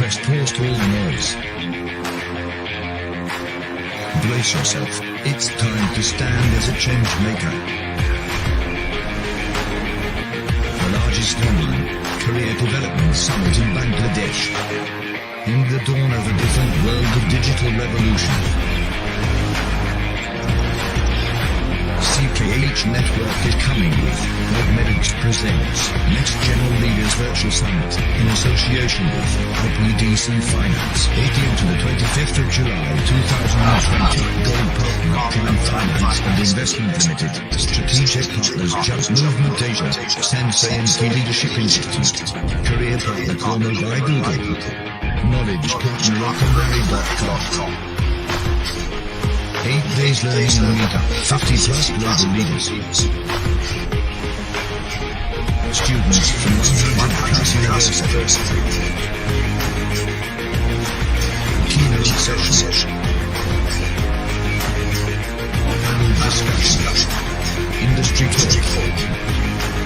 just paused all the noise. Brace yourself, it's time to stand as a change maker. The largest online career development summit in Bangladesh. In the dawn of a different world of digital revolution. CKH Network is coming with Augmedix presents Next General Leaders Virtual Summit in association with IPDC Finance, 18th to the 25th of July 2020. Gold Partner Prime Finance and Investment Limited. Strategic Partners Jump Movement Asia, Sensei and Key Leadership Institute. Career Partner Kormo By Google. Knowledge Partner Rockandberry.com. 8 days learning and meetup, 50 plus global leaders. Students from 100 plus universities. Keynote session. Panel discussion. Industry talk.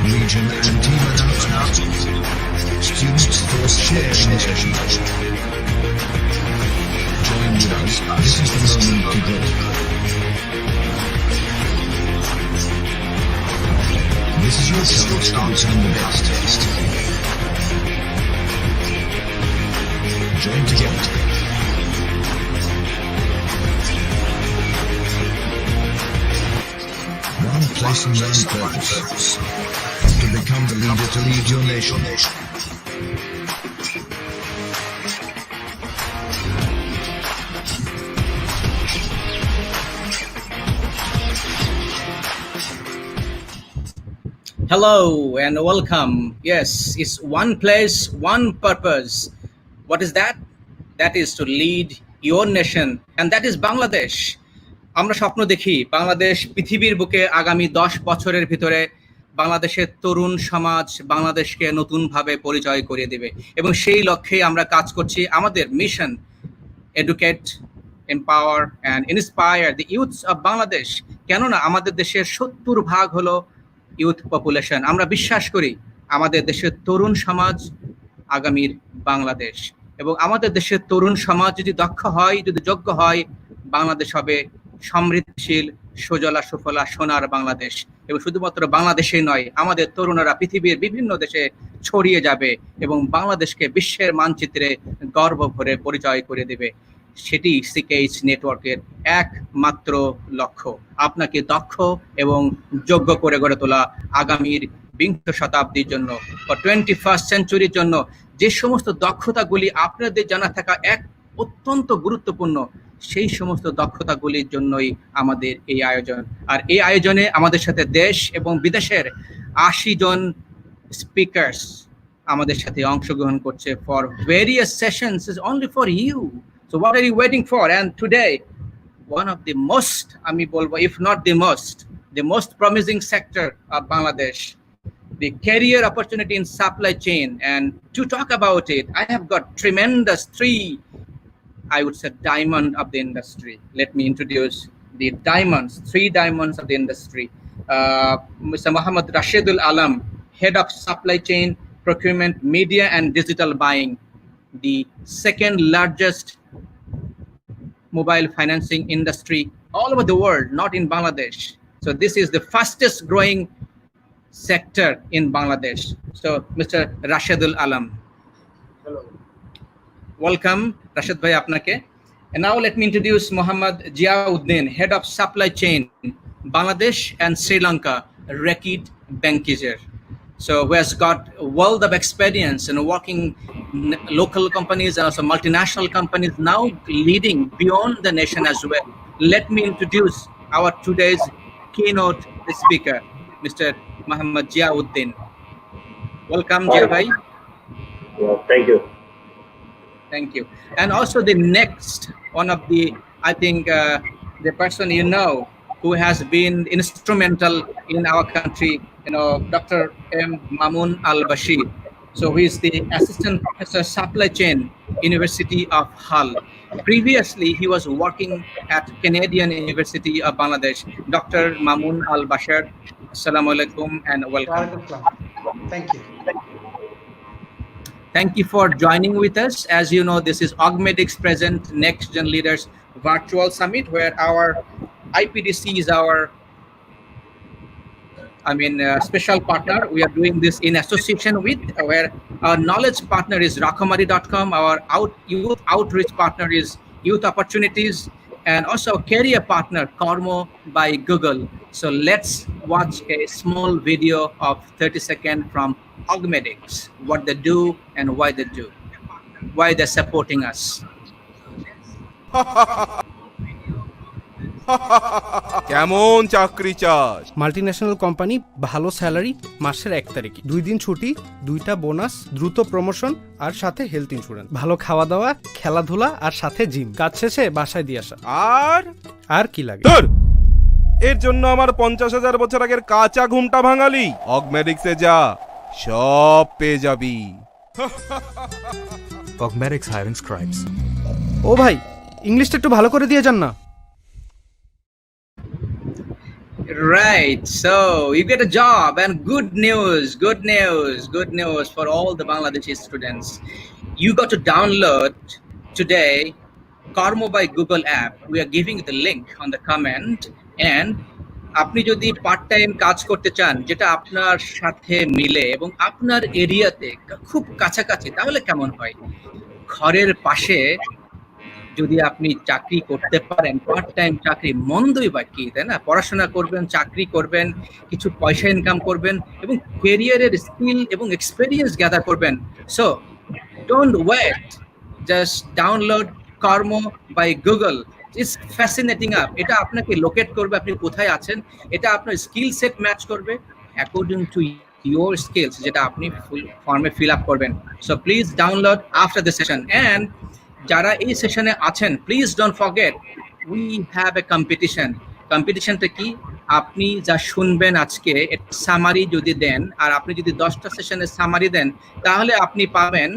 Region and team announcement. Students thought sharing session. Join with us, this is the moment to go. This is your chance to become the best. Join together. One place and one purpose. To become the leader to lead your nation. Hello and welcome. Yes, it's one place, one purpose. What is that? That is to lead your nation, and that is Bangladesh. আমরা স্বপ্ন দেখি বাংলাদেশ পৃথিবীর বুকে আগামী 10 বছরের ভিতরে বাংলাদেশের তরুণ সমাজ বাংলাদেশকে নতুনভাবে পরিচয় করিয়ে দেবে এবং সেই লক্ষ্যে আমরা কাজ করছি। আমাদের mission educate, empower and inspire the youths of Bangladesh. কেননা আমাদের দেশের 70% হলো ইউথ পপুলেশন। আমরা বিশ্বাস করি আমাদের দেশের তরুণ সমাজ আগামীর বাংলাদেশ, এবং আমাদের দেশের তরুণ সমাজ যদি দক্ষ হয়, যদি যোগ্য হয়, বাংলাদেশ হবে সমৃদ্ধশীল, সুজলা সুফলা সোনার বাংলাদেশ। এবং শুধুমাত্র বাংলাদেশে নয়, আমাদের তরুণরা পৃথিবীর বিভিন্ন দেশে ছড়িয়ে যাবে এবং বাংলাদেশকে বিশ্বের মানচিত্রে গর্ব ভরে পরিচয় করে দেবে। সেটি সিকেএইচ নেটওয়ার্কের একমাত্র লক্ষ্য, আপনাকে দক্ষ এবং যোগ্য করে গড়ে তোলা আগামীর 20 শতাব্দীর জন্য বা 21st সেঞ্চুরির জন্য। যে সমস্ত দক্ষতাগুলি আপনাদের জানা থাকা এক অত্যন্ত গুরুত্বপূর্ণ, সেই সমস্ত দক্ষতাগুলির জন্যই আমাদের এই আয়োজন। আর এই আয়োজনে আমাদের সাথে দেশ এবং বিদেশের 80 জন স্পিকার্স আমাদের সাথে অংশগ্রহণ করছে for various sessions, is only for you. So what are you waiting for? And today, one of the most, if not the most promising sector of Bangladesh, the career opportunity in supply chain. And to talk about it, I have got tremendous diamond of the industry. Let me introduce the three diamonds of the industry. Mr. Mohammed Rashedul Alam, Head of Supply Chain, Procurement, Media and Digital Buying, the second largest mobile financing industry all over the world, not in Bangladesh. So this is the fastest growing sector in Bangladesh. So Mr. Rashedul Alam. Hello. Welcome, Rashid bhai apnake. And now let me introduce Mohammad Uddin, Head of Supply Chain, Bangladesh and Sri Lanka, Reckit, Benkizer. So who has got a wealth of experience in working local companies and also multinational companies, now leading beyond the nation as well. Let me introduce our today's keynote speaker, Mr. Mohammad Uddin. Welcome, Jia bhai. Well, thank you. Thank you. And also the next one of the, I think the person you know who has been instrumental in our country, Dr. Mamoon Bashir. So he is the Assistant Professor Supply Chain, University of Hull. Previously, he was working at Canadian University of Bangladesh. Dr. Mamoon Bashir, Assalamu alaikum and welcome. Thank you. Thank you for joining with us. As you know, this is Augmedix Present Next Gen Leaders Virtual Summit, where our IPDC is our special partner. We are doing this in association with where our knowledge partner is rakamari.com, our youth outreach partner is Youth Opportunities, and also career partner Kormo by Google. So let's watch a small video of 30 seconds from Augmedix, what they do and why they do, why they're supporting us. কেমন চাকরি চাস? Multinational company, ভালো salary, মাসের 1 তারিখে 2 দিন ছুটি, 2টা bonus, দ্রুত প্রমোশন আর সাথে হেলথ ইন্স্যুরেন্স, ভালো খাওয়া দাওয়া, খেলাধুলা আর সাথে জিম, কাজ শেষে বাসায় দিয়ে আসা। আর কি লাগে? ধর, এর জন্য আমার 50,000 বছর আগের কাঁচা ঘুমটা ভাঙালি। অগমেডিক্সে যা, সব পেয়ে যাবি। Augmedix hiring scribes. ও ভাই, ইংলিশটা একটু ভালো করে দিয়ে যান না। Right, so you get a job, and good news for all the Bangladeshi students. You got to download today Kormo by Google app. We are giving you the link on the comment, and আপনি যদি part time কাজ করতে চান যেটা আপনার সাথে মিলে এবং আপনার এরিয়াতে খুব কাছাকাছি, তাহলে কেমন হয়? ঘরের পাশে যদি আপনি চাকরি করতে পারেন, পার্ট টাইম চাকরি, মন্দই বা কি, তাই না? পড়াশোনা করবেন, চাকরি করবেন, কিছু পয়সা ইনকাম করবেন এবং ক্যারিয়ারের স্কিল এবং এক্সপেরিয়েন্স গ্যাদার করবেন। So don't wait, just download Karmo by Google. It's fascinating app. এটা আপনাকে লোকেট করবে আপনি কোথায় আছেন, এটা আপনার স্কিল সেট ম্যাচ করবে অ্যাকর্ডিং টু your skills, যেটা আপনি ফুল ফর্মে ফিল আপ করবেন। So please download after the session. And যারা এই সেশনে আছেন, please don't forget we have a কম্পিটিশনটা কি? আপনি যা শুনবেন আজকে সামারি যদি দেন, আর আপনি যদি 10টা সেশনের সামারি দেন, তাহলে আপনি পাবেন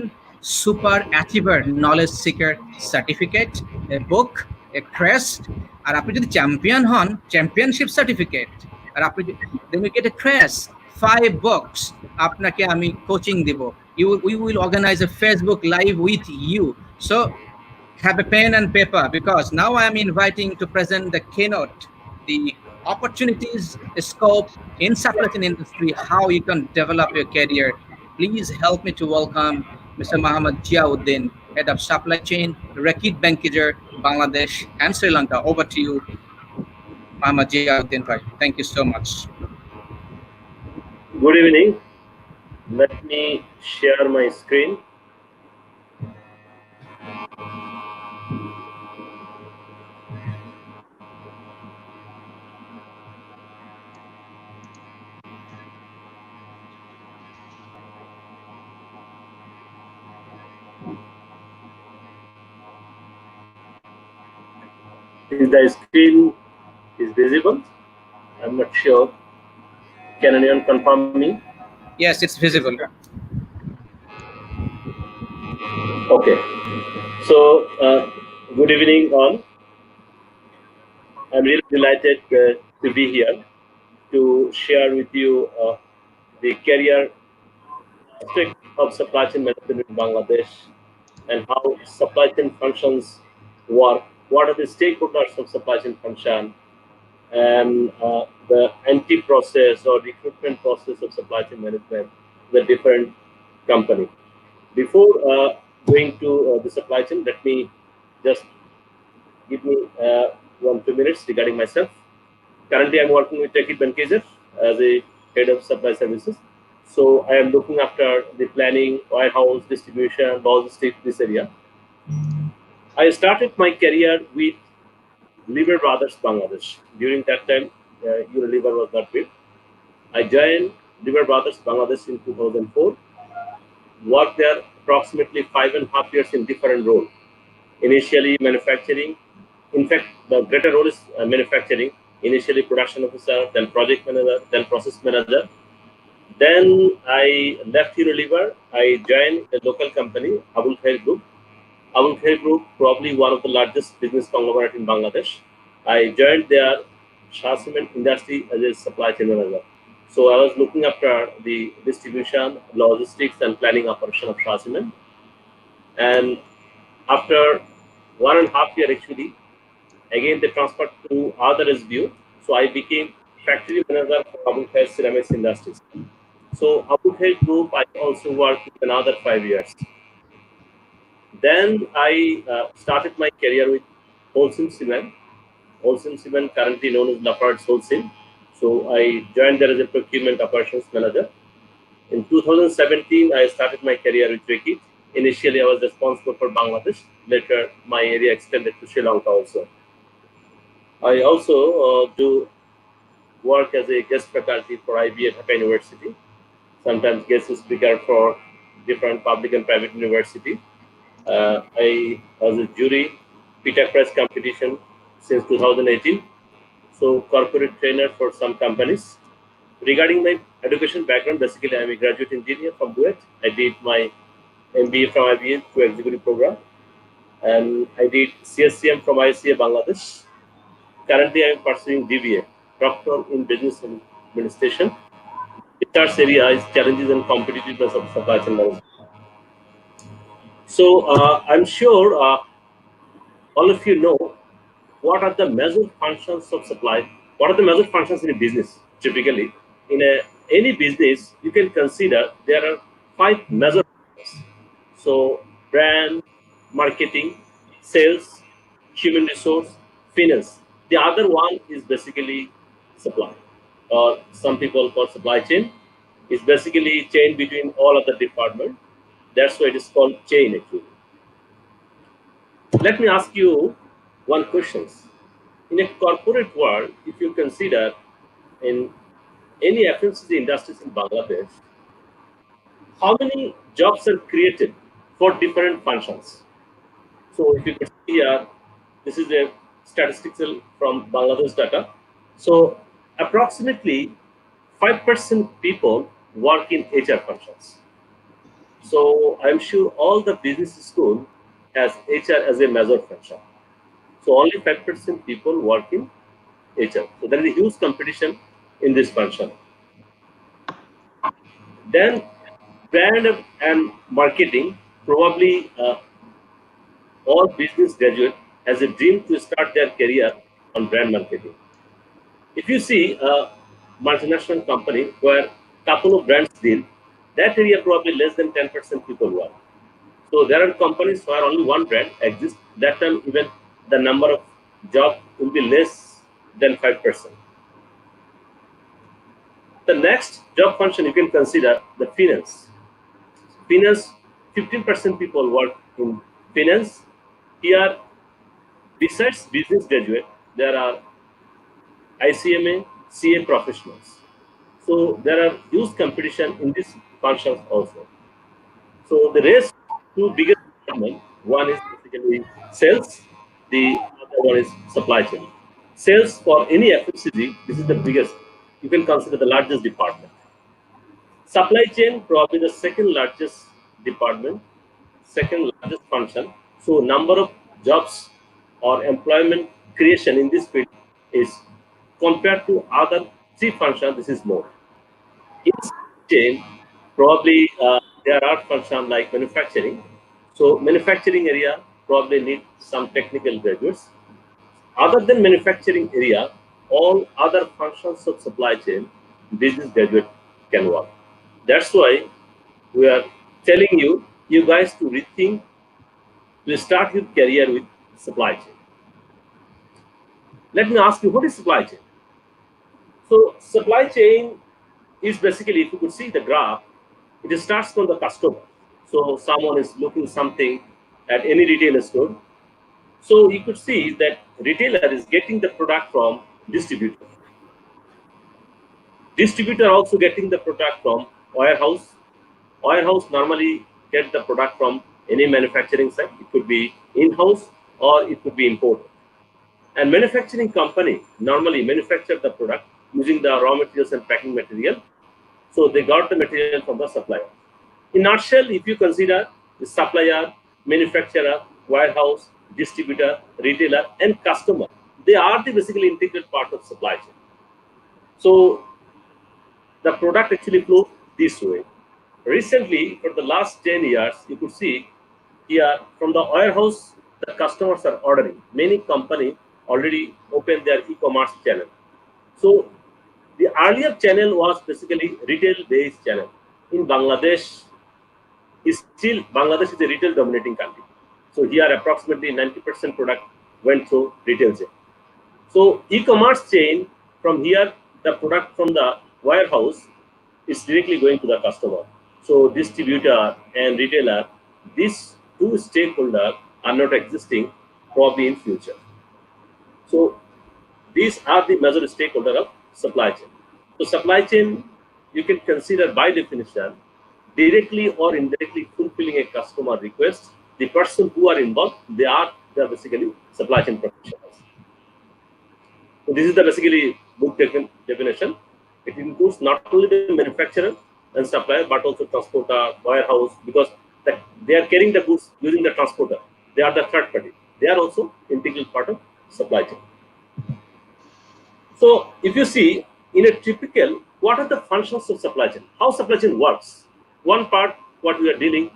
super achiever knowledge seeker certificate, a book, a crest, আর আপনি যদি চ্যাম্পিয়ন হন, চ্যাম্পিয়নশিপ সার্টিফিকেট, আর আপনি then you get a crest, 5 books আপনাকে আমি কোচিং দিব। We will organize a Facebook live with you. So have a pen and paper, because now I am inviting to present the keynote, the opportunities, scope in supply chain industry, how you can develop your career. Please help me to welcome Mr. Mohammed Uddin, Head of Supply Chain, Reckit, Benkizer, Bangladesh and Sri Lanka. Over to you, Mohammed Uddin. Thank you so much. Good evening. Let me share my screen. Is the screen is visible? I'm not sure. Can anyone confirm me? Yes, it's visible. Okay. So, good evening all. I'm really delighted to be here to share with you the career aspect of supply chain management in Bangladesh and how supply chain functions work. What are the stakeholders of supply chain function, and the entry process or recruitment process of supply chain management, the different company. Before going to the supply chain, let me just give me 1-2 minutes regarding myself. Currently, I'm working with Benkizer as a head of supply services. So I am looking after the planning, warehouse, distribution, logistics, this area. I started my career with Liver Brothers Bangladesh. During that time, Unilever was not big. I joined Liver Brothers Bangladesh in 2004. Worked there approximately 5.5 years in different roles. Initially manufacturing. In fact, the greater role is manufacturing. Initially production officer, then project manager, then process manager. Then I left Unilever. I joined a local company, Abul Khair Group. Abul Khair Group, probably one of the largest business conglomerate in Bangladesh. I joined their Shah Cement industry as a supply chain manager. So I was looking after the distribution, logistics, and planning operation of Rashedul. And after 1.5 years, actually, again they transferred to other SBU. So I became factory manager for Abu Dhabi Ceramics Industries. So Abu Dhabi Group, I also worked with another 5 years. Then I started my career with Holcim Cement. Holcim Cement, currently known as Lafarge Holcim. So I joined there as a procurement operations manager. In 2017, I started my career with Reckit. Initially, I was responsible for Bangladesh. Later, my area extended to Sri Lanka also. I also do work as a guest faculty for IB at Dhaka University. Sometimes guest speaker for different public and private university. I was a jury PTA press competition since 2018. So corporate trainer for some companies. Regarding my education background, basically I'm a graduate engineer from Kuwait. I did my MBA from IBA through executive program, and I did CSCM from ICA Bangladesh. Currently, I'm pursuing DBA, Doctor in Business Administration. Research area is challenges and competitiveness of supply chain management. So I'm sure all of you know what are the major functions of supply. What are the major functions in a business? Typically, in any business, you can consider there are 5 major functions. So brand, marketing, sales, human resource, finance. The other one is basically supply, or some people call supply chain. It's basically chain between all of the department. That's why it is called chain actually. Let me ask you one question. In a corporate world, if you consider in any FMCG industries in Bangladesh, how many jobs are created for different functions? So if you can see here, this is a statistical from Bangladesh data. So approximately 5% people work in HR functions. So I'm sure all the business school has HR as a major function. So only 5% people work in HR. So there is a huge competition in this function. Then brand and marketing, probably all business graduate has a dream to start their career on brand marketing. If you see a multinational company where couple of brands deal, that area probably less than 10% people work. So there are companies where only one brand exists. That time even the number of job will be less than 5%. The next job function you can consider the finance. Finance, 15% people work in finance. Here, besides business graduate, there are ICMA, CA professionals. So there are huge competition in these functions also. So the rest two biggest department, one is basically sales, the other one is supply chain. Sales for any FMCG, this is the biggest. You can consider the largest department. Supply chain, probably the second largest department, second largest function. So number of jobs or employment creation in this field is compared to other 3 functions, this is more. In supply chain, probably there are functions like manufacturing. So manufacturing area probably need some technical graduates. Other than manufacturing area, all other functions of supply chain, business graduate can work. That's why we are telling you, you guys to rethink, to start your career with supply chain. Let me ask you, what is supply chain? So supply chain is basically, if you could see the graph, it starts from the customer. So someone is looking something at any retail store. So you could see that retailer is getting the product from distributor. Distributor also getting the product from warehouse. Warehouse normally get the product from any manufacturing site. It could be in-house or it could be imported. And manufacturing company normally manufacture the product using the raw materials and packing material. So they got the material from the supplier. In nutshell, if you consider the supplier, manufacturer, warehouse, distributor, retailer, and customer, they are the basically integral part of supply chain. So the product actually flows this way. Recently, for the last 10 years, you could see here from the warehouse, the customers are ordering. Many companies already opened their e-commerce channel. So the earlier channel was basically retail-based channel. In Bangladesh, Bangladesh is a retail dominating country. So here approximately 90% product went through retail chain. So e-commerce chain, from here, the product from the warehouse is directly going to the customer. So distributor and retailer, these two stakeholders are not existing probably in future. So these are the major stakeholders of supply chain. So supply chain, you can consider by definition, directly or indirectly fulfilling a customer request. The person who are involved, they are basically supply chain professionals. So this is the basically book definition. It includes not only the manufacturer and supplier, but also transporter, warehouse, because they are carrying the goods using the transporter. They are the third party. They are also integral part of supply chain. So if you see in a typical, what are the functions of supply chain? How supply chain works? One part, what we are dealing,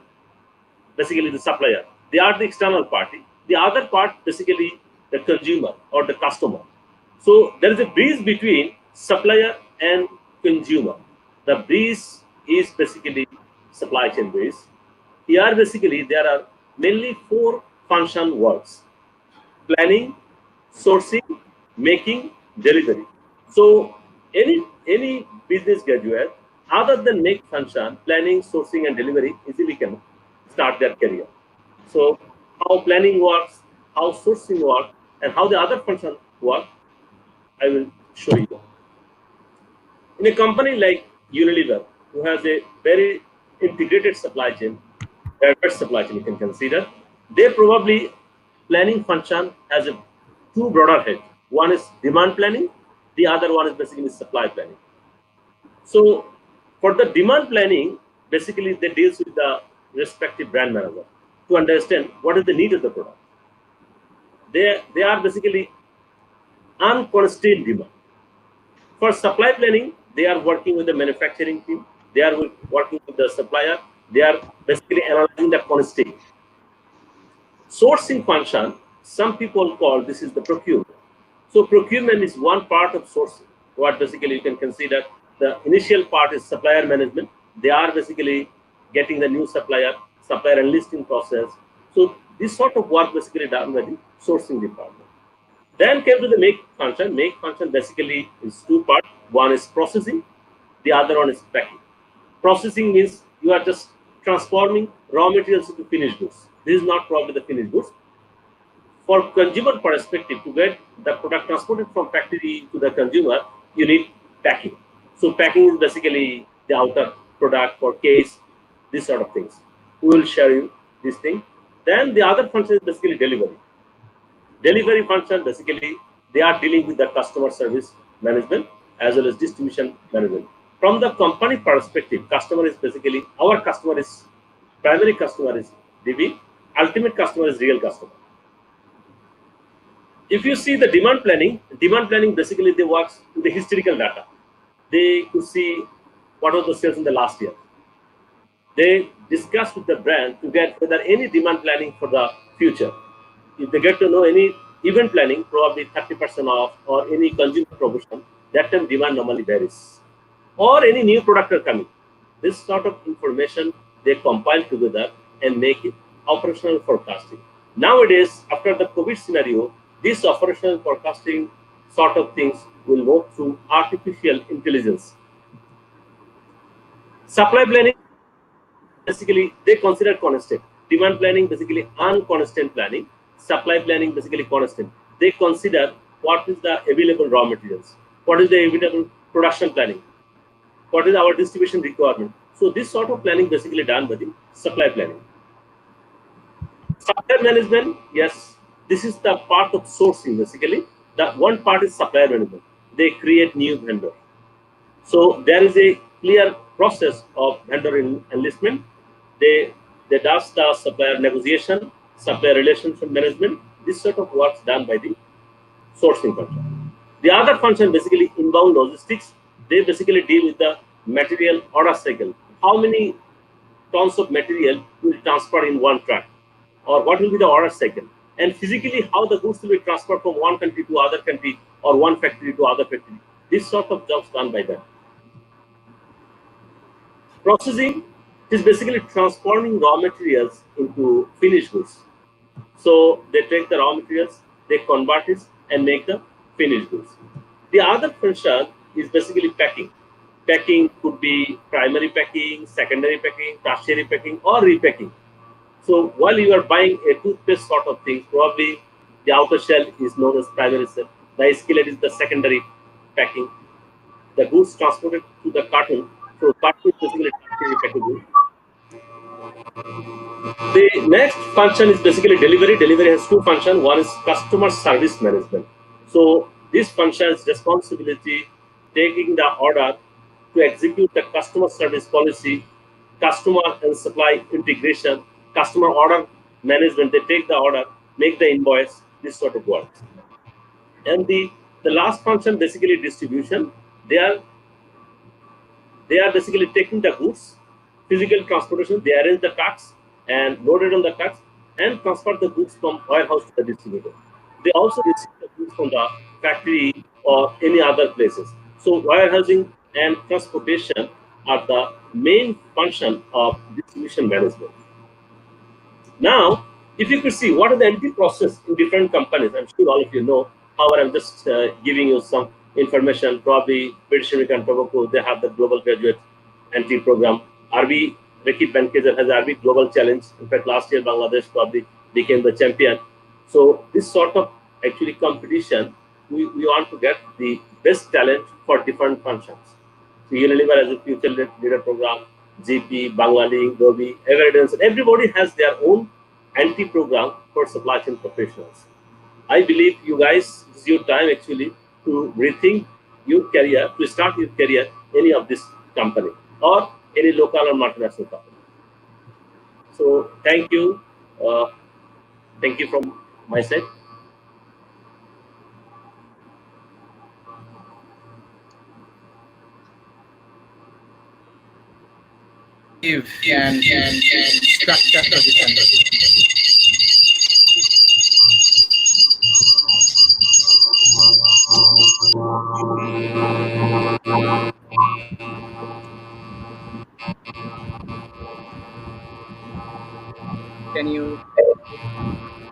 basically the supplier. They are the external party. The other part, basically the consumer or the customer. So there is a bridge between supplier and consumer. The bridge is basically supply chain bridge. Here basically there are mainly 4 function works: planning, sourcing, making, delivery. So any business graduate, other than make function, planning, sourcing, and delivery, easily can start their career. So how planning works, how sourcing works, and how the other functions work, I will show you. In a company like Unilever, who has a very integrated supply chain, diverse supply chain you can consider, they probably planning function has a 2 broader head. One is demand planning, the other one is basically supply planning. So for the demand planning, basically they deals with the respective brand manager to understand what is the need of the product. They are basically unconstrained demand. For supply planning, they are working with the manufacturing team. They are working with the supplier. They are basically analyzing the constraint. Sourcing function, some people call this is the procurement. So procurement is one part of sourcing. What basically you can consider the initial part is supplier management. They are basically getting the new supplier enlisting process. So this sort of work basically done by the sourcing department. Then came to the make function. Make function basically is 2 parts. One is processing, the other one is packing. Processing means you are just transforming raw materials into finished goods. This is not probably the finished goods. For consumer perspective, to get the product transported from factory to the consumer, you need packing. So packing is basically the outer product or case, this sort of things. We will show you this thing. Then the other function is basically delivery. Delivery function, basically, they are dealing with the customer service management as well as distribution management. From the company perspective, customer is basically, our customer is, primary customer is DB, ultimate customer is real customer. If you see the demand planning basically they work with the historical data. They could see what was the sales in the last year. They discuss with the brand to get whether any demand planning for the future. If they get to know any event planning, probably 30% off, or any consumer promotion, that time demand normally varies. Or any new product are coming. This sort of information they compile together and make it operational forecasting. Nowadays, after the COVID scenario, this operational forecasting sort of things will go through artificial intelligence. Supply planning, basically, they consider constant. Demand planning, basically, unconstant planning. Supply planning, basically, constant. They consider what is the available raw materials, what is the available production planning, what is our distribution requirement. So this sort of planning basically done by the supply planning. Supplier management, yes, this is the part of sourcing basically. The one part is supplier management. They create new vendor. So there is a clear process of vendor enlistment. They does the supplier negotiation, supplier relationship management. This sort of works done by the sourcing function. The other function basically inbound logistics. They basically deal with the material order cycle. How many tons of material will transfer in one truck, or what will be the order cycle, and physically how the goods will be transferred from one country to other country or one factory to other factory. This sort of jobs done by them. Processing is basically transforming raw materials into finished goods. So they take the raw materials, they convert it and make the finished goods. The other function is basically packing. Packing could be primary packing, secondary packing, tertiary packing, or repacking. So while you are buying a toothpaste sort of thing, probably the outer shell is known as primary shell. The skillet is the secondary packing. The goods transported to the carton. So carton is basically tertiary packaging. The next function is basically delivery. Delivery has two functions. One is customer service management. So this function is responsibility taking the order to execute the customer service policy, customer and supply integration, customer order management. They take the order, make the invoice, this sort of work. And the last function basically distribution. They are basically taking the goods, physical transportation. They arrange the trucks and load it on the trucks and transfer the goods from warehouse to the distributor. They also receive the goods from the factory or any other places. So warehousing and transportation are the main function of distribution management. Now, if you could see what are the entry process in different companies, I'm sure all of you know. However, I'm just giving you some information. Probably British American Tobacco, they have the global graduate entry program. RB Reckit Benkizer has RB Global Challenge. In fact, last year Bangladesh probably became the champion. So this sort of actually competition, we want to get the best talent for different functions. So Unilever has a future leader program, GP, Banglalink, Gobi, Evidence, and everybody has their own entry program for supply chain professionals. I believe you guys, this is your time actually to rethink your career, to start your career any of this company or any local or multinational company. So thank you. Thank you from my side. And structure position. Can you?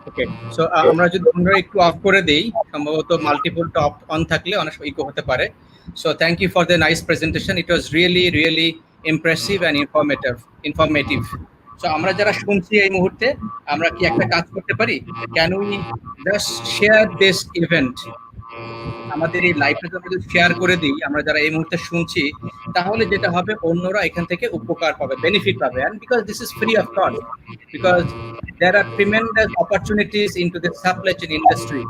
Okay, so আমরা যদি আমরা একটু of করে দেই, সম্ভবত multiple top on থাকলে অনেক সময় ইকো হতে পারে. So thank you for the nice presentation. It was really impressive and informative. So আমরা যারা শুনছি এই মুহূর্তে, আমরা কি একটা কাজ করতে পারি? Can we just share this event? আমাদের এই লাইভটা যদি শেয়ার করে দিই, আমরা যারা এই মুহূর্তে শুনছি, তাহলে যেটা হবে অন্যরা এখান থেকে উপকার পাবে, বেনিফিট পাবে। And because this is free of cost, because there are tremendous opportunities into the supply chain industry.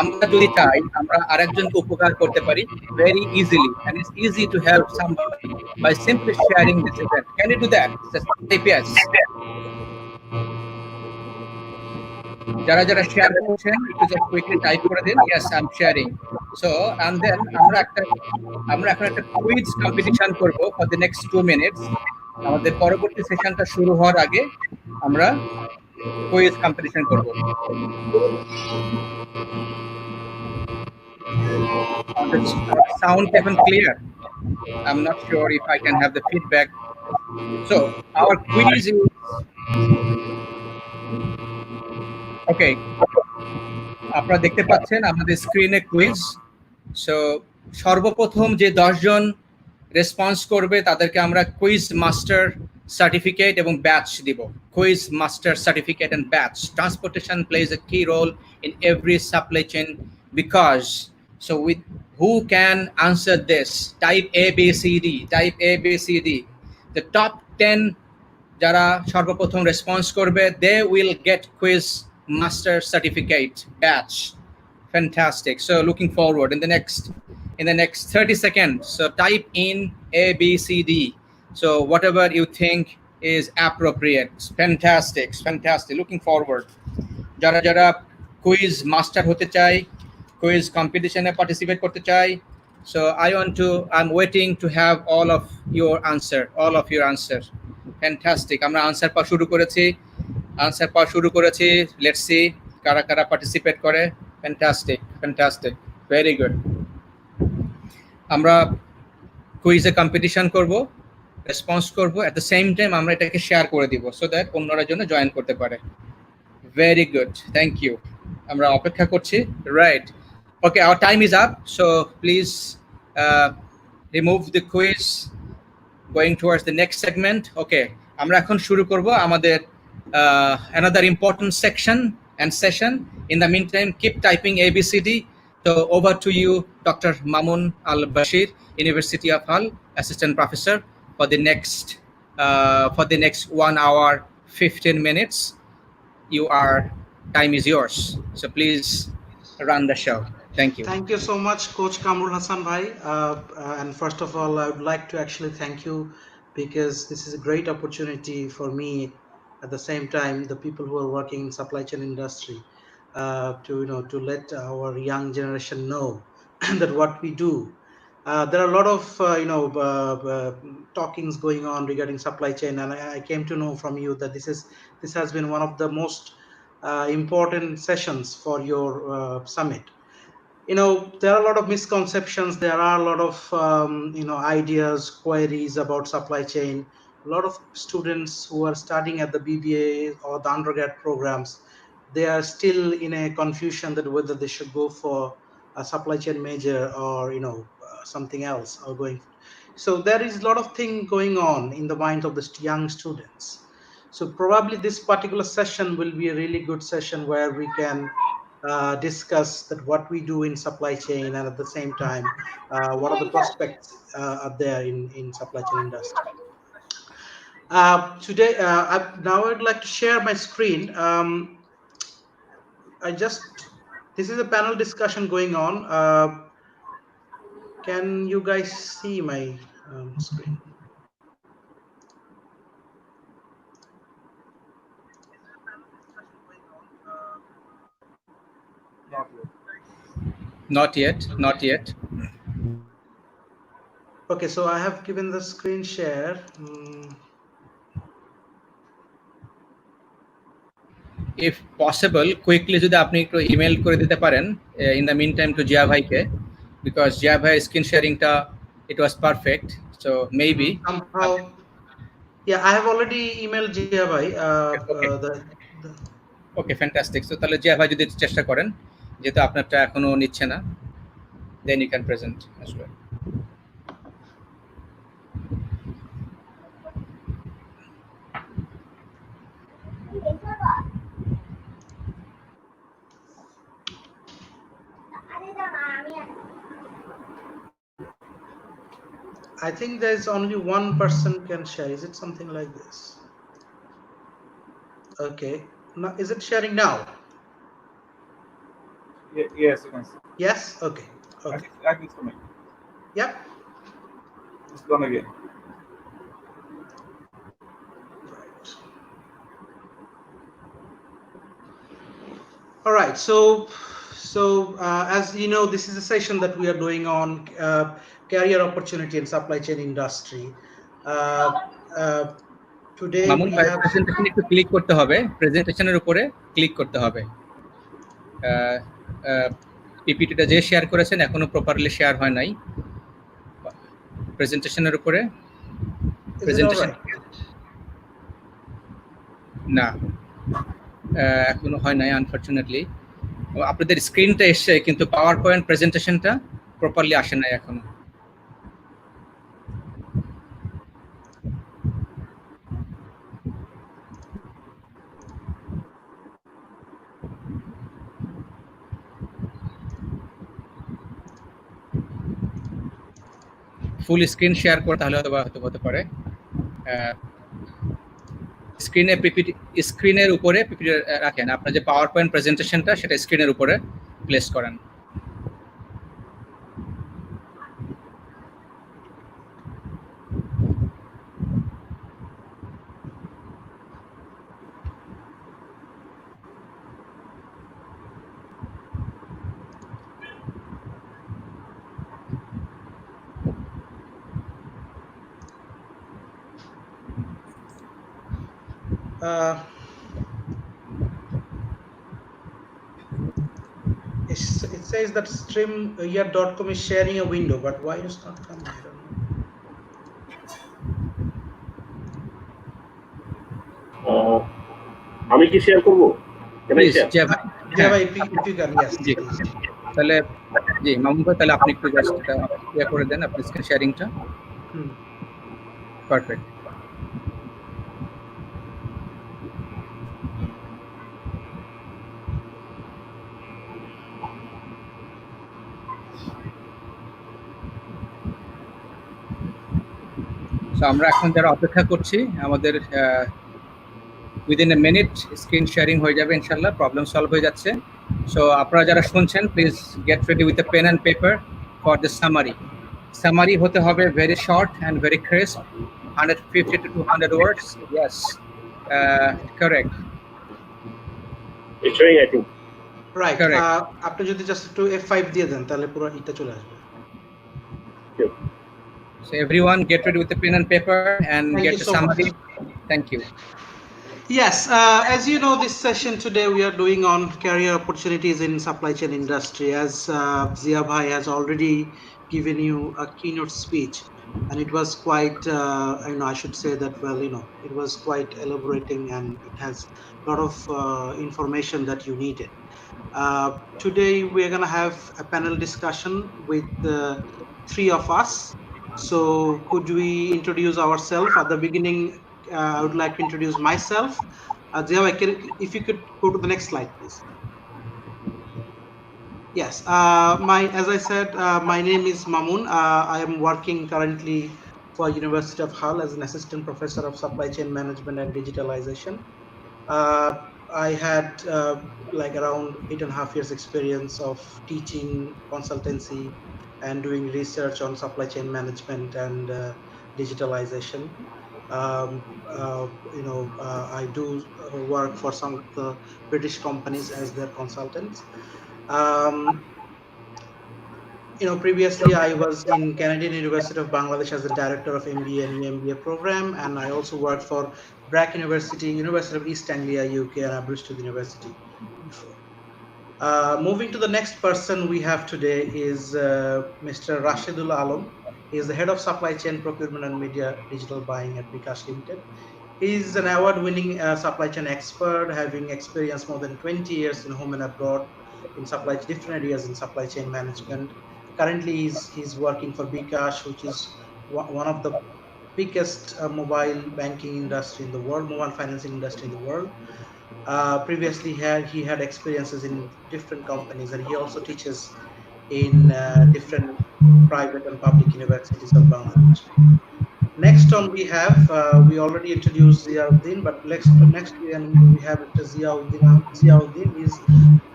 আমরা যদি চাই, আমরা আরেকজনকে উপকার করতে পারি very easily, and it's easy to help somebody by simply sharing this event. Can you do that? Just type yes. যারা যারা শেয়ার করছেন একটু জাস্ট কুইকলি টাইপ করে দিন yes I'm sharing. So and then আমরা এখন একটা কুইজ কম্পিটিশন করব for the next 2 minutes. আমাদের পরবর্তী সেশনটা শুরু হওয়ার আগে আমরা কুইজ কম্পিটিশন করব. Sound even clear? I'm not sure if I can have the feedback. So our quiz is okay. আপনারা দেখতে পাচ্ছেন আমাদের স্ক্রিনে কুইজ. সো সর্বপ্রথম যে 10 জন রেসপন্স করবে তাদেরকে আমরা কুইজ মাস্টার সার্টিফিকেট এবং ব্যাচ দিব. Quiz master certificate and badge. Transportation plays a key role in every supply chain because so with who can answer this? Type A B C D. Type A B C D. The top 10 যারা সর্বপ্রথম response করবে they will get quiz master certificate batch. Fantastic. So looking forward in the next 30 seconds. So type in A B C D. So whatever you think is appropriate. Fantastic. Looking forward. যারা যারা quiz master হতে চায়, quiz কম্পিটিশনে participate করতে চায়, So I'm waiting to have all of your answer. Fantastic. আমরা answer পাওয়া শুরু করেছি। Let's see কারা কারা পার্টিসিপেট করে। Fantastic. Very good. আমরা কুইজে কম্পিটিশন করব, রেসপন্স করব, এট দ্য সেম টাইম আমরা এটাকে শেয়ার করে দিব সো দ্যাট অন্যরা জন্য জয়েন করতে পারে। Very good, thank you. আমরা অপেক্ষা করছি। Right, okay, our time is up, so please remove the quiz, going towards the next segment. Okay, আমরা এখন শুরু করব আমাদের another important section and session. In the meantime, keep typing ABCD. So over to you, Dr. Mamoon Al Bashir, University of Hull, Assistant Professor, for the next 1 hour 15 minutes. Time is yours. So please run the show. Thank you. Thank you so much, Coach Kamrul Hassan Bhai. And first of all, I would like to actually thank you because this is a great opportunity for me. At the same time, the people who are working in supply chain industry to let our young generation know that what we do. There are a lot of talkings going on regarding supply chain, and I came to know from you that this has been one of the most important sessions for your summit. There are a lot of misconceptions. There are a lot of ideas, queries about supply chain. A lot of students who are studying at the BBA or the undergrad programs, they are still in a confusion that whether they should go for a supply chain major or something else or going. So there is a lot of thing going on in the mind of the young students. So probably this particular session will be a really good session where we can discuss that what we do in supply chain, and at the same time what are the prospects are there in supply chain industry. Today now I'd like to share my screen. This is a panel discussion going on. Can you guys see my screen? Not yet. Okay, so I have given the screen share. If possible, quickly যদি আপনি একটু email করে দিতে পারেন in the meantime to Zia ভাইকে, because Zia ভাই screen শেয়ারিংটা it was perfect, so maybe somehow, yeah, I have already emailed Zia ভাই. Okay, fantastic. So তাহলে জিয়া ভাই যদি চেষ্টা করেন, যেহেতু আপনারটা এখনো নিচ্ছে না, then you can present as well. I think there's only one person can share. Is it something like this? Okay. Now, is it sharing now? Yes, you can see. Yes? Okay. Okay. I think it's coming. Yep. It's gone again. Right. All right. So as you know, this is a session that we are doing on career opportunity in supply chain industry. Today Mamun we ভাই have presentation একটু click করতে হবে, প্রেজেন্টেশনের উপরে click করতে হবে। পিপিটিটা যে share করেছেন এখনো প্রপারলি শেয়ার হয় নাই। প্রেজেন্টেশনের উপরে প্রেজেন্টেশন না, এখনো হয় নাই আনফরচুনেটলি। আপনাদের স্ক্রিনটা এসছে কিন্তু পাওয়ার পয়েন্ট প্রেজেন্টেশনটা প্রপারলি আসে নাই এখনো। ফুল স্ক্রিন শেয়ার করে তাহলে হয়তো হতে পারে। স্ক্রিনের উপরে পিপিটি রাখেন, আপনার যে পাওয়ার পয়েন্ট প্রেজেন্টেশনটা সেটা স্ক্রিনের উপরে প্লেস করেন। Uh, it says that streamyard.com is sharing a window, but why it's not coming? I don't know. আমি কি শেয়ার করবো? Can I please share? Zia ভাই Yeah, হ্যাঁ if you can, yes, G please. তাহলে জি মামুন ভাই তাহলে আপনি একটু জাস্ট এটা ইয়ে করে দেন আপনি স্ক্রিন শেয়ারিংটা Hmm. পারফেক্ট সো আমরা এখন যারা অপেক্ষা করছি আমাদের within a minute screen sharing হয়ে যাবে ইনশাল্লাহ প্রবলেম সলভ হয়ে যাচ্ছে সো আপনারা যারা শুনছেন please get ready with a pen and paper for the summary হতে হবে very short and very crisp 150 to 200 words yes correct It's showing, I think. Right. Correct. আপনি যদি জাস্ট একটু F5 দিয়ে দেন তাহলে পুরো এটা চলে আসবে। Sure. so everyone get ready with a pen and paper and Thank get you the so summary much. thank you Yes, as you know, this session today we are doing on career opportunities in supply chain industry. As Zia Bhai has already given you a keynote speech, and it was quite, I should say that, well, it was quite elaborating, and it has a lot of information that you needed. Today we are going to have a panel discussion with three of us. So could we introduce ourselves at the beginning? I would like to introduce myself. Zia, if you could go to the next slide, please. Yes, as I said, my name is Mamoon. I am working currently for University of Hull as an assistant professor of supply chain management and digitalization. I had like around 8.5 years experience of teaching, consultancy, and doing research on supply chain management and digitalization. I do work for some of the British companies as their consultants. Previously I was in Canadian University of Bangladesh as the director of MBA and EMBA program, and I also worked for Brack University, University of East Anglia, UK, and Aberystwyth University before. Moving to the next person we have today is Mr. Rashedul Alam. He is the head of supply chain procurement and media digital buying at bKash Limited. He is an award-winning supply chain expert, having experience more than 20 years in home and abroad in different areas in supply chain management. Currently, he's working for bKash, which is one of the biggest mobile banking industry in the world, mobile financing industry in the world. Previously, he had experiences in different companies, and he also teaches in different private and public universities of Bangladesh. Next on we have, we already introduced Zia Uddin, but next we have Mr. Zia Uddin is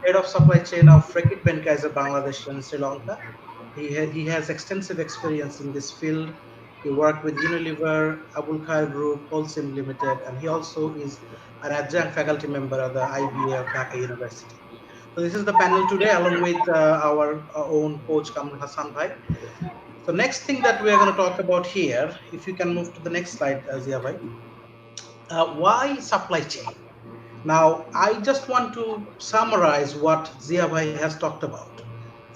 head of supply chain of Reckit, Benkizer, Bangladesh and Sri Lanka. He has extensive experience in this field. He worked with Unilever, Abul Khair Group, Holcim Limited, and he also is an adjunct faculty member at the IBA of Dhaka University. So this is the panel today, along with our own coach Kamrul Hassan Bhai. So next thing that we are going to talk about here, if you can move to the next slide, Zia Bhai. Why supply chain? Now, I just want to summarize what Zia Bhai has talked about.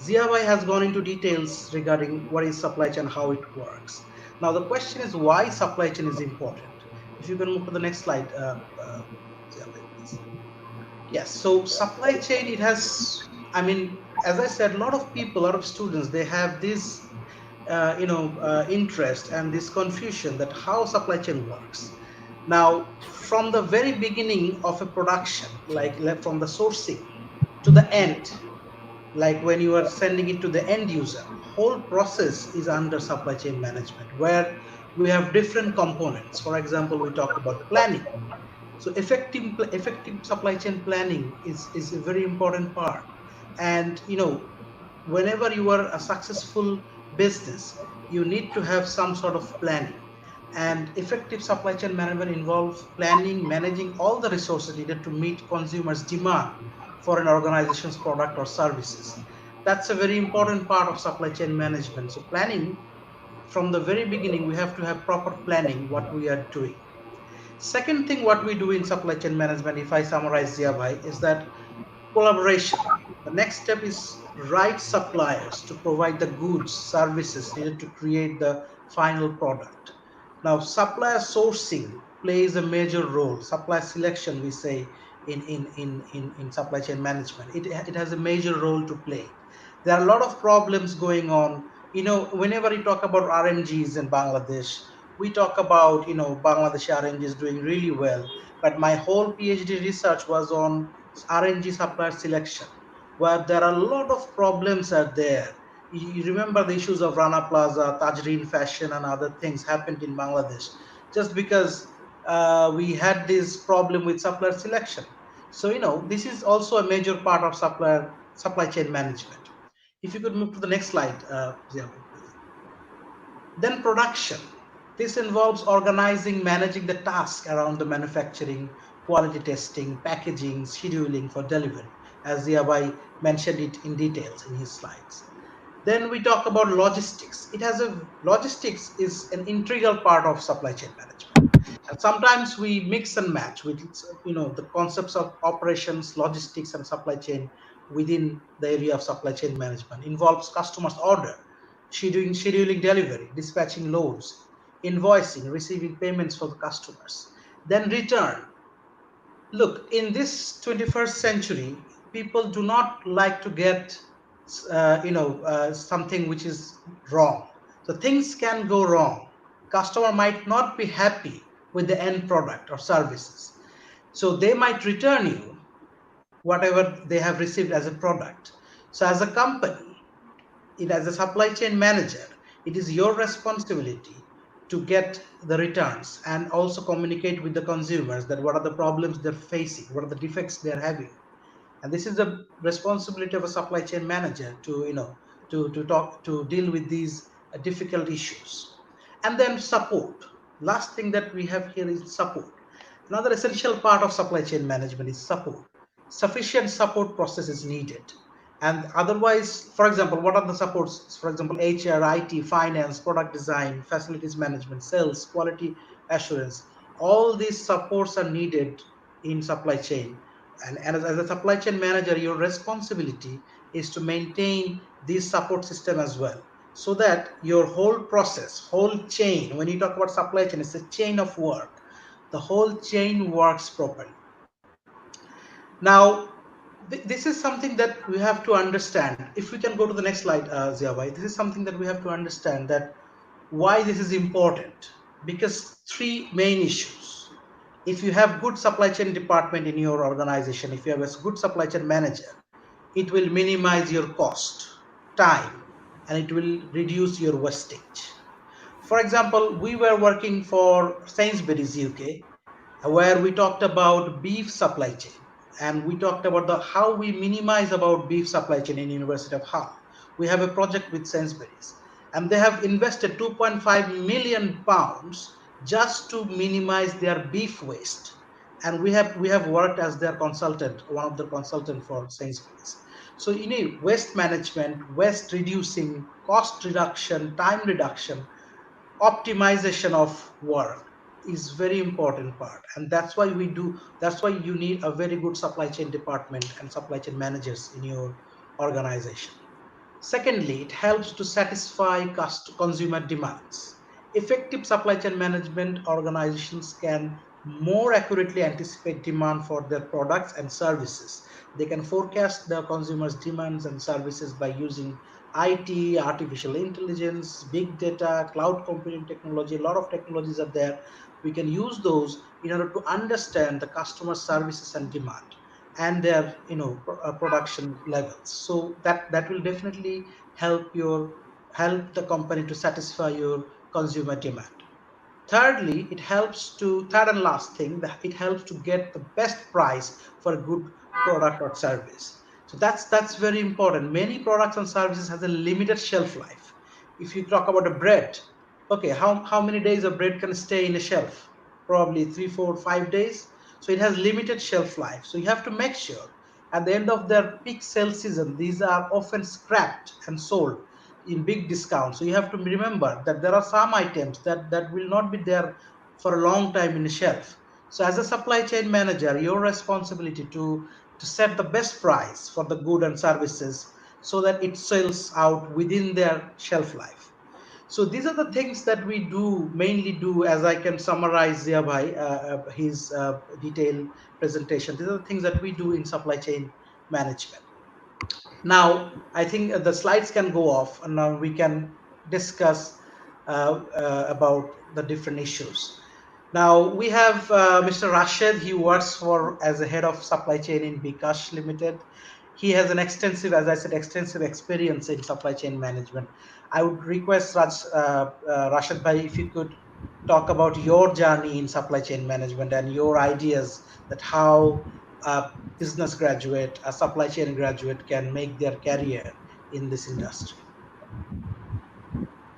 Zia Bhai has gone into details regarding what is supply chain, how it works. Now, the question is why supply chain is important. If you can move to the next slide, Zia Bhai, please. Yes, so supply chain, it has, as I said, a lot of people, a lot of students, they have this interest and this confusion that how supply chain works. Now, from the very beginning of a production, like from the sourcing to the end, like when you are sending it to the end user, whole process is under supply chain management, where we have different components. For example, we talked about planning. So effective supply chain planning is a very important part. And whenever you are a successful business, you need to have some sort of planning. And effective supply chain management involves planning, managing all the resources needed to meet consumers' demand for an organization's product or services. That's a very important part of supply chain management. So planning, from the very beginning, we have to have proper planning what we are doing. Second thing, what we do in supply chain management, if I summarize Ziya is that collaboration. The next step is right suppliers to provide the goods, services needed to create the final product. Now, supplier sourcing plays a major role. Supplier selection, we say in supply chain management, it has a major role to play. There are a lot of problems going on. Whenever you talk about RMGs in Bangladesh, we talk about, Bangladesh RMG is doing really well. But my whole PhD research was on RNG supplier selection, where there are a lot of problems are there. You remember the issues of Rana Plaza, Tajreen Fashion, and other things happened in Bangladesh just because we had this problem with supplier selection. So this is also a major part of supply chain management. If you could move to the next slide, Ziya, please. Then production. This involves organizing, managing the task around the manufacturing, quality testing, packaging, scheduling for delivery, as Ziyabai mentioned it in details in his slides. Then we talk about logistics. Logistics is an integral part of supply chain management. And sometimes we mix and match with the concepts of operations, logistics, and supply chain within the area of supply chain management. Involves customers' order, scheduling delivery, dispatching loads, invoicing, receiving payments for the customers, then return. Look, in this 21st century, people do not like to get something which is wrong. So things can go wrong. Customer might not be happy with the end product or services, so they might return you whatever they have received as a product. So as a company, as a supply chain manager, it is your responsibility to get the returns and also communicate with the consumers that what are the problems they're facing, what are the defects they're having. And this is the responsibility of a supply chain manager to to deal with these difficult issues. And then support. Last thing that we have here is support. Another essential part of supply chain management is support. Sufficient support process is needed. And otherwise, for example, what are the supports? For example, HR, IT, finance, product design, facilities management, sales, quality assurance. All these supports are needed in supply chain. And as a supply chain manager, your responsibility is to maintain this support system as well, so that your whole process, whole chain, when you talk about supply chain, it's a chain of work. The whole chain works properly. Now, this is something that we have to understand. If we can go to the next slide, Ziawai, this is something that we have to understand that why this is important. Because three main issues. If you have good supply chain department in your organization, if you have a good supply chain manager, it will minimize your cost, time, and it will reduce your wastage. For example, we were working for Sainsbury's UK, where we talked about beef supply chain, and we talked about the how we minimize about beef supply chain in University of Hull. We have a project with Sainsbury's, and they have invested 2.5 million pounds just to minimize their beef waste. And we have worked as their consultant, one of the consultant for Sainsbury's. So waste management, waste reducing, cost reduction, time reduction, optimization of work is very important part, and that's why you need a very good supply chain department and supply chain managers in your organization. Secondly, it helps to satisfy consumer demands. Effective supply chain management organizations can more accurately anticipate demand for their products and services. They can forecast the consumers' demands and services by using IT, artificial intelligence, big data, cloud computing technology. A lot of technologies are there. We can use those in order to understand the customer services and demand and their production levels, so that will definitely help the company to satisfy your consumer demand. Thirdly, third and last thing, that it helps to get the best price for a good product or service. So that's very important. Many products and services has a limited shelf life. If you talk about a bread, okay, how many days a bread can stay in a shelf? Probably 3, 4, 5 days. So it has limited shelf life. So you have to make sure at the end of their peak sale season, these are often scrapped and sold in big discounts. So you have to remember that there are some items that will not be there for a long time in the shelf. So as a supply chain manager, your responsibility to set the best price for the good and services so that it sells out within their shelf life. So these are the things that we do mainly do, as I can summarize Zia Bhai, his detailed presentation. These are the things that we do in supply chain management. Now, I think the slides can go off, and now we can discuss about the different issues. Now we have Mr. Rashid. He works for as a head of supply chain in bKash Limited. He has an extensive, as I said, extensive experience in supply chain management. I would request Rashid Bhai, if you could talk about your journey in supply chain management and your ideas that how a business graduate, a supply chain graduate can make their career in this industry.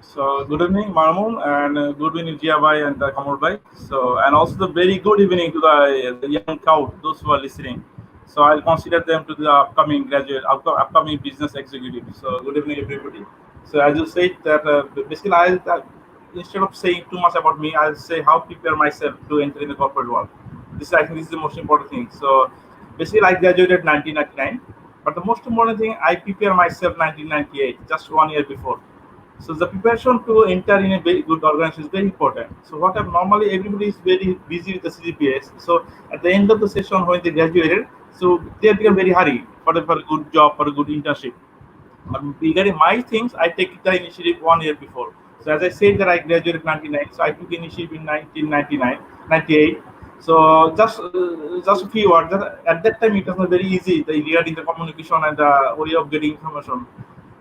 So good evening, Mamoon, and good evening, Jiabai and Kormo By. So and also the very good evening to the young crowd, those who are listening. So I'll consider them to the upcoming graduate, upcoming business executive. So good evening, everybody. So as you said that basically instead of saying too much about me, I'll say how prepare myself to enter in the corporate world. I think this is the most important thing. So basically, I graduated 1999, but the most important thing I prepare myself 1998, just 1 year before. So the preparation to enter in a very good organization is very important. So what I'm normally everybody is very busy with the CGPS. So at the end of the session when they graduated, so they become very hurry for a good job, for a good internship. Regarding my things, I take the initiative 1 year before. So as I said that I graduated 99, so I took initiative in 1999, 98. So just a few words. At that time, it was not very easy regarding the communication and the way of getting information.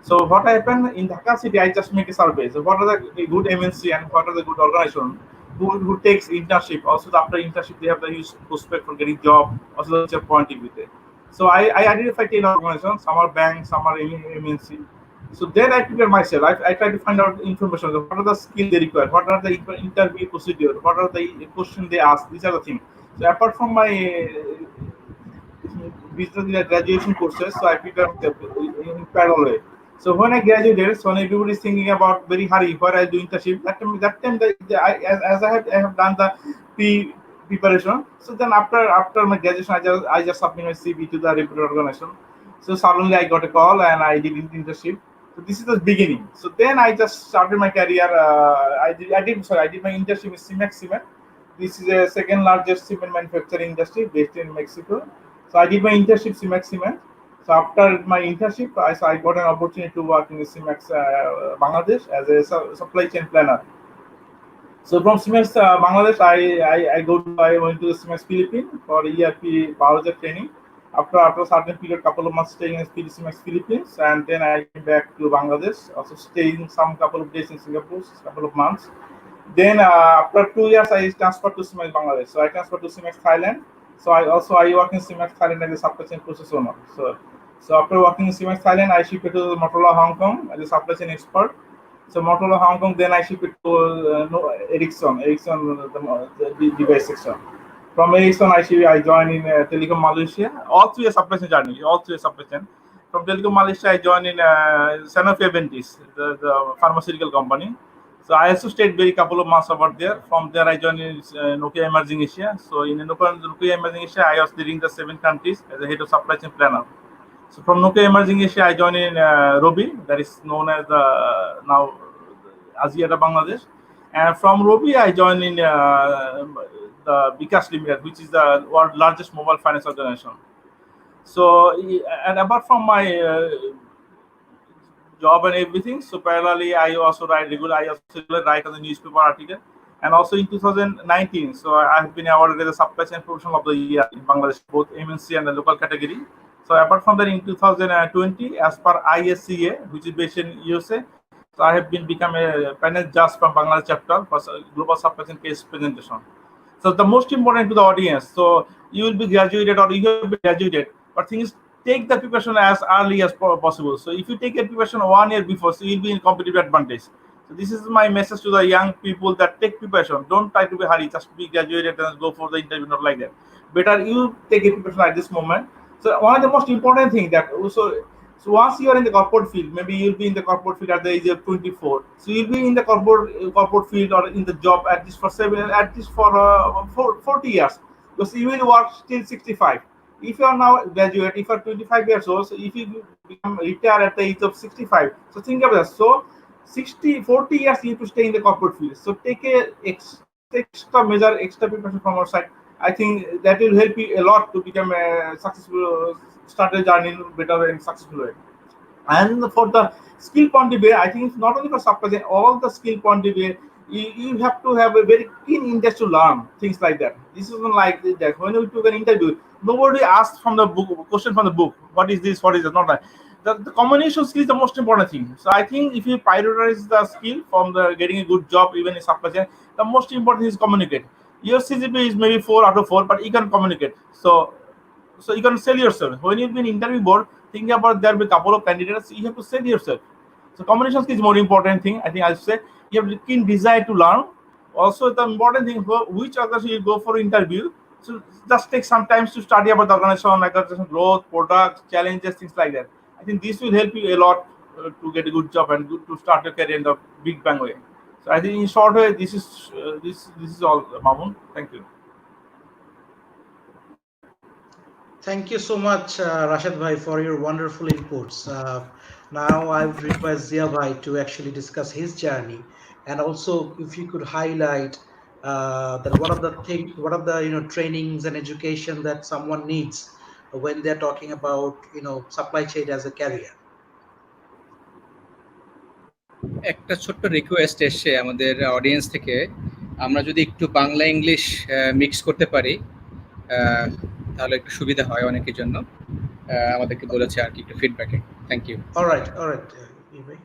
So what happened in Dhaka city, I just make a survey. So what are the good MNC and what are the good organization who takes internship? Also after internship, they have the huge prospect for getting job. Also the point with it. So I identify 10 organizations. Some are banks, some are MNC. So then I prepare myself. I try to find out information. What are the skills they require? What are the interview procedure? What are the questions they ask? These are the things. So apart from my business graduation courses, so I prepare myself in parallel way. So when I graduated, so when everybody is thinking about very hurry, where I do internship, that time as I have done the preparation. So then after my graduation, I just submit my CV to the recruiter organization. So suddenly I got a call and I did internship. So this is the beginning. So then I just started my career. I did my internship in Cemex Cement. This is the second largest cement manufacturing industry based in Mexico. So I did my internship Cemex Cement. So after my internship, I got an opportunity to work in the Cemex Bangladesh as a supply chain planner. So from Cemex Bangladesh, I went to the Cemex Philippines for ERP power training. After a certain period, couple of months staying in Cemex Philippines, and then I came back to Bangladesh. Also staying some couple of days in Singapore, couple of months. Then after 2 years, I transferred to Cemex Bangladesh. So I transferred to Cemex Thailand. So I work in Cemex Thailand as a supply chain process owner. So after working in Cemex Thailand, I shifted to Motorola Hong Kong as a supply chain expert. So Motorola Hong Kong, then I shifted to Ericsson, the device section. From Ericsson, I joined in Telecom Malaysia. All three are supply chain journey. From Telecom Malaysia, I joined in Sanofi Aventis, the pharmaceutical company. So I also stayed very couple of months over there. From there, I joined in Nokia Emerging Asia. So in Nokia Emerging Asia, I was leading the 7 countries as a head of supply chain planner. So from Nokia Emerging Asia, I joined in Robi, that is known as the now Aziata Bangladesh. And from Robi, I joined in the bKash Limited, which is the world's largest mobile finance organization. So, and apart from my job and everything, so parallelly I also write on the newspaper article. And also in 2019, so I have been awarded as a supply chain professional of the year in Bangladesh, both MNC and the local category. So apart from that, in 2020, as per ISCA, which is based in USA, so I have become a panel judge from Bangladesh chapter for global supply chain case presentation. So the most important to the audience, so you will be graduated or you have been graduated, but things take the preparation as early as possible. So if you take a preparation 1 year before, so you'll be in competitive advantage. So this is my message to the young people that take preparation. Don't try to be hurry, just be graduated and go for the interview, not like that. Better you take a preparation at this moment. So one of the most important thing that also, So once you are in the corporate field, maybe you'll be in the corporate field at the age of 24. So you'll be in the corporate field or in the job at least for 40 years, because you will work till 65. If you are now graduate, if you are 25 years old, so if you become retire at the age of 65, so think of that. So 40 years you have to stay in the corporate field. So take a extra measure, extra preparation from our side. I think that will help you a lot to become a successful, start a journey in a better and successful way. And for the skill point of view, I think it's not only for supply chain, all the skill point of view, you have to have a very keen interest to learn things like that. This isn't like that. When we took an interview, nobody asked from the book, question from the book, what is this, what is that, not like. The communication skill is the most important thing. So I think if you prioritize the skill from the getting a good job, even in supply chain, the most important thing is communicate. Your CGP is maybe 4 out of 4, but you can communicate. So you can sell yourself. When you've been interview board, think about there will be a couple of candidates, you have to sell yourself. So communication skill is more important thing. I think I'll say you have a keen desire to learn. Also, the important thing, which organization you go for interview. So just take some time to study about the organization growth, products, challenges, things like that. I think this will help you a lot to get a good job and good to start your career in the big bang way. So I think in short way, this is all, Mamoon. Thank you. Thank you so much, Rashid Bhai, for your wonderful inputs. Now I would request Zia Bhai to actually discuss his journey, and also if you could highlight that what are the trainings and education that someone needs when they're talking about supply chain as a career. একটা ছোট্ট request এসছে আমাদের audience থেকে, আমরা যদি একটু Bangla English mix করতে পারি তাহলে একটু সুবিধা হয় অনেকের জন্য, আমাদেরকে বলেছে আর কি একটু ফিডব্যাকে। Thank you. অলরাইট ভাই।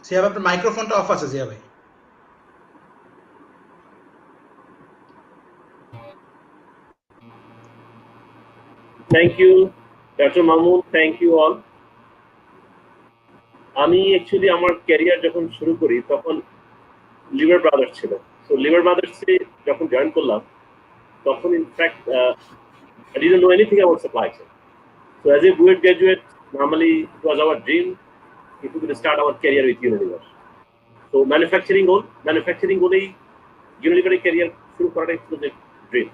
জিয়া ভাই, আপনার মাইক্রোফোনটা অফ আছে জিয়া ভাই। Thank you, Dr. Mamoon. Thank you all. আমি অ্যাকচুয়ালি আমার ক্যারিয়ার যখন শুরু করি তখন লিভার ব্রাদার্স ছিল। সো লিভার ব্রাদার্সে যখন জয়েন করলাম তখন in fact I didn't know anything about supply chain. So as a BUET graduate, normally it was our dream if we could start our career with Unilever. So manufacturing only Unilever career শুরু করাটাই ছিল যে dream.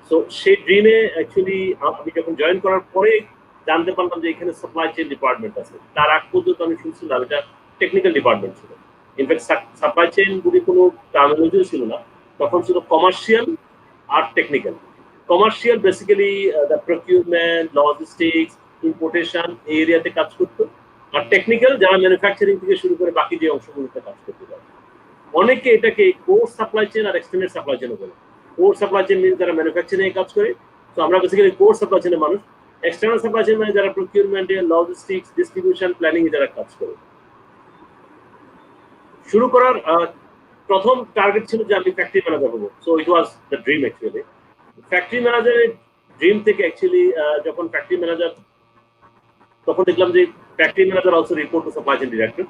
So সেই ড্রিমে actually আমি যখন join করার পরে জানতে পারলাম যে এখানে সাপ্লাই চেইন ডিপার্টমেন্ট আছে। তার আগ পর্যন্ত আমি শুনছিলাম এটা টেকনিক্যাল ডিপার্টমেন্ট ছিল। ইনফ্যাক্ট সাপ্লাই চেইন গুলি কোনো টার্মিনোলজিও ছিল না, তখন ছিল কমার্শিয়াল আর technical. Commercial basically the procurement, logistics, importation এই এরিয়াতে কাজ করতো, আর টেকনিক্যাল যারা ম্যানুফ্যাকচারিং থেকে শুরু করে বাকি যে অংশগুলোতে কাজ করতে পারে। অনেকে এটাকে কোর সাপ্লাই চেইন আর এক্সটেন্ডেড সাপ্লাই চেইনও বলে। কোর সাপ্লাই চেইন মিনস যারা ম্যানুফ্যাকচারিং এ কাজ করে, তো আমরা বেসিক্যালি কোর সাপ্লাই চেইনের মানুষ। এক্সটার্নাল সাপ্লাই চেইন মানে যারা প্রকিউরমেন্টে, লজিস্টিক্স, ডিস্ট্রিবিউশন, প্ল্যানিং এ যারা কাজ করে। শুরু করার প্রথম টার্গেট ছিল যে আমি ফ্যাক্টরি ম্যানেজার হবো। So it was the dream actually. Factory ম্যানেজারের ড্রিম থেকে অ্যাকচুয়ালি যখন ফ্যাক্টরি ম্যানেজার, তখন দেখলাম যে factory manager also report to supply chain director.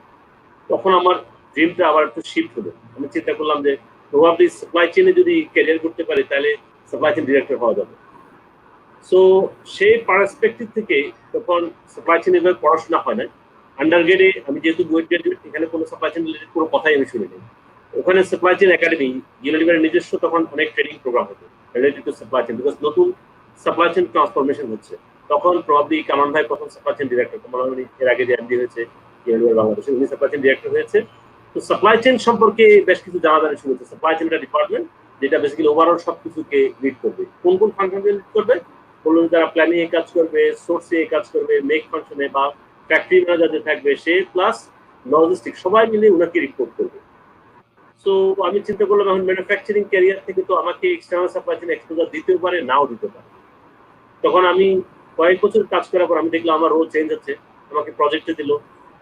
তখন আমার ড্রিমটা আবার একটু শিফট হলো। আমি চিন্তা করলাম যে প্রবাবলি সাপ্লাই চেইনে যদি ক্যারিয়ার করতে পারি তাহলে সাপ্লাই চেইন ডিরেক্টর হওয়া যাবে। সো সেই পার্সপেক্টিভ থেকে তখন সাপ্লাই চেইন এভাবে পড়াশোনা হয় না। আন্ডারগ্রেডে আমি যেহেতু BUET গ্রাজুয়েট, এখানে কোনো সাপ্লাই চেইন রিলেটেড কোনো কথাই আমি শুনিনি। ওখানে সাপ্লাই চেইন একাডেমি, ইউনিলিভারের নিজস্ব তখন অনেক ট্রেনিং প্রোগ্রাম হতো related to supply chain, because নতুন সাপ্লাই চেইন ট্রান্সফরমেশন হচ্ছে। তখন প্রবাবলি কামান ভাই প্রথম সাপ্লাই চেইন ডিরেক্টর, কামান এর আগে যে এমডি হয়েছে ইউনিলিভার বাংলাদেশে, উনি সাপ্লাই চেইন ডিরেক্টর হয়েছে। তো সাপ্লাই চেইন সম্পর্কে বেশ কিছু জানাজানি শুরু হচ্ছে। সাপ্লাই চেইন একটা ডিপার্টমেন্ট যেটা বেসিক্যালি ওভারঅল সবকিছুকে লিড করবে। কোন কোন ফাংশনকে লিড করবে বলুন, যারা প্ল্যানিং এ কাজ করবে, সোর্সে কাজ করবে, মেক ফাংশনে, বা ফ্যাক্টরি ম্যানেজার যে থাকবে সে প্লাস লজিস্টিক সবাই মিলে ওনাকে রিপোর্ট করবে। সো আমি চিন্তা করলাম এখন ম্যানুফ্যাকচারিং ক্যারিয়ার থেকে তো আমাকে এক্সটার্নাল সাপ্লাই চেইন এক্সপোজার দিতেও পারে, নাও দিতে পারে। তখন আমি কয়েক বছর কাজ করার পর আমি দেখলাম আমার রোল চেঞ্জ হচ্ছে। আমাকে প্রজেক্টে দিল,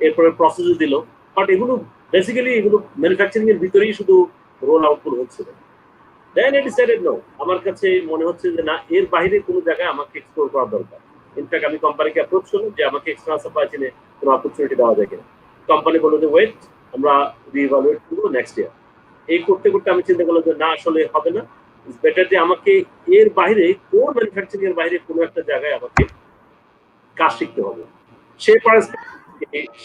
এরপরে প্রসেসে দিল, বাট এগুলো বেসিক্যালি এগুলো ম্যানুফ্যাকচারিং এর ভিতরেই শুধু রোল আউটপুট হচ্ছিল। দেন আই ডিসাইডেড নো, আমার কাছে মনে হচ্ছে যে না, এর বাইরে কোনো জায়গায় আমাকে এক্সপ্লোর করা দরকার। ইনফ্যাক্ট আমি কোম্পানিকে অ্যাপ্রোচ করলাম যে আমাকে এক্সটার্নাল সাপ্লাই চেইনে কোনো অপরচুনিটি দেওয়া যায় কিনা। কোম্পানি বললো যে ওয়েট, আমরা রিইভালুয়েট করবো নেক্সট ইয়ার। এই করতে করতে আমি চিন্তা করলাম যে না, আসলে হবে না, ইটস বেটার যে আমাকে এর বাইরে, কোর ম্যানুফ্যাকচারিং এর বাইরে কোনো একটা জায়গায় আমাকে কাজ শিখতে হবে।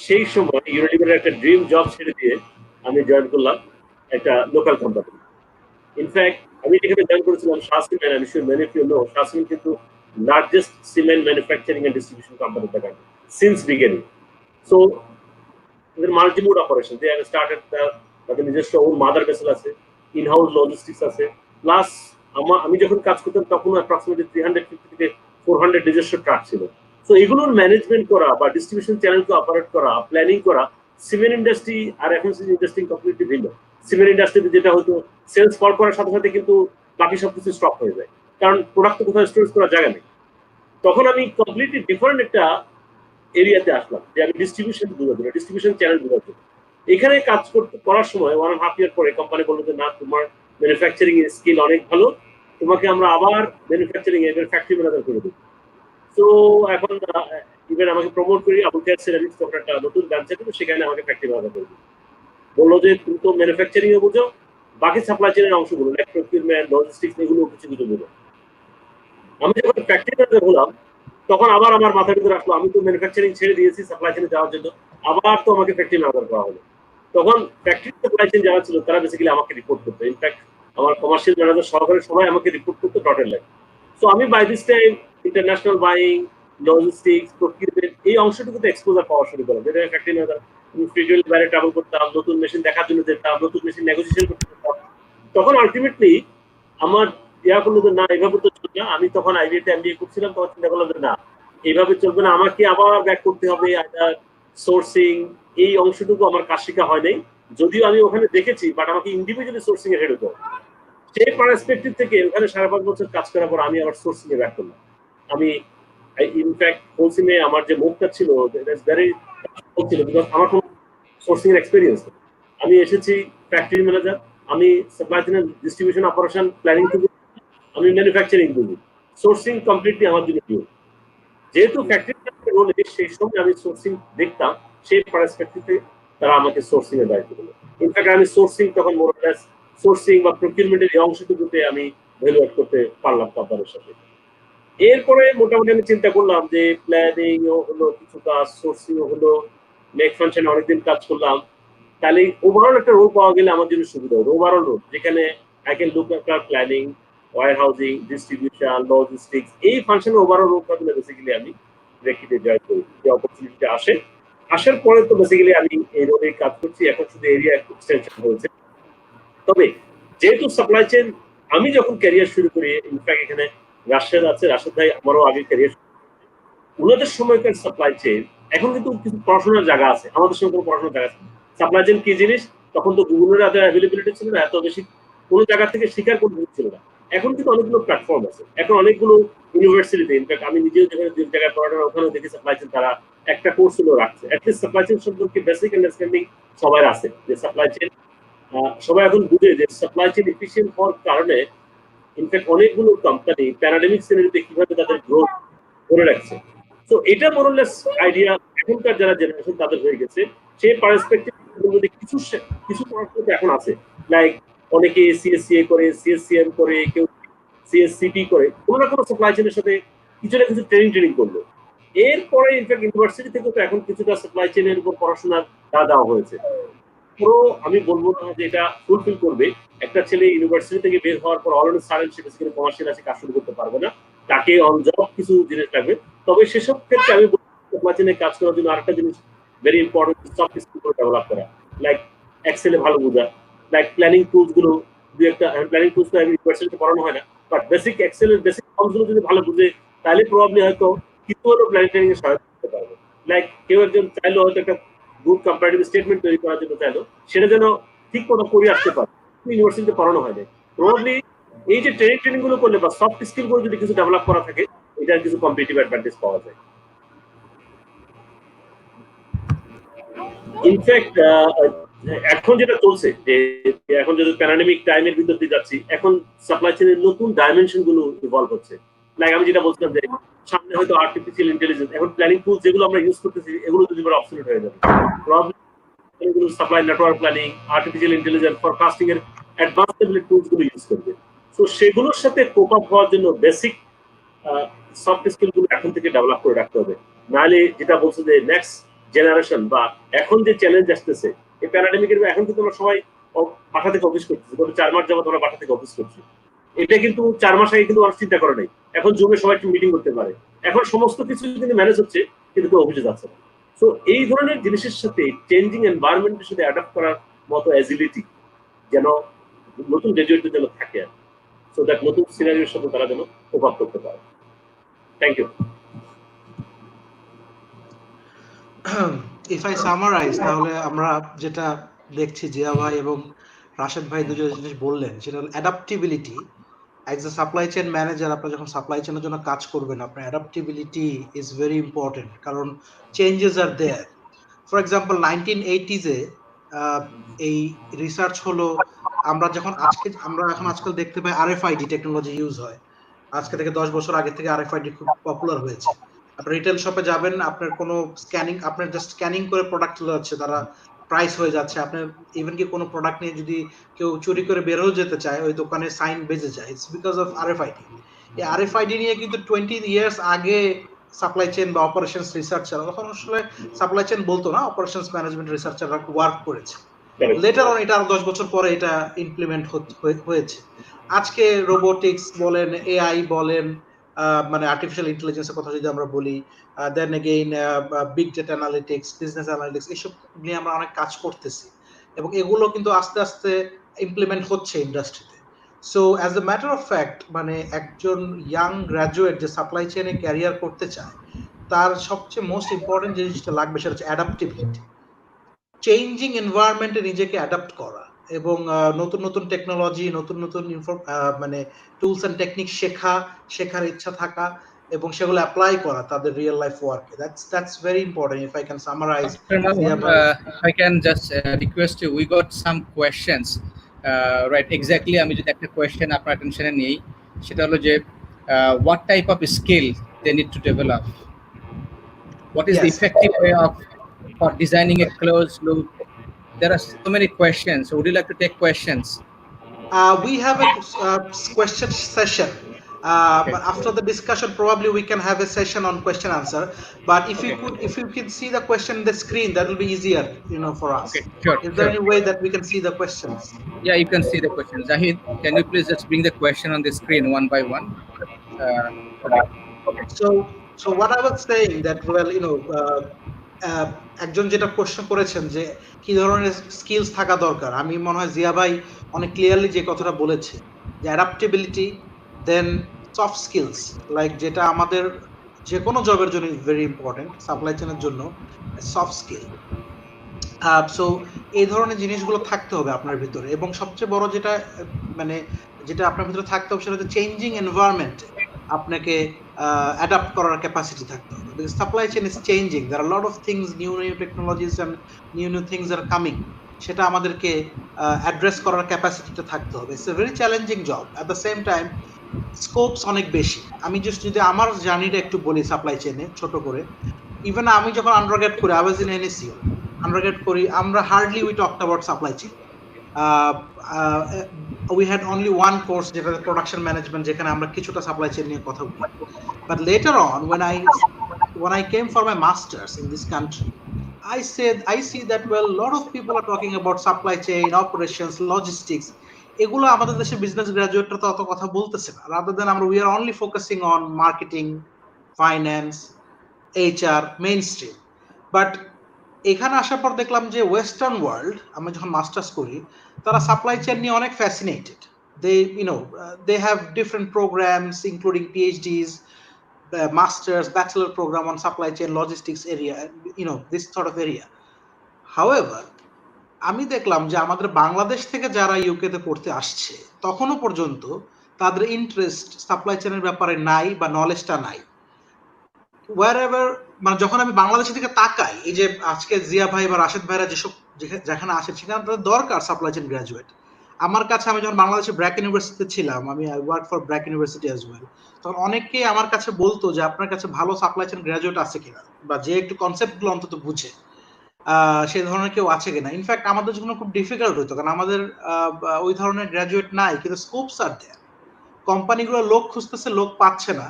সেই সময় ইউনিলিভারের একটা ড্রিম জব ছেড়ে দিয়ে আমি জয়েন করলাম একটা লোকাল কোম্পানি। ইনফ্যাক্ট আমি যেখানে জয়েন করেছিলাম শাসিমেন্ট, আমি sure many of you know, Shah Cement কিন্তু largest cement manufacturing and distribution company in the country since beginning. So এদের multimode operation, they have started তাদের নিজস্ব ওন মাদার ভেসেল আছে, ইন হাউস লজিস্টিক্স আছে, প্লাস আমি যখন কাজ করতাম তখন অ্যাপ্রক্সিমেটলি 350 থেকে 400 নিজস্ব ট্রাক ছিল। তো এগুলোর ম্যানেজমেন্ট করা বা ডিস্ট্রিবিউশন চ্যানেলকে অপারেট করা, প্ল্যানিং করা, সিমেন্ট ইন্ডাস্ট্রি আর এফএমসিজি ইন্ডাস্ট্রি কমপ্লিটলি ভিন্ন। সিমেন্ট ইন্ডাস্ট্রিতে যেটা হতো, সেলস ফল করার সাথে সাথে কিন্তু বাকি সবকিছু স্টপ হয়ে যায়, কারণ প্রোডাক্ট কোথাও স্টোরেজ করার জায়গা নেই। তখন আমি কমপ্লিটলি ডিফারেন্ট একটা এরিয়াতে আসলাম, যে আমি ডিস্ট্রিবিউশন বুঝাতে, ডিস্ট্রিবিউশন চ্যানেল বুঝাতে। এখানে কাজ করার সময় 1.5 ইয়ার পরে কোম্পানি বললো যে না, তোমার ম্যানুফ্যাকচারিং এর স্কিল অনেক ভালো, তোমাকে আমরা আবার ম্যানুফ্যাকচারিং এর ফ্যাক্টরি ম্যানেজার করে দেবো। তো এখন ইভেন আমাকে প্রমোট করি আবুল খায়ের সেরামিক্স একটা নতুন ব্রাঞ্চে, কিন্তু সেখানে আমাকে ফ্যাক্টরি ম্যানেজার করে দিল। বললো যে তুমি তো ম্যানুফ্যাকচারিং এ বুঝো, বাকি সাপ্লাই চেইনের অংশগুলো লাইক প্রকিউরমেন্ট, লজিস্টিক্স, এগুলো কিছু কিছু বুঝো। আমি যখন ফ্যাক্টরি ম্যানেজার হলাম তখন আবার আমার মাথার ভিতরে আসলো, আমি তো ম্যানুফ্যাকচারিং ছেড়ে দিয়েছি সাপ্লাই চেইনে যাওয়ার জন্য, আবার তো আমাকে ফ্যাক্টরি ম্যানেজার করা হলো। তখন ফ্যাক্টরি সাপ্লাই চেইন যারা ছিল তারা বেসিক্যালি আমাকে রিপোর্ট করতো। ইনফ্যাক্ট আমার কমার্শিয়াল ম্যানেজার সহকারে সবাই আমাকে রিপোর্ট করতো ডটের লাইন। সো আমি by this time international buying, logistics, procurement এই অংশটুকুতে এক্সপোজার পাওয়া শুরু করলাম। যেটা ফ্যাক্টরি ম্যানেজার আমি ফ্রিকুয়েন্টলি বাইরে ট্রাভেল করতাম, নতুন মেশিন দেখার জন্য যেতাম, নতুন মেশিন নেগোসিয়েশন করতে যেতাম। তখন আলটিমেটলি আমার ইয়া করলো যে না, এভাবে তো চলবে না। আমি তখন আইবিএতে এমবিএ করছিলাম, তখন চিন্তা করলাম যে না, এইভাবে চলবে না, আমাকে আবার ব্যাক করতে হবে আইদার সোর্সিং। এই অংশটুকু আমার কাজ শেখা হয় নাই, যদিও আমি ওখানে দেখেছি, বাট আমাকে ইন্ডিভিজুয়ালি সোর্সিং এ হেড হতে হবে। সেই পার্সপেক্টিভ থেকে ওখানে 5.5 বছর কাজ করার পর আমি আবার সোর্সিং এ ব্যাক করলাম। আমি ইনফ্যাক্ট হোলসিমে আমার যে মুভটা ছিল ভেরি ছিল, বিকজ আমার কোনো সোর্সিং এর এক্সপিরিয়েন্স নেই। আমি এসেছি ফ্যাক্টরি ম্যানেজার, আমি supply chain distribution operation planning থেকে আমি ম্যানুফ্যাকচারিং করি, সোর্সিং কমপ্লিটলি আমার জন্য নিউ। যেহেতু ফ্যাক্টরি রোলে সেই সময় আমি সোর্সিং দেখতাম, সেই পার্সপেক্টিভে তারা আমাকে সোর্সিং এর দায়িত্ব দিল। ইনফ্যাক্ট আমি সোর্সিং তখন মোরলেস সোর্সিং বা প্রকিউরমেন্টের এই অংশটুকুতে আমি ভ্যালু অ্যাড করতে পারলাম কোম্পানির সাথে। এরপরে মোটামুটি আমি চিন্তা করলাম যে প্ল্যানিং ও হলো কিছু কাজ, সোর্সিং ও হলো, মেক ফাংশনে অনেকদিন কাজ করলাম, তাহলে ওভারঅল একটা রোল পাওয়া গেলে আমার জন্য সুবিধা হবে। ওভারঅল রোল যেখানে I can look after planning, warehousing, distribution, logistics, এই ফাংশনে ওভারঅল রোল পাওয়া গেলে বেসিক্যালি আমি রেকিটে জয়েন করি। যে অপরচুনিটিটা আসার পরে তো বেসিক্যালি আমি এই রোলে কাজ করছি। এখন শুধু এরিয়া এক্সটেনশন হয়েছে। তবে যেহেতু সাপ্লাই চেইন আমি যখন ক্যারিয়ার শুরু করি, ইনফ্যাক্ট এখানে রাশেদ আছে, রাশেদ ভাই আমারও আগে ক্যারিয়ার, ওনাদের সময়কার সাপ্লাই চেইন, এখন কিন্তু কিছু পড়াশোনার জায়গা আছে, আমাদের সময় কোনো পড়াশোনার জায়গা আছে। সাপ্লাই চেইন কি জিনিস তখন তো গুগলের এত অ্যাভেলেবিলিটি ছিল না, এত বেশি কোনো জায়গা থেকে শেখার কোনো জিনিস ছিল না। এখন কিন্তু অনেকগুলো প্ল্যাটফর্ম আছে, এখন অনেকগুলো ইউনিভার্সিটিতে, ইনফ্যাক্ট আমি নিজেও যেখানে যে জায়গায় পড়াশোনা ওখানেও দেখি সাপ্লাই চেইন তারা একটা কোর্স হলেও রাখছে। অ্যাটলিস্ট সাপ্লাই চেইন সম্পর্কে বেসিক আন্ডারস্ট্যান্ডিং সবার আছে, যে সাপ্লাই চেইন সবাই এখন বুঝে যে সাপ্লাই চেইন এফিসিয়েন্ট হওয়ার কারণে ইনফ্যাক্ট অনেকগুলো কোম্পানি প্যারাডাইমিক সিনারিওতে কিভাবে তাদের গ্রোথ ধরে রাখছে। তো এটা মোরলেস আইডিয়া এখনকার যারা জেনারেশন তাদের হয়ে গেছে। সেই পার্সপেক্টিভ মধ্যে কিছু পড়াশোনা এখন আছে, লাইক অনেকে সিএসসিএ করে, সিএসসিএম করে, কেউ সিএসসিপি করে, কোনো না কোনো সাপ্লাই চেইনের সাথে কিছু না কিছু ট্রেনিং করলো। এরপরে ইনফ্যাক্ট ইউনিভার্সিটি থেকে তো এখন কিছুটা সাপ্লাই চেইনের উপর পড়াশোনার দেওয়া হয়েছে। পুরো আমি বলবো না যে এটা ফুলফিল করবে। একটা ছেলে ইউনিভার্সিটি থেকে বের হওয়ার পর অলরেডি সারেন সে বেসিক্যালি কমার্শিয়াল আছে, কাজ শুরু করতে পারবে না, তাকে অন জব কিছু জিনিস লাগবে। তবে সেসব ক্ষেত্রে আমি সাপ্লাই চেইনে কাজ করার জন্য আরেকটা জিনিস ভেরি ইম্পর্টেন্ট, সফট স্কিল গুলো ডেভেলপ করা, লাইক এক্সেলে ভালো বোঝা, লাইক প্ল্যানিং টুলস গুলো, দুই একটা প্ল্যানিং টুলস তো ইউনিভার্সিটিতে পড়ানো হয় না, বাট বেসিক এক্সেলের বেসিক ফর্মস গুলো যদি ভালো বুঝে তাহলে প্রবাবলি হয়তো কিছু হলো প্ল্যানিং ট্রেনিং এর সহায়তা করতে পারবে। লাইক কেউ একজন চাইলো হয়তো একটা গুড কম্পারেটিভ স্টেটমেন্ট তৈরি করার জন্য চাইলো, সেটা যেন ঠিক মতো করে আসতে পারে, ইউনিভার্সিটিতে পড়ানো হয় না। প্রবাবলি এই যে ট্রেনিং গুলো করলে বা সফট স্কিল গুলো যদি কিছু ডেভেলপ করা থাকে, এটার কিছু কম্পিটিটিভ অ্যাডভান্টেজ পাওয়া যায়। ইনফ্যাক্ট এখন যেটা চলছে যে এখন যদি প্যান্ডেমিক টাইমের ভিতর দিয়ে যাচ্ছি, এখন সাপ্লাই চেইনের নতুন ডাইমেনশন গুলো ইভলভ হচ্ছে। লাইক আমি যেটা বলছিলাম যে সামনে হয়তো আর্টিফিশিয়াল ইন্টেলিজেন্স, এখন প্ল্যানিং টুলস যেগুলো আমরা ইউজ করতেছি এগুলো যদি অবসলিউট হয়ে যাবে, probably supply network planning, artificial intelligence, forecasting এর অ্যাডভান্স লেভেলের টুলস গুলো ইউজ করবে। তো সেগুলোর সাথে কোপ আপ হওয়ার জন্য বেসিক সফট স্কিল গুলো এখন থেকে ডেভেলপ করে রাখতে হবে। নাহলে যেটা বলছে যে নেক্সট জেনারেশন বা এখন যে চ্যালেঞ্জ আসতেছে এই প্যারাডাইমিকের, এখন কিন্তু আমরা সবাই বাসা থেকে অফিস করতেছি, গত 4 মাস যাবত আমরা বাসা থেকে অফিস করছি। এটা কিন্তু 4 মাস আগে কিন্তু মানুষ চিন্তা করে নাই। এখন জুমে সবাই মিটিং করতে পারে, এখন সমস্ত কিছু কিন্তু ম্যানেজ হচ্ছে, কিন্তু কেউ অফিসে যাচ্ছে না। সো এই ধরনের জিনিসের সাথে চেঞ্জিং এনভায়রনমেন্টের সাথে অ্যাডাপ্ট করার মতো অ্যাজিলিটি যেন নতুন গ্রাজুয়েটদের যেন থাকে, সো দ্যাট নতুন সিনারিওর সাথে তারা যেন কোপ আপ করতে পারে। Thank you. If I summarise, তাহলে আমরা যেটা দেখছি জিয়া ভাই এবং রাশেদ ভাই দুজন জিনিস বললেন, সেটা হলো adaptability. As a supply chain manager, আপনার যখন সাপ্লাই চেইনের জন্য কাজ করবেন, আপনার অ্যাডাপ্টিবিলিটি ইজ ভেরি ইম্পর্টেন্ট, কারণ changes are there. For example 1980s-এ এই রিসার্চ হলো, আমরা এখন আজকাল দেখতে পাই আরএফআইডি টেকনোলজি ইউজ হয়। আজকে থেকে 10 বছর আগে থেকে আরএফআইডি খুব পপুলার হয়েছে। আপনি রিটেল শপে যাবেন, আপনার কোনো স্ক্যানিং, আপনার জাস্ট স্ক্যানিং করে প্রোডাক্ট চলে যাচ্ছে, তারা প্রাইস হয়ে যাচ্ছে। আপনার ইভেন কি কোনো প্রোডাক্ট নিয়ে যদি কেউ চুরি করে বেরোও যেতে চায়, ওই দোকানে সাইন বেজে যায়। It's because of RFID. এই আরএফআইডি নিয়ে কিন্তু 20 ইয়ার্স আগে সাপ্লাই চেইন বা অপারেশনস রিসার্চার, তখন আসলে সাপ্লাই চেইন বলতো না, অপারেশনস ম্যানেজমেন্ট রিসার্চাররা ওয়ার্ক করেছে। লেটার অন এটা আরো 10 বছর পরে এটা ইমপ্লিমেন্ট হয়েছে। আজকে রোবোটিক্স বলেন, এআই বলেন, মানে আর্টিফিশিয়াল ইন্টেলিজেন্সের কথা যদি আমরা বলি, then again big data analytics, business analytics, এইসব নিয়ে আমরা অনেক কাজ করতেছি এবং এগুলো কিন্তু আস্তে আস্তে ইমপ্লিমেন্ট হচ্ছে ইন্ডাস্ট্রিতে। So as a matter of fact, মানে একজন ইয়াং গ্র্যাজুয়েট যে সাপ্লাই চেইনে ক্যারিয়ার করতে চায়, তার সবচেয়ে মোস্ট ইম্পর্টেন্ট জিনিসটা লাগবে, সেটা হচ্ছে অ্যাডাপ্টিবিলিটি। চেঞ্জিং এনভায়রনমেন্টে নিজেকে অ্যাডাপ্ট করা এবং নতুন নতুন টেকনোলজি, নতুন নতুন মানে টুলস অ্যান্ড টেকনিক শেখার ইচ্ছা থাকা এবং সেগুলো অ্যাপ্লাই করা তাদের রিয়েল লাইফ ওয়ার্কে। That's very important. If I can summarise, I can just request you, we got some questions, right? Exactly, আমি যদি একটা কোয়েশ্চেন আপনার অ্যাটেনশনে নিই, সেটা হলো যে what type of skill they need to develop, what is the effective way of for designing a closed loop. There are so many questions. So would you like to take questions? We have a question session. Okay. But after the discussion, probably we can have a session on question answer. But if you can see the question in the screen, that will be easier, for us. Okay, sure. Is there any way that we can see the questions? Yeah, you can see the questions. Zahid, can you please just bring the question on the screen one by one? Okay. So what I was saying that, well, একজন যেটা প্রশ্ন করেছেন যে কি ধরনের skills থাকা দরকার, আমি মনে হয় জিয়া ভাই অনেক ক্লিয়ারলি যে কথাটা বলেছে, যে অ্যাডাপ্টেবিলিটি, দেন সফট স্কিলস, লাইক যেটা আমাদের যে কোনো জবের জন্য ভেরি ইম্পর্টেন্ট, সাপ্লাই চেনের জন্য সফট স্কিল। সো এই ধরনের জিনিসগুলো থাকতে হবে আপনার ভিতরে। এবং সবচেয়ে বড় যেটা আপনার ভিতরে থাকতে হবে, সেটা হচ্ছে চেঞ্জিং এনভায়রনমেন্টে আপনাকে অ্যাডাপ্ট করার ক্যাপাসিটি থাকতে হবে। Because supply chain is changing, there are lot of things, new technologies and new things are coming. সেটা আমাদেরকে অ্যাড্রেস করার ক্যাপাসিটিটা থাকতে হবে। It's a very challenging job. At the same time scopes অনেক বেশি। আমি যদি আমার জার্নিটা একটু বলি সাপ্লাই চেইনে ছোট করে, ইভেন আমি যখন আন্ডারগ্রেড করি, I was in NSU, undergrad করি, আমরা hardly we talked about supply chain. we had only one course, যেটা প্রোডাকশন ম্যানেজমেন্ট, যেখানে আমরা কিছুটা সাপ্লাই চেইন নিয়ে কথা বলি। But later on, when I came for my masters in this country, I see that, well, a lot of people are talking about supply chain, operations, logistics. এগুলো আমাদের দেশে business গ্রাজুয়েটরা তো অত কথা বলতেছে না। Rather than we are only focusing on marketing, finance, HR, mainstream. But এখানে আসার পর দেখলাম যে ওয়েস্টার্ন ওয়ার্ল্ড, আমি যখন মাস্টার্স করি, তারা সাপ্লাই চেইন নিয়ে অনেক fascinated. They have different programs including PhDs, masters, bachelor program on supply chain, logistics area, this sort of area. However, আমি দেখলাম যে আমাদের বাংলাদেশ থেকে যারা ইউকে তে পড়তে আসছে, তখনও পর্যন্ত তাদের ইন্টারেস্ট সাপ্লাই চেইনের ব্যাপারে নাই বা নলেজটা নাই। wherever, মানে যখন আমি বাংলাদেশের দিকে তাকাই, এই যে আজকে জিয়া ভাই বা রাশেদ ভাইরা যেখানে আসে, সেখানে তাদের দরকার সাপ্লাই চেইন গ্রাজুয়েট। আমার কাছে, আমি যখন বাংলাদেশে ব্র্যাক ইউনিভার্সিটিতে ছিলাম, আমি I work for BRAC university as well, তখন অনেকেই আমার কাছে বলতো যে আপনার কাছে ভালো সাপ্লাই চেইন গ্রাজুয়েট আছে কিনা, বা যে একটু কনসেপ্টগুলো অন্তত বুঝে। সেই ধরনের কেউ আছে কিনা। ইনফ্যাক্ট আমাদের জন্য খুব ডিফিকাল্ট হতো, কারণ আমাদের ওই ধরনের গ্রাজুয়েট নাই, কিন্তু স্কোপস আর দেয়ার। কোম্পানিগুলো লোক খুঁজতেছে, লোক পাচ্ছে না।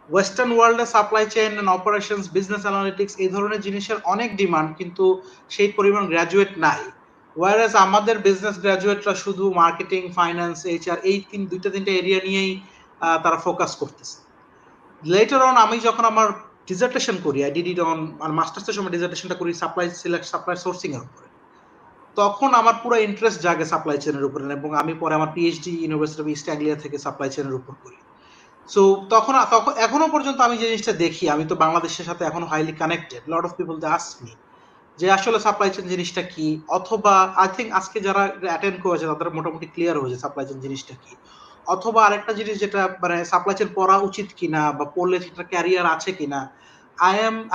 ওয়েস্টার্ন ওয়ার্ল্ডে supply chain and operations, business analytics এই ধরনের জিনিসের অনেক ডিমান্ড, কিন্তু সেই পরিমাণ গ্রাজুয়েট নাই। ওয়ারাস আমাদের বিজনেস গ্রাজুয়েটরা শুধু মার্কেটিং, ফাইন্যান্স, এইচআর এই দুইটা তিনটা এরিয়া নিয়েই তারা ফোকাস করতেছে। লেটার অন আমি যখন আমার ডিজার্টেশন করি, আই ডিড ইট অন মাস্টার্সের সময় ডিজার্টেশনটা করি সাপ্লাই সোর্সিং এর উপরে, তখন আমার পুরো ইন্টারেস্ট জাগে সাপ্লাই চেইনের উপরে, এবং আমি পরে আমার PhD university of east Anglia থেকে সাপ্লাই চেইনের উপর করি। সো তখন এখনো পর্যন্ত আমি যে জিনিসটা দেখি, আমি তো বাংলাদেশের সাথে এখনো highly connected, lot of people they ask me যে আসলে সাপ্লাই চেইন জিনিসটা কি, অথবা আই থিঙ্ক আজকে যারা অ্যাটেন্ড করেছে তাদের মোটামুটি ক্লিয়ার হয়েছে সাপ্লাই চেইন জিনিসটা কি, অথবা আরেকটা জিনিস যেটা মানে সাপ্লাই চেইন পড়া উচিত কিনা বা পড়লে সেটা ক্যারিয়ার আছে কিনা।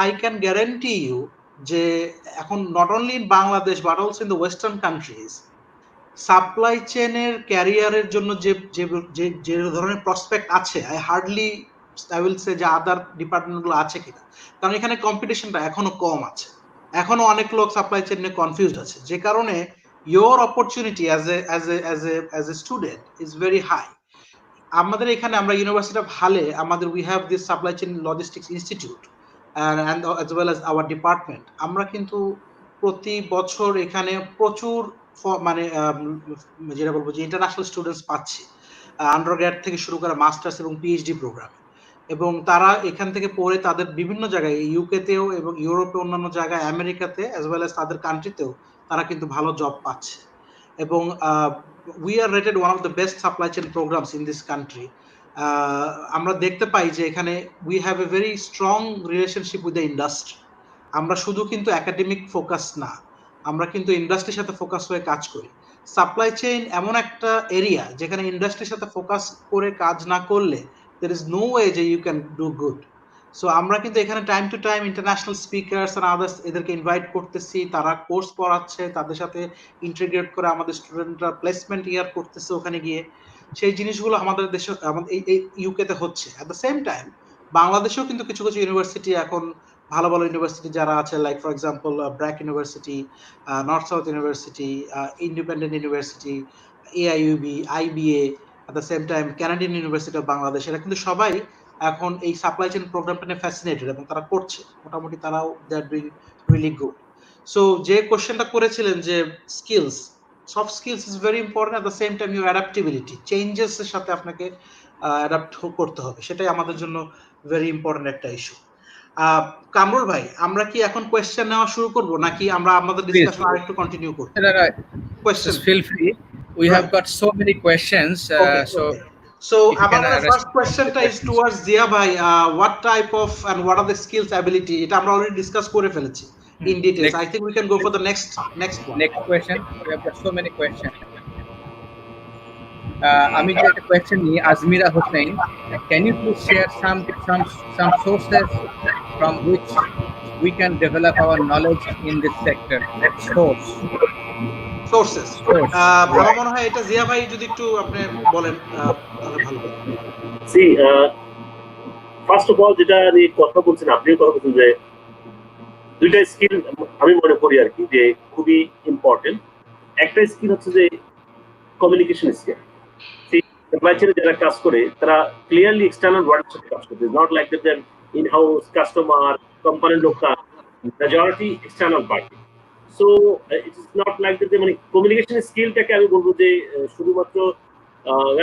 আই ক্যান গ্যারান্টি ইউ যে এখন not only in Bangladesh but also in the western countries supply চেইনের ক্যারিয়ারের জন্য যে ধরনের প্রসপেক্ট আছে, আই উইল সে যে আদার ডিপার্টমেন্টগুলো আছে কিনা, কারণ এখানে কম্পিটিশনটা এখনো কম আছে, এখনো অনেক লোক সাপ্লাই চেইন নিয়ে কনফিউজড আছে, যে কারণে your opportunity as a student is very high. আমাদের এখানে আমরা ইউনিভার্সিটি অফ হালে আমাদের we have this supply chain logistics institute and as well as our department. আমরা কিন্তু প্রতি বছর এখানে প্রচুর মানে যেটা বলবো যে ইন্টারন্যাশনাল স্টুডেন্টস পাচ্ছি, আন্ডারগ্র্যাড থেকে শুরু করে মাস্টার্স এবং পিএইচডি প্রোগ্রাম, এবং তারা এখান থেকে পড়ে তাদের বিভিন্ন জায়গায় ইউকেতেও এবং ইউরোপে অন্যান্য জায়গায় আমেরিকাতে অ্যাজ ওয়েল অ্যাজ তাদের কান্ট্রিতেও তারা কিন্তু ভালো জব পাচ্ছে। এবং we are rated one of the best supply chain programs in this country. আমরা দেখতে পাই যে এখানে we have a very strong relationship with the industry. আমরা শুধু কিন্তু একাডেমিক ফোকাস না, আমরা কিন্তু ইন্ডাস্ট্রির সাথে ফোকাস হয়ে কাজ করি। সাপ্লাই চেইন এমন একটা এরিয়া যেখানে ইন্ডাস্ট্রির সাথে ফোকাস করে কাজ না করলে there is no way যে you can do good. So আমরা কিন্তু এখানে time to time international speakers আর আদার্স এদেরকে ইনভাইট করতেছি, তারা কোর্স পড়াচ্ছে, তাদের সাথে ইন্টিগ্রেট করে আমাদের স্টুডেন্টরা প্লেসমেন্ট ইয়ার করতেছে ওখানে গিয়ে। সেই জিনিসগুলো আমাদের দেশে আমাদের এই ইউকেতে হচ্ছে। অ্যাট দ্য সেম টাইম বাংলাদেশেও কিন্তু কিছু কিছু ইউনিভার্সিটি এখন ভালো ভালো ইউনিভার্সিটি যারা আছে, like for example BRAC university, north south university, independent university, AIUB, IBA, at the same time Canadian University of Bangladesh, এরা কিন্তু সবাই এখন এই সাপ্লাই চেইন প্রোগ্রামটা নিয়ে ফ্যাসিনেটেড এবং তারা করছে মোটামুটি, তারাও they are doing really good. So যে কোশ্চেনটা করেছিলেন যে skills, soft skills is very important, at the same time your adaptability, changes এর সাথে আপনাকে অ্যাডাপ্ট করতে হবে, সেটাই আমাদের জন্য ভেরি ইম্পর্টেন্ট একটা ইস্যু। কামরুল ভাই, আমরা কি এখন কোয়েশ্চেন নেওয়া শুরু করব নাকি আমরা আমাদের ডিসকাশন আরেকটু কন্টিনিউ করব? Questions, feel free. We have got so many questions. So our first question is towards Zia bhai. What type of and what are the skills, ability? It আমরা already discuss করে ফেলেছি in details. I think we can go for the next one. Next question. We have got so many questions. আমি যে একটা question নিয়ে Azmira Hussain, can you please share some sources from which we can develop our knowledge in this sector? Sources. আমার মনে হয় এটা জিয়া ভাই যদি একটু আপনি বলেন তাহলে ভালো হবে। সি ফার্স্ট অফ অল যেটা নিয়ে কথা বলছেন, আপনিও কথা বলছেন যে দুইটা স্কিল আমি মনে করি আর কি যে খুবই ইম্পর্টেন্ট। একটা স্কিল হচ্ছে যে কমিউনিকেশন স্কিল। সাপ্লাই চেইনে যারা কাজ করে তারা ক্লিয়ারলি এক্সটার্নাল ওয়ার্ল্ডের সাথে কাজ করতে, not like that in house customer কোম্পানির লোকটা majority external party. So it is not like that, মানে কমিউনিকেশন স্কিলটাকে আমি বলবো যে শুধুমাত্র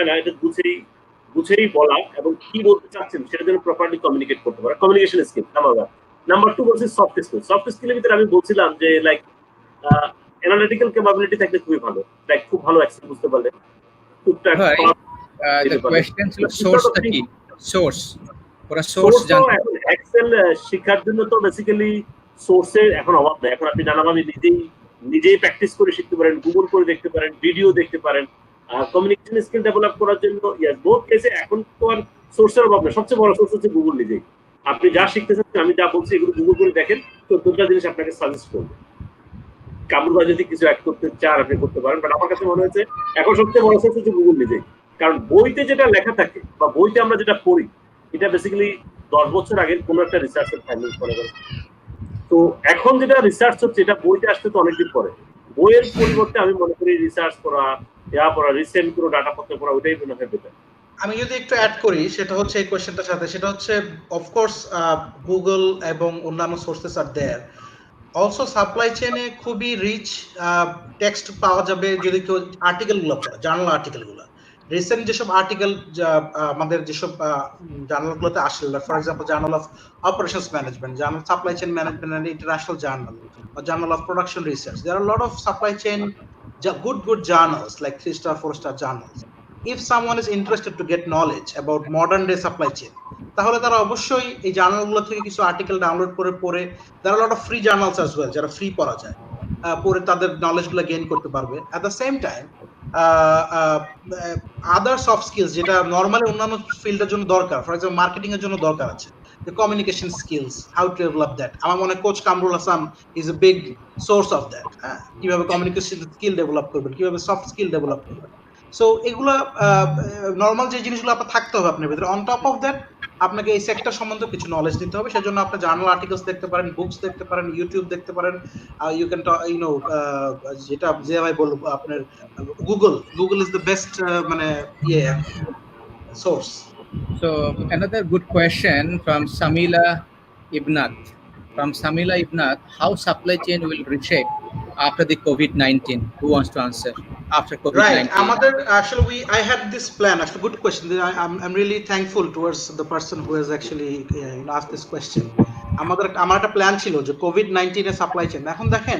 না, এটা বুঝেই বলা এবং কি বলতে চাচ্ছেন সেটা যেন প্রপারলি কমিউনিকেট করতে পারে, কমিউনিকেশন স্কিল নাম্বার 2 বলছি সফট স্কিল। সফট স্কিলের ভিতরে আমি বলছিলাম যে লাইক অ্যানালিটিক্যাল ক্যাপাবিলিটি থাকলে খুবই ভালো, লাইক খুব ভালো এক্সেল বুঝতে পারলে টুকটাক। the question ছিল সোর্সটা কি, সোর্স ওরা সোর্স জানতে এক্সেল শেখার জন্য তো বেসিক্যালি সোর্সের এখন অভাব নেই। এখন আপনি নানাভাবে নিজেই প্র্যাকটিস করে শিখতে পারেন, গুগল করে দেখতে পারেন, ভিডিও দেখতে পারেন। কমিউনিকেশন স্কিল ডেভেলপ করার জন্য বোথ কেসে এখন তো আর সোর্সের অভাব নেই। সবচেয়ে বড় সোর্স হচ্ছে গুগল নিজেই। আপনি যা শিখতেছেন, আমি যা বলছি এগুলো গুগল করে দেখেন, তো দুটো জিনিস আপনাকে সাজেস্ট করবে। কামরুল ভাই যদি কিছু অ্যাড করতে চান আপনি করতে পারেন, বাট আমার কাছে মনে হচ্ছে এখন সবচেয়ে বড় সোর্স হচ্ছে গুগল নিজেই। কারণ বইতে যেটা লেখা থাকে বা বইতে আমরা যেটা পড়ি, এটা বেসিক্যালি 10 বছর আগের কোনো একটা রিসার্চের ফাইন্ডিংস মনে করেন। তো এখন যেটা রিসার্চ হচ্ছে, এটা বইতে আসতে তো অনেকদিন পরে, বইয়ের পরিবর্তে আমি মনে করি রিসার্চ করা, পড়া, রিসেন্ট কোনো ডাটাপত্র পড়া, ওইটাই মনে হয় বেটার। আমি যদি একটু অ্যাড করি, সেটা হচ্ছে এই কোয়েশ্চেনটার সাথে, সেটা হচ্ছে অফকোর্স গুগল এবং অন্যান্য sources are there. Also supply চেইনে খুবই রিচ টেক্সট পাওয়া যাবে যদি কেউ আর্টিকেলগুলো পড়ে, জার্নাল আর্টিকেলগুলো। রিসেন্ট যেসব আর্টিকেল আমাদের যেসব জার্নালগুলোতে আসে, for example journal of operations management, journal supply chain management and international journal, or journal of production research, there are a lot of supply chain good journals, like 3-star 4-star journals. If someone is interested to get knowledge about modern day supply chain, তাহলে তারা অবশ্যই এই জার্নালগুলো থেকে কিছু article download করে পড়ে, there are a lot of free journals as well, যারা free পড়া যায়, পড়ে তাদের নলেজগুলো গেইন করতে পারবে। at the same time other soft skills যেটা নর্মালি অন্যান্য ফিল্ডের জন্য দরকার, ফর এক্সাম্পল মার্কেটিং এর জন্য দরকার আছে, the communication skills, how to develop that. আমার মনে হয় coach Kamrul Hasan is a big source of that. কিভাবে কমিউনিকেশন স্কিল ডেভেলপ করবেন, কিভাবে সফট স্কিল ডেভেলপ করবেন। সো এগুলা নর্মাল যে জিনিসগুলো আপনার থাকতে হবে আপনার ভিতরে। অন টপ অফ দ্যাট আপনাকে এই সেক্টর সম্বন্ধে কিছু নলেজ দিতে হবে, সেজন্য আপনি জার্নাল আর্টিকেলস দেখতে পারেন, বুকস দেখতে পারেন, ইউটিউব দেখতে পারেন, ইউ ক্যান যেটা যে ভাই বলবো, আপনার গুগল ইজ দ্য বেস্ট মানে source. So another good question from Samila Ibnat. How supply chain will reshape after the COVID-19? Who wants to answer? After COVID-19. Right. I had this plan. Actually, good question. I'm really thankful towards the person who has actually asked this question. আমার একটা plan ছিল যে COVID-19 এর supply chain. এখন দেখেন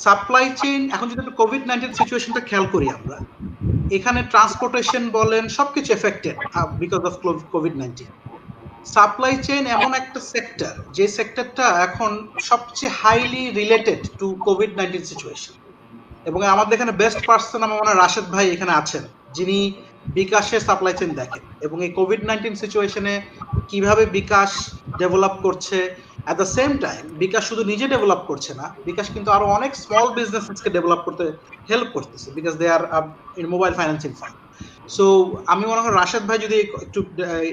supply chain, এখন যদি COVID-19 সিচুয়েশনটা খেয়াল করি আমরা, এখানে ট্রান্সপোর্টেশন বলেন সবকিছু affected because of COVID-19। Supply chain এমন একটা সেক্টর, যে সেক্টরটা এখন সবচেয়ে highly related to COVID-19 situation. এবং আমাদের এখানে বেস্ট পার্সন আমার মনে হয় রাশেদ ভাই এখানে আছেন, যিনি বিকাশের সাপ্লাই চেইন দেখেন এবং এই COVID-19 সিচুয়েশনে কিভাবে বিকাশ ডেভেলপ করছে। At the same time bKash শুধু নিজে ডেভেলপ করছে না, বিকাশ কিন্তু আরো অনেক স্মল বিজনেসকে ডেভেলপ করতে হেল্প করতেছে, because they are in mobile financing firm. So আমি মনে হয় রাশেদ ভাই যদি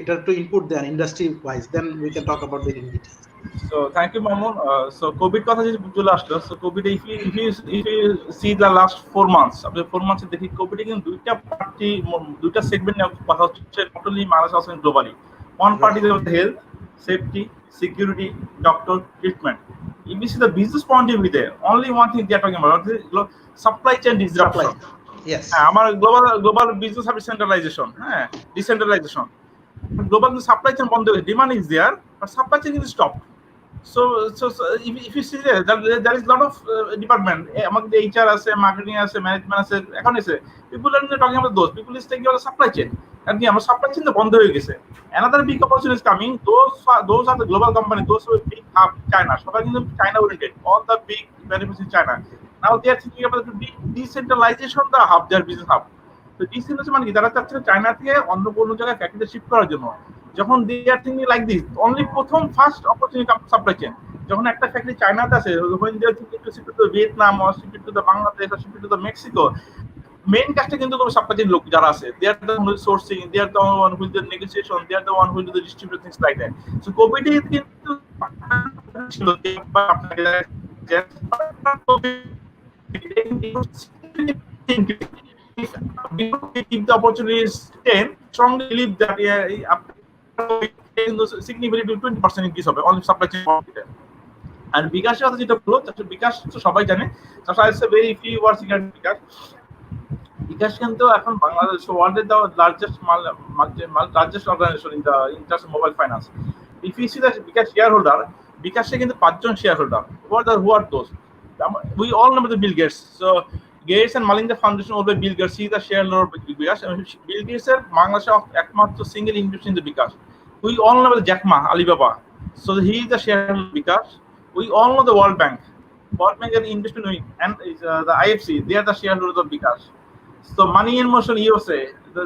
এটা একটু ইনপুট দেন industry wise, then we can talk about it in details. So thank you, Mamoon. So COVID কথা যদি চলে আসলো, so COVID if you see the last 4 months, after 4 months দেখি COVID কিন্তু দুইটা সেগমেন্ট কথা হচ্ছে, not only Malaysia, also globally. One part is about health, safety, security, doctor, treatment. If you see the business point of view there, only one thing they are talking about is supply chain disruption. Yes. আমার global business have decentralization, decentralization. Global supply chain বন্ধ হয়ে, demand is there, but supply chain is stopped. So if you see there is a lot of department, আমাদের HR আছে, marketing আছে, management আছে, এখন আছে people are not talking about those, people is taking about supply chain, and আমার supply chain বন্ধ হয়ে গেছে। Another big opportunity is coming, those are the global company, those who big hub China, সবাই কিন্তু China oriented, all the big benefits in China, now they are thinking about the decentralization the hub, their business hub. তো decentralisation মানে কি, তারা চাচ্ছে China থেকে অন্য কোনো জায়গায় ফ্যাক্টরি শিফট করার জন্য। যখন they are thinking like this, only first opportunity come supply chain. যখন একটা ফ্যাক্টরি চায়নাতে আছে, when they are thinking to ship to Vietnam or ship to the Bangladesh or ship to the Mexico, main কাজটা কিন্তু supply chain লোক যারা আছে, they are the one who is sourcing, they are the one who is the negotiation, they are the one who do the distribute, things like that. So COVID এ কিন্তু ছিল আপনাকে if the opportunity is 10, strongly believe that significantly 20% increase হবে on supply chain market. And bKash কথা যেটা বললো, bKash তো সবাই জানে, তাছাড়া আছে very few words in bKash কিন্তু এখন বাংলাদেশ ওয়ার্ল্ড এর largest organization in terms of mobile finance. If you see the bKash shareholder, bKash কিন্তু 5 জন shareholder. Who are those? We all know the Bill Gates. So Gates and Malinda Foundation over Bill Gates, he is the shareholder of bKash. Bill Gates is Bangladesh একমাত্র single investor in the bKash. We all know the Jack Ma, Alibaba. So he is the shareholder of bKash. We all know the World Bank. World Bank is investment and the IFC. They are the shareholders of bKash. So Money in Motion USA,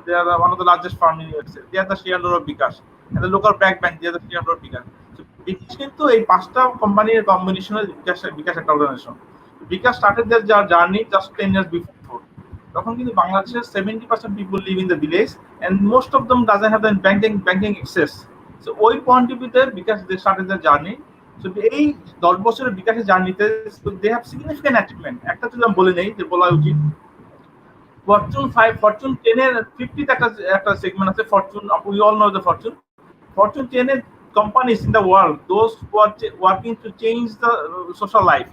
they are one of the largest firm in USA. They are the shareholder of bKash. And the local bank, they are the shareholder of bKash. So bKash কিন্তু এই পাঁচটা কোম্পানির কম্বিনেশনে bKash একটা organisation. bKash started their journey just 10 years before. তখন কিন্তু বাংলাদেশের 70% people live in the village and most of them doesn't have the banking access. So ওই point of view bKash they started their journey. So এই 10 বছরের বিকাশের জার্নিতে they have significant achievement. একটা যদি আমি বলে নেই যে বলা উচিত, ফরচুন 5, ফরচুন 10 এর 50 একটা সেগমেন্ট আছে, Fortune, we all know the Fortune 10 এর companies in the world, those who are working to change the social life,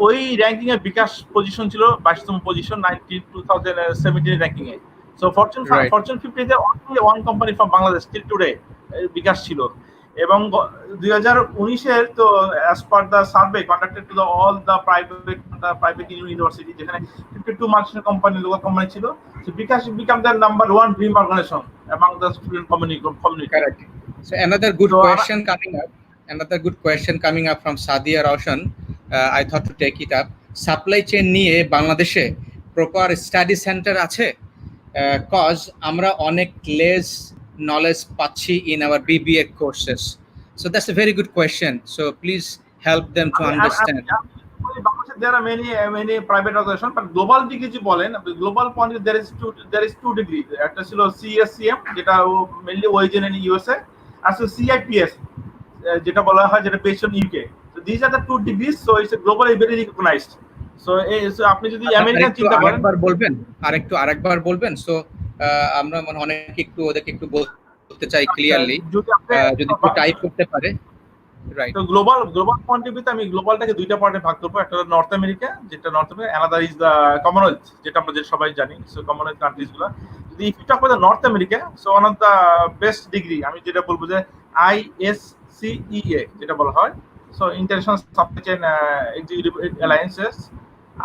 ওই র্যাঙ্কিং এ বিকাশ পজিশন ছিল 22তম পজিশন 2017 র্যাঙ্কিং এ। সো ফরচুন 50 তে only one company from Bangladesh till today বিকাশ ছিল। এবং 2019 এর তো as per the survey conducted to all the private university, যেখানে 52 মার্কসের company, local company ছিল, so bKash become the number one dream organization among the student community. Correct. So another good question coming up from Sadia Roshan. I thought to take it up. Supply chain নিয়ে বাংলাদেশে proper study centre আছে? Cause আমরা অনেক less knowledge পাচ্ছি in our BBA courses. So that's a very good question. So please help them to understand. There are many private organizations, but global degree ji bolen, global point there is two degree. একটা ছিল CSCM, যেটা mainly origin in USA, R CIPS, যেটা বলা হয়, যেটা based in UK. So these are the two degrees, so it's a globally very recognized. So আপনি যদি American চিন্তা করেন, আরেকবার বলবেন, সো আমরা মনে অনেক একটু ওদেরকে একটু বলতে চাই ক্লিয়ারলি, যদি একটু টাইপ করতে পারে। রাইট। তো গ্লোবাল পয়েন্ট অফ ভিউতে আমি গ্লোবালটাকে দুইটা পার্টে ভাগ করব। একটা হলো নর্থ আমেরিকা, যেটা north America, another is the commonwealth, যেটা আমরা সবাই জানি। সো কমনওয়েলথ কান্ট্রিজ গুলো, যদি if you talk about north America, so one of the best degree আমি যেটা বলবো যে ISCEA, যেটা বলা হয়, so international supply chain executive alliances.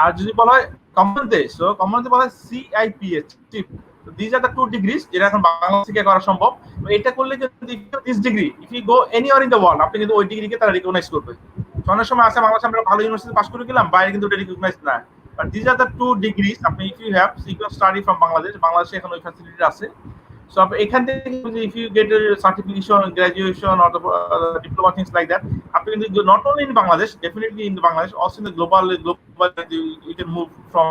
আর যদি বলা হয় কমনওয়েলথে, সো কমনওয়েলথে বলা হয় CIPS, chief. So these are the two degrees যেটা এখন বাংলাদেশ থেকে করা সম্ভব। এটা করলে যদি this degree, if you go anywhere in the world, আপনি কিন্তু ওই ডিগ্রিকে তারা রিকগনাইজ করবে। অনেক সময় আছে বাংলাদেশে আমরা ভালো ইউনিভার্সিটি পাস করে গেলাম, বাইরে কিন্তু এটা রিকগনাইজ না। But these are the two degrees আপনি if you have, so you can study from বাংলাদেশে এখন ওই ফ্যাসিলিটি আছে। সো আপনি এখান থেকে if you get a certification, graduation or the diploma, things like that, আপনি কিন্তু not only in Bangladesh, definitely in Bangladesh, also in the global you can move from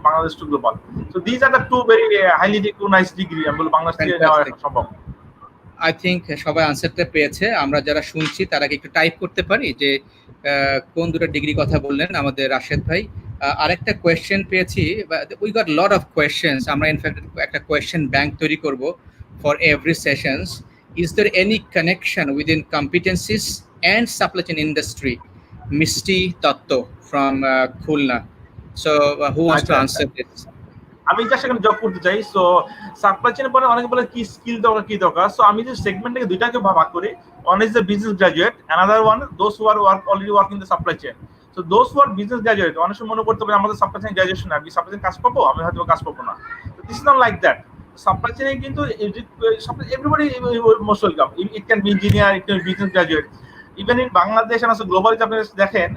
Bangladesh to global. So these are the two very highly recognized degree আমি বলবো বাংলাদেশ থেকে নেওয়া সম্ভব। I think সবাই আনসারটা পেয়েছে। আমরা যারা শুনছি তারা কি একটু টাইপ করতে পারি যে কোন দুটো ডিগ্রি কথা বললেন আমাদের রাশেদ ভাই। আরেকটা কোয়েশ্চেন পেয়েছি, we got lot of questions. আমরা ইনফ্যাক্ট একটা কোয়েশ্চেন ব্যাংক তৈরি করব for every sessions. Is there any connection within competencies and supply chain industry? Mishti Tattwa from Khulna. So who wants to answer this? আমি যা সেখানে জব করতে চাই। সো সাপ্লাই চেইন পরে অনেকে বলে কি স্কিল দরকার, কি দরকার। সো আমি যে সেগমেন্টটাকে দুইটাকে ভাগ করি, one is the business graduate, another one those who are already working in the supply chain. So those who are business graduate, অনেক সময় মনে করতে পারে আমাদের সাপ্লাই চেইন গ্রাজুয়েশন, আমি সাপ্লাই চেইন কাজ পাবো, আমি হয়তো কাজ পাবো না। This is not like that. Supply চেইনে কিন্তু everybody most welcome. It can be engineer, it can be business graduate. Even in Bangladesh and also globally, আপনি দেখেন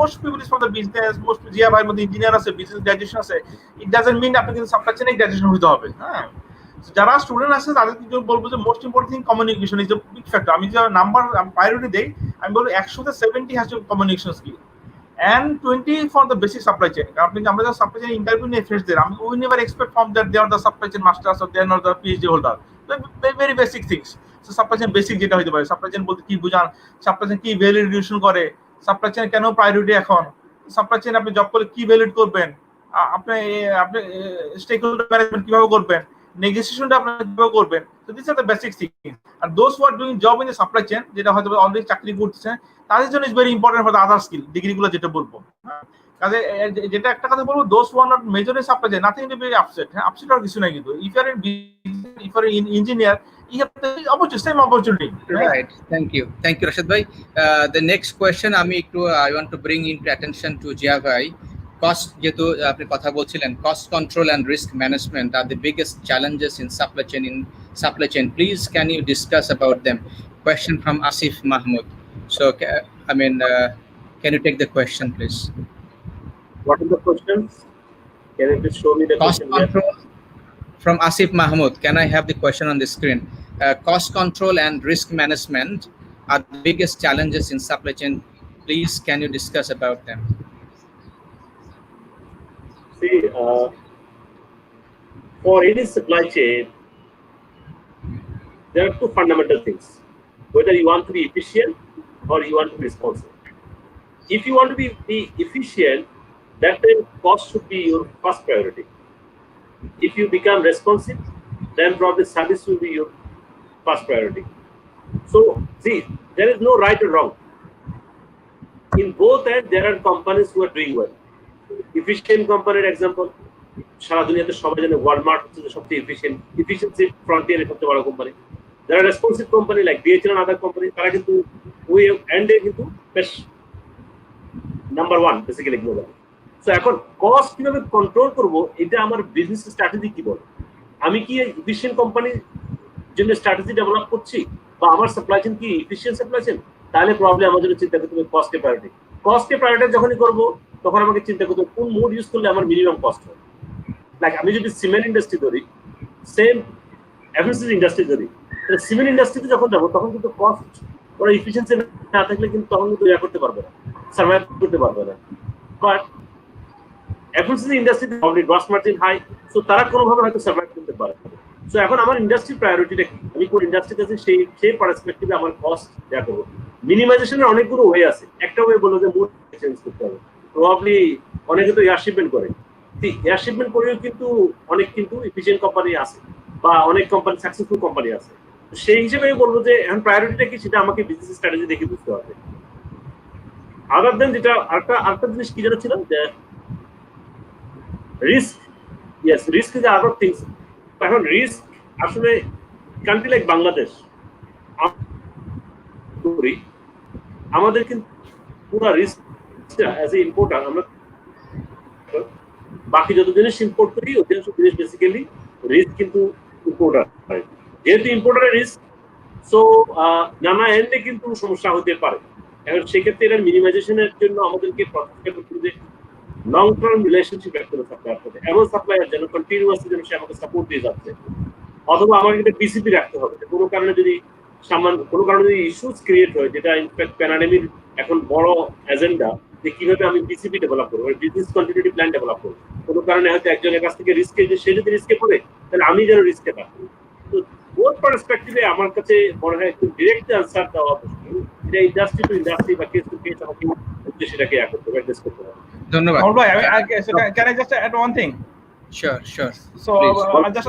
most people is from the business, most Zia ভাইয়ের মধ্যে engineer আছে, business graduation আছে। It doesn't mean আপনি কিন্তু supply চেইনে graduation হতে হবে। হ্যাঁ, যারা স্টুডেন্ট আছে তাদের কিন্তু বলবো যে most important thing communication is the big factor. আমি যে নাম্বার প্রায়োরিটি দেই, আমি বলবো 100তে 70 has communication skill and 20 for the basic supply chain. কারণ আমরা যখন সাপ্লাই চেইন ইন্টারভিউ নিয়ে ফেস দিই, we never expect from that they are the supply chain masters or they are not the PhD holder. Very basic things. So supply chain basic যেটা হইতে পারে, supply chain বলতে কি বুঝান, supply chain কি value রিডিউশন করে, supply chain কেন priority এখন, সাপ্লাই চেইন আপনি জব করলে কি ভ্যালু করবেন, আপনি স্টেক হোল্ডার ম্যানেজমেন্ট কিভাবে করবেন, নেগোসিয়েশনটা আপনি কিভাবে করবেন। So these are the basic things. And those who are doing job in the supply chain, যেটা হয়তো অলরেডি চাকরি করতেছেন, তাদের জন্য is very important for the other skill ডিগ্রিগুলো যেটা বলবো। কাজে যেটা একটা কথা বলবো, those who are not major in supply chain, nothing to be upset. হ্যাঁ, আপসেট আর কিছু নাই কিন্তু। If you are in business, if you are in engineer, you have the opportunity, same opportunity. Right. Thank you, Rashid bhai. The next question I want to bring into attention to Jia bhai. Cost, যেহেতু আপনি কথা বলছিলেন, cost control and risk management are the biggest challenges in supply chain. Please can you discuss about them? Question from Asif Mahmood. So can you take the question please? What is the question? Can you please show me the cost question? Control from Asif Mahmood. Can I have the question on the screen? Cost control and risk management are the biggest challenges in supply chain. Please can you discuss about them? See, for any supply chain, there are two fundamental things. Whether you want to be efficient or you want to be responsive. If you want to be efficient, that time cost should be your first priority. If you become responsive, then probably service will be your first priority. So see, there is no right or wrong. In both ends, there are companies who are doing well. Efficient company example, সারা দুনিয়াতে সবাই জানে Walmart হচ্ছে সবচেয়ে efficiency ফ্রন্টিয়ারের সবচেয়ে বড় company. যারা responsive company like DHL and other company, তারা কিন্তু ওই এন্ডে কিন্তু বেশ নাম্বার 1 বেসিক্যালি গ্লোবাল। সো এখন কস্ট কিভাবে কন্ট্রোল করব, এটা আমার বিজনেস স্ট্র্যাটেজি কি বলে। আমি কি এফিশিয়েন্ট কোম্পানির জন্য স্ট্র্যাটেজি ডেভেলপ করছি, বা আমার সাপ্লাই চেইন কি এফিশিয়েন্ট সাপ্লাই চেইন, তাহলে প্রবলেম আমাদের চিন্তা করতে হবে কস্টে প্রায়োরিটি। কস্টে প্রায়োরিটি যখনই করবো তখন আমাকে চিন্তা করতে হবে কোন মোড ইউজ করলে আমার মিনিমাম কস্ট হয়। লাইক আমি যদি সিমেন্ট ইন্ডাস্ট্রি ধরি, সেম এফএমসিজি ইন্ডাস্ট্রি ধরি, তাহলে সিমেন্ট ইন্ডাস্ট্রিতে যখন যাবো তখন কিন্তু কস্ট ওরা এফিসিয়েন্সি না থাকলে কিন্তু তখন কিন্তু ইয়া করতে পারবে না, সার্ভাইভ করতে পারবে না। বাট এফএমসিজি ইন্ডাস্ট্রিতে already gross margin high, so তারা কোনোভাবে হয়তো সার্ভাইভ করতে পারে। সো এখন আমার ইন্ডাস্ট্রি প্রায়োরিটিটা কি, আমি কোন ইন্ডাস্ট্রিতে আছি সেই পার্সপেক্টিভে আমার কস্ট দেয়া করবো। মিনিমাইজেশনের অনেকগুলো ওয়ে আছে। একটা ওয়ে বললো যে মুড চেঞ্জ করতে হবে, প্রবাবলি অনেকে তো এয়ার শিপমেন্ট করে, এয়ার শিপমেন্ট করেও কিন্তু অনেক কিন্তু এফিশিয়েন্ট কোম্পানি আছে বা অনেক কোম্পানি সাকসেসফুল কোম্পানি আছে। সেই হিসেবে আমি বলবো যে এখন প্রায়োরিটিটা কি সেটা আমাকে বিজনেস স্ট্র্যাটেজি দেখে বুঝতে হবে। আদার দেন যেটা আরেকটা জিনিস কি যেটা ছিল যে risk, yes risk is other things. এখন রিস্ক আসলে কান্ট্রি লাইক বাংলাদেশ আমাদের কিন্তু পুরো রিস্ক অ্যাজ এ ইম্পোর্টার, আমরা বাকি যত জিনিস ইম্পোর্ট করি অধিকাংশ জিনিস বেসিক্যালি রিস্ক কিন্তু ইম্পোর্টার হয়। যেহেতু ইম্পোর্টারের রিস্ক, সো নানা এন্ডে কিন্তু সমস্যা হতে পারে। এখন সেক্ষেত্রে এর মিনিমাইজেশনের জন্য আমাদেরকে লং টার্ম রিলেশনশিপ একটা সাপ্লায়ার করতে, এমন সাপ্লায়ার যেন কন্টিনিউয়াসলি যেন সে আমাকে সাপোর্ট দিয়ে যাচ্ছে, অথবা আমাকে একটা বিসিপি রাখতে হবে। কোনো কারণে যদি ইস্যুস ক্রিয়েট হয়, যেটা ইনফ্যাক্ট প্যানাডেমির এখন বড় এজেন্ডা, যে কিভাবে আমি বিসিপি ডেভেলপ করবো, বিজনেস কন্টিনিউটি প্ল্যান ডেভেলপ করবো। কোনো কারণে হয়তো একজনের কাছ থেকে রিস্কে, সে যদি রিস্কে পড়ে তাহলে আমি যেন রিস্কে থাকি। তো বোথ পার্সপেক্টিভে আমার কাছে মনে হয় একটু ডিরেক্ট আনসার দেওয়া মুশকিল। এটা ইন্ডাস্ট্রি টু ইন্ডাস্ট্রি বা কেস টু কেস আমাকে সেটাকে করতে হবে, অ্যাড্রেস করতে হবে। ধন্যবাদ। Can I just add one thing? Sure. So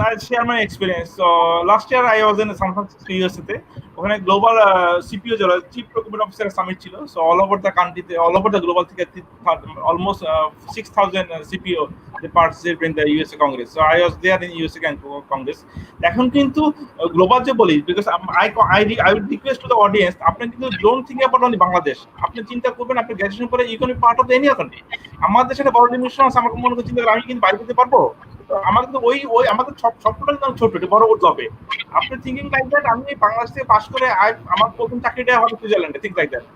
I'll share my experience. So last year I was in San Francisco USA. ওখানে গ্লোবাল সিপিও যারা চিফ প্রকিউরমেন্ট অফিসার সামিট ছিল। সো অল ওভার দ্য কান্ট্রিতে, all over the global থেকে almost 6000 CPO they participate in the USA Congress. So I was there in USA Congress. এখন কিন্তু global যে বলি, because I would request to the audience, আপনি কিন্তু don't think about only Bangladesh. আপনি চিন্তা করবেন আপনি গ্র্যাজুয়েশন করে you can be part of the any other country. আমাদের দেশে একটা বড় লিমিটেশন আছে, আমাকে মনে করে চিন্তা করে আমি কিন্তু বাইরে যেতে পারবো। আমার কিন্তু ওই আমাদের সবটা কিন্তু ছোট, এটা বড় করতে হবে। আপনি থিঙ্কিং লাইক দ্যাট, আমি বাংলাদেশ থেকে পাস করে আমার প্রথম চাকরিটা হবে সুইজারল্যান্ডে, think like that.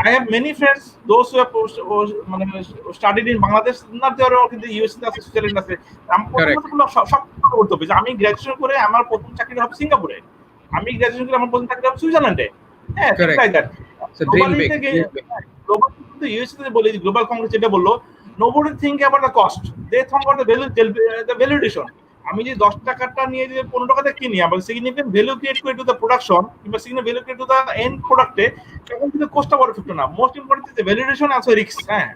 I have many friends, those who have studied in Bangladesh, not there or in the US আছে, সুইজারল্যান্ড আছে। সব করতে হবে যে আমি গ্র্যাজুয়েশন করে আমার প্রথম চাকরি হবে সিঙ্গাপুরে, আমি গ্র্যাজুয়েশন করে আমার প্রথম চাকরি হবে সুইজারল্যান্ডে। হ্যাঁ, থিঙ্ক লাইক দ্যাট। গ্লোবাল কিন্তু ইউএসএ তে বলি, গ্লোবাল কংগ্রেস যেটা বললো, nobody think about the cost, they think about the value addition. আমি যে 10 টাকাটা নিয়ে যে 15 টাকাতে কিনি, আবার সিগনিফিকেন্ট ভ্যালু ক্রিয়েট করে টু দ্য প্রোডাকশন কিংবা significant value create to the end প্রোডাক্টে, তখন কিন্তু কস্টটা বড় ফ্যাক্টর না। Most important is the value addition also risk. হ্যাঁ,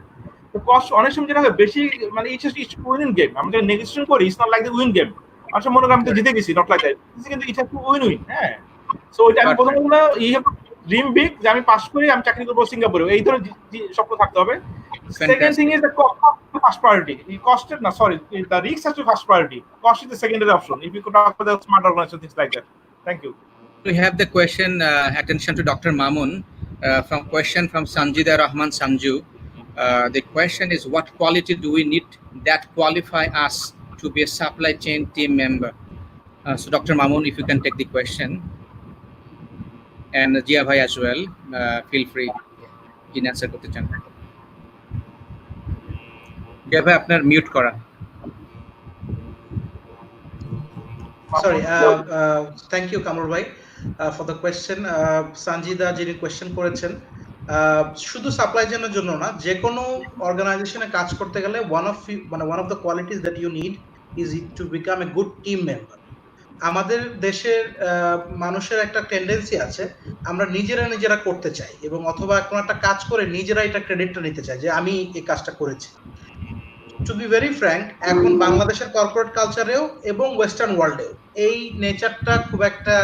তো কস্ট অনেক সময় যেটা হয় বেশি, মানে ইটস উইন গেম। আমরা যখন নেগোসিয়েশন করি, it's not like the win game. আসলে মনে করি আমি তো জিতে গেছি, নট লাইক দ্যাট, কিন্তু ইটস টু উইন। হ্যাঁ, সো এটা আমি প্রথমে বললাম, ইউ হ্যাভ ড্রিম বিগ, যে আমি পাস করি, আমি চাকরি করবো সিঙ্গাপুরে, এই ধরনের স্বপ্ন থাকতে হবে। Second thing is the cost first priority. The cost is not, sorry, the risk has to be first priority. Cost is the secondary option. If you could talk about the smart organization, things like that. Thank you. We have the question, attention to Dr. Mamoon, from Sanjida Rahman Sanju. The question is, what quality do we need that qualify us to be a supply chain team member? So Dr. Mamoon, if you can take the question, and Jia Bhai as well, feel free in answer করতে চান। Jia Bhai, আপনার mute করা। Sorry, thank you Kamrul bhai for the question. Sanjida যিনি question করেছেন, শুধু supply চেইনের জন্য না, যে কোনো অর্গানাইজেশনে কাজ করতে গেলে one of the qualities that you need is to become a good team member. আমাদের দেশের মানুষের একটা টেন্ডেন্সি আছে, আমরা নিজেরা করতে চাই এবং অথবা কোনো একটা কাজ করে নিজেরা এটা ক্রেডিটটা নিতে চাই যে আমি এই কাজটা করেছি। টু বি ভেরি ফ্র্যাঙ্ক, এখন বাংলাদেশের কর্পোরেট কালচারেও এবং ওয়েস্টার্ন ওয়ার্ল্ডেও এই নেচারটা খুব একটা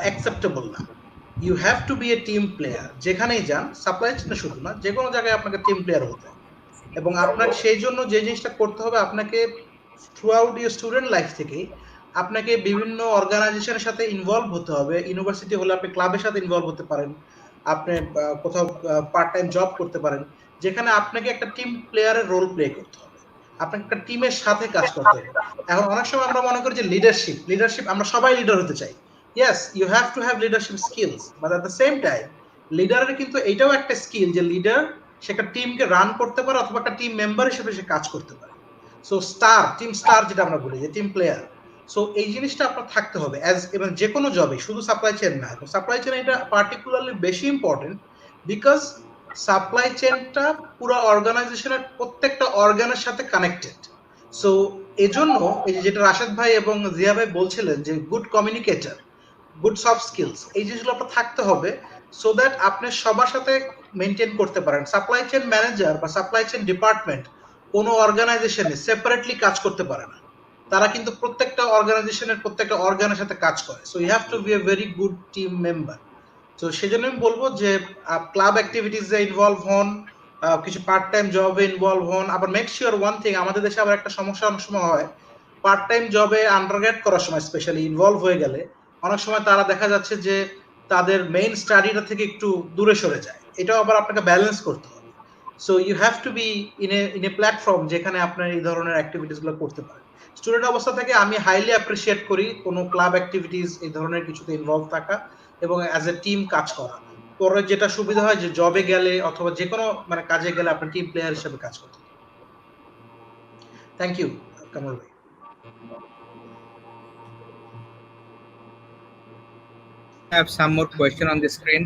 অ্যাকসেপ্টেবল না। You have to be a team player, যেখানেই যান, সাপ্লাই চেইনে শুধু না, যে কোনো জায়গায় আপনাকে টিম প্লেয়ার হতে হবে। এবং আপনাকে সেই জন্য যে জিনিসটা করতে হবে, আপনাকে through out your student life থেকেই আপনাকে বিভিন্ন অর্গানাইজেশনের সাথে ইনভলভ হতে হবে। ইউনিভার্সিটি হলে আপনি ক্লাবের সাথে ইনভলভ হতে পারেন, আপনি কোথাও পার্ট টাইম জব করতে পারেন, যেখানে আপনাকে একটা টিম প্লেয়ারের রোল প্লে করতে হবে, আপনাকে একটা টিমের সাথে কাজ করতে হবে। এখন অনেক সময় আমরা মনে করি যে লিডারশিপ আমরা সবাই লিডার হতে চাই। Yes, you have to have leadership skills, but at the same time লিডারের কিন্তু এটাও একটা স্কিল যে লিডার সে একটা টিমকে রান করতে পারে অথবা একটা টিম মেম্বার হিসেবে সে কাজ করতে পারে। সো টিম স্টার যেটা আমরা বলি, যে টিম প্লেয়ার, সো এই জিনিসটা আপনার থাকতে হবে এবং যে কোনো জবে, শুধু সাপ্লাই চেইন না। সাপ্লাই চেইন এটা পার্টিকুলারলি বেশি ইম্পর্টেন্ট, বিকজ সাপ্লাই চেইনটা পুরো অর্গানাইজেশনের প্রত্যেকটা অর্গানের সাথে কানেক্টেড। সো এজন্য এই যেটা রাশেদ ভাই এবং জিয়া ভাই বলছিলেন যে good communicator, good soft skills, এই জিনিসগুলো আপনার থাকতে হবে, সো দ্যাট আপনি সবার সাথে মেনটেন করতে পারেন। সাপ্লাই চেইন ম্যানেজার বা সাপ্লাই চেইন ডিপার্টমেন্ট কোনো অর্গানাইজেশনে সেপারেটলি কাজ করতে পারে না, তারা কিন্তু প্রত্যেকটা অর্গানাইজেশনের প্রত্যেকটা অর্গানের সাথে কাজ করে। So you have to be a very good team member. তো সেজন্য আমি বলবো যে ক্লাব অ্যাক্টিভিটিসে ইনভলভ হন, কিছু পার্ট টাইম জবে ইনভলভ হন। আবার মেক শিওর ওয়ান থিং, আমাদের দেশে আবার একটা সমস্যা অনেক সময় হয়, পার্ট টাইম জবে আন্ডারগ্রেড করার সময় স্পেশালি ইনভলভ হয়ে গেলে অনেক সময় তারা দেখা যাচ্ছে যে তাদের মেইন স্টাডিটা থেকে একটু দূরে সরে যায়। এটাও আবার আপনাকে ব্যালেন্স করতে হবে। So you have to be in a platform যেখানে আপনার এই ধরনের অ্যাক্টিভিটিসগুলো করতে পারেন। স্টুডেন্ট অবস্থা থেকে আমি হাইলি অ্যাপ্রিসিয়েট করি কোনো ক্লাব অ্যাক্টিভিটিস, এই ধরনের কিছুতে ইনভলভ থাকা এবং অ্যাজ এ টিম কাজ করা। পরে যেটা সুবিধা হয় যে জবে গেলে অথবা যে কোনো মানে কাজে গেলে আপনি টিম প্লেয়ার হিসেবে কাজ করতে। থ্যাংক ইউ কামরুল ভাই। I have some more question on the screen.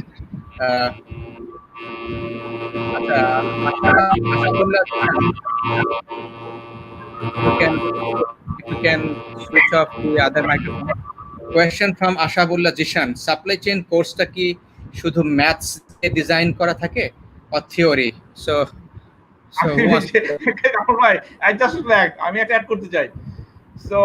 If you can switch off the other microphone. Question from Ashabullah Jishan. Supply chain course টা কি শুধু ম্যাথস এ ডিজাইন করা থাকে or theory? So ভাই আই জাস্ট লাইক আমি একটা add করতে চাই। সো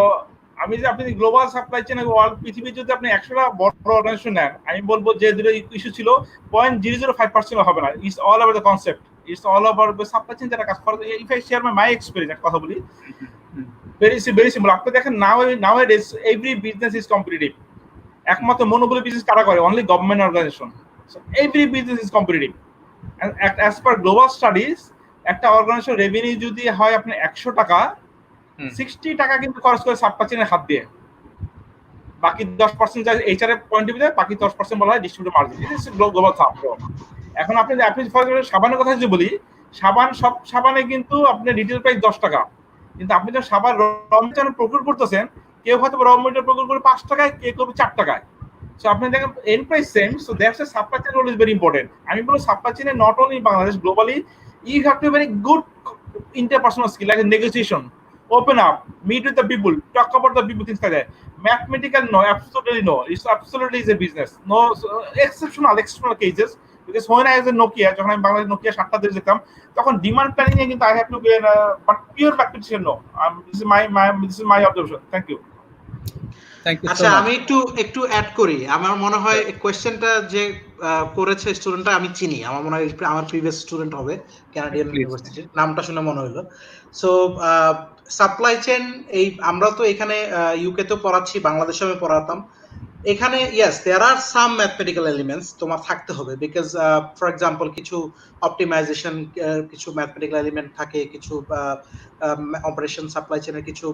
আমি যে আপনি গ্লোবাল সাপ্লাই চেইন ওয়ার্ল্ড পৃথিবীর যদি আপনি 100টা বড় অর্গানাইজেশন নেন, আমি বলবো যে দুটো ইস্যু ছিল 0.005% হবে না। It's all over the concept, it's all over the supply chain যেটা কাজ করে। If I share my experience, একটা কথা বলি, ভেরি সিম্পল। আপনি দেখেন nowadays every business is competitive. একমাত্র মনোপলি বিজনেস কারা করে? Only government organization. So every business is competitive. As per global studies, একটা অর্গানাইজেশন রেভিনিউ যদি হয় আপনার 100 টাকা, 60 টাকা কিন্তু খরচ করে সাপ্লাই চেইনের হাত দিয়ে, বাকি 10% যায় এইচআর এর পয়েন্ট অফ ভিউ, বাকি 10% বলা হয় distributor margin. It is global সাপ। এখন আপনি সাবানের কথা যদি বলি, সব সাবানে কিন্তু আপনার রিটেল প্রাইস 10 টাকা, কিন্তু আপনি যখন সাবান র মেটেরিয়াল প্রকিউর করতেছেন, কেউ হয়তো র মেটেরিয়াল প্রকিউর করে 5 টাকায়, কেউ করবে 4 টাকায়। সো আপনি দেখেন end price same. So that's a supply chain role is very important. আমি বলবো সাপ্লাই চেইনে not only Bangladesh, globally you have to very good interpersonal skill like negotiation, open up, meet with the people, talk about the people, things like that. Mathematical, no, absolutely no. It's absolutely is a business. No, exceptional cases. Because when I was in Nokia, যখন আমি Bangladesh Nokia 7টা দেশে যেতাম, তখন demand planning এ কিন্তু I have to be but pure mathematician no. This is my observation. Thank you. আচ্ছা, আমি একটু add করি। আমার মনে হয় কোয়েশ্চেনটা যে করেছে স্টুডেন্টটা আমি চিনি, আমার মনে হয় আমার প্রিভিয়াস স্টুডেন্ট হবে কানাডিয়ান ইউনিভার্সিটির, নামটা শুনে মনে হলো। সো সাপ্লাই চেইন, এই আমরা তো এখানে ইউকে তো পড়াচ্ছি, বাংলাদেশে আমি পড়াতাম। এখানে yes there are some mathematical elements তোমার থাকতে হবে, বিকজ ফর এক্সাম্পল কিছু অপটিমাইজেশন, কিছু ম্যাথমেটিক্যাল এলিমেন্ট থাকে, কিছু অপারেশন সাপ্লাই চেইনের কিছু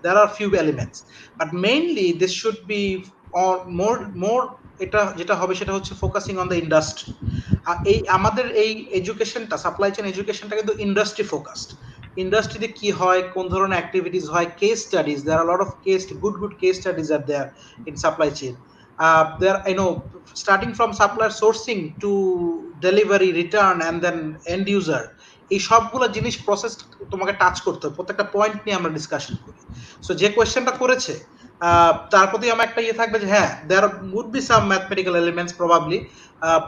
there are few elements, but mainly this should be or more এটা যেটা হবে সেটা হচ্ছে ফোকাসিং অন দ্য ইন্ডাস্ট্রি। এই আমাদের এই এডুকেশনটা, সাপ্লাই চেইন এডুকেশনটা কিন্তু ইন্ডাস্ট্রি ফোকাসড। ইন্ডাস্ট্রিতে কি হয়, কোন ধরনের অ্যাক্টিভিটিস হয়, case studies, there are a lot of good case studies are there in supply chain. There starting from supplier sourcing to delivery, return and then end user, এই সবগুলো জিনিস প্রসেস তোমাকে টাচ করতে হবে। প্রত্যেকটা পয়েন্ট নিয়ে আমরা ডিসকাশন করি। সো যে কোয়েশ্চেনটা করেছে তার প্রতি আমার একটা ইয়ে থাকবে যে হ্যাঁ there would be some mathematical elements probably,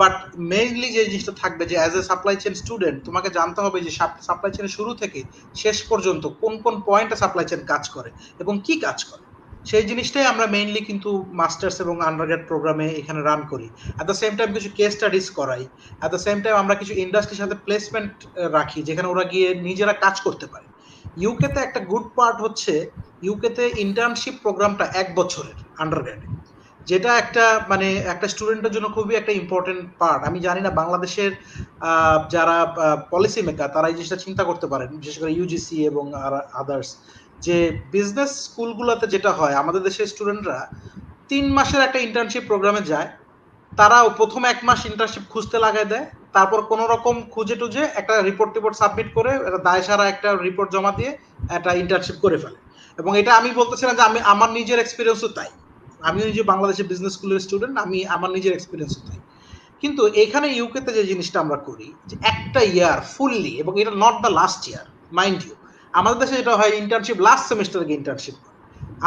but mainly যে জিনিসটা থাকবে যে as a supply chain student তোমাকে জানতে হবে যে সাপ্লাই চেইনের শুরু থেকে শেষ পর্যন্ত কোন কোন পয়েন্টে সাপ্লাই চেইন কাজ করে এবং কি কাজ করে, সেই জিনিসটাই আমরা মেইনলি কিন্তু মাস্টার্স এবং আন্ডারগ্রেড প্রোগ্রামে এখানে রান করি। অ্যাট দ্য সেম টাইম কিছু কেস স্টাডিজ করাই, অ্যাট দ্য সেম টাইম আমরা কিছু ইন্ডাস্ট্রির সাথে প্লেসমেন্ট রাখি যেখানে ওরা গিয়ে নিজেরা কাজ করতে পারে। ইউকেতে একটা গুড পার্ট হচ্ছে ইউকেতে ইন্টার্নশিপ প্রোগ্রামটা 1 বছরের আন্ডারগ্রেডে, যেটা একটা মানে একটা স্টুডেন্টের জন্য খুবই একটা ইম্পর্টেন্ট পার্ট। আমি জানি না বাংলাদেশের যারা পলিসি মেকার তারা এই জিনিসটা চিন্তা করতে পারেন, বিশেষ করে ইউজিসি এবং আদার্স, যে বিজনেস স্কুলগুলোতে যেটা হয় আমাদের দেশের স্টুডেন্টরা 3 মাসের একটা ইন্টার্নশিপ প্রোগ্রামে যায়, তারাও প্রথম 1 মাস ইন্টার্নশিপ খুঁজতে লাগাই দেয়, তারপর কোন রকম খুঁজে টুজে একটা রিপোর্ট সাবমিট করে একটা দায় সারা একটা রিপোর্ট জমা দিয়ে একটা ইন্টার্নশিপ করে ফেলে। এবং এটা আমি বলতেছিলাম যে আমি আমার নিজের এক্সপিরিয়েন্সও তাই, আমিও নিজে বাংলাদেশের বিজনেস স্কুলের স্টুডেন্ট, আমি আমার নিজের এক্সপিরিয়েন্সও তাই। কিন্তু এখানে ইউকেতে যে জিনিসটা আমরা করি যে একটা ইয়ার ফুললি, এবং এটা not the last year mind you, আমাদের দেশে যেটা হয় ইন্টার্নশিপ লাস্ট সেমিস্টারে গিয়ে ইন্টার্নশিপ করে,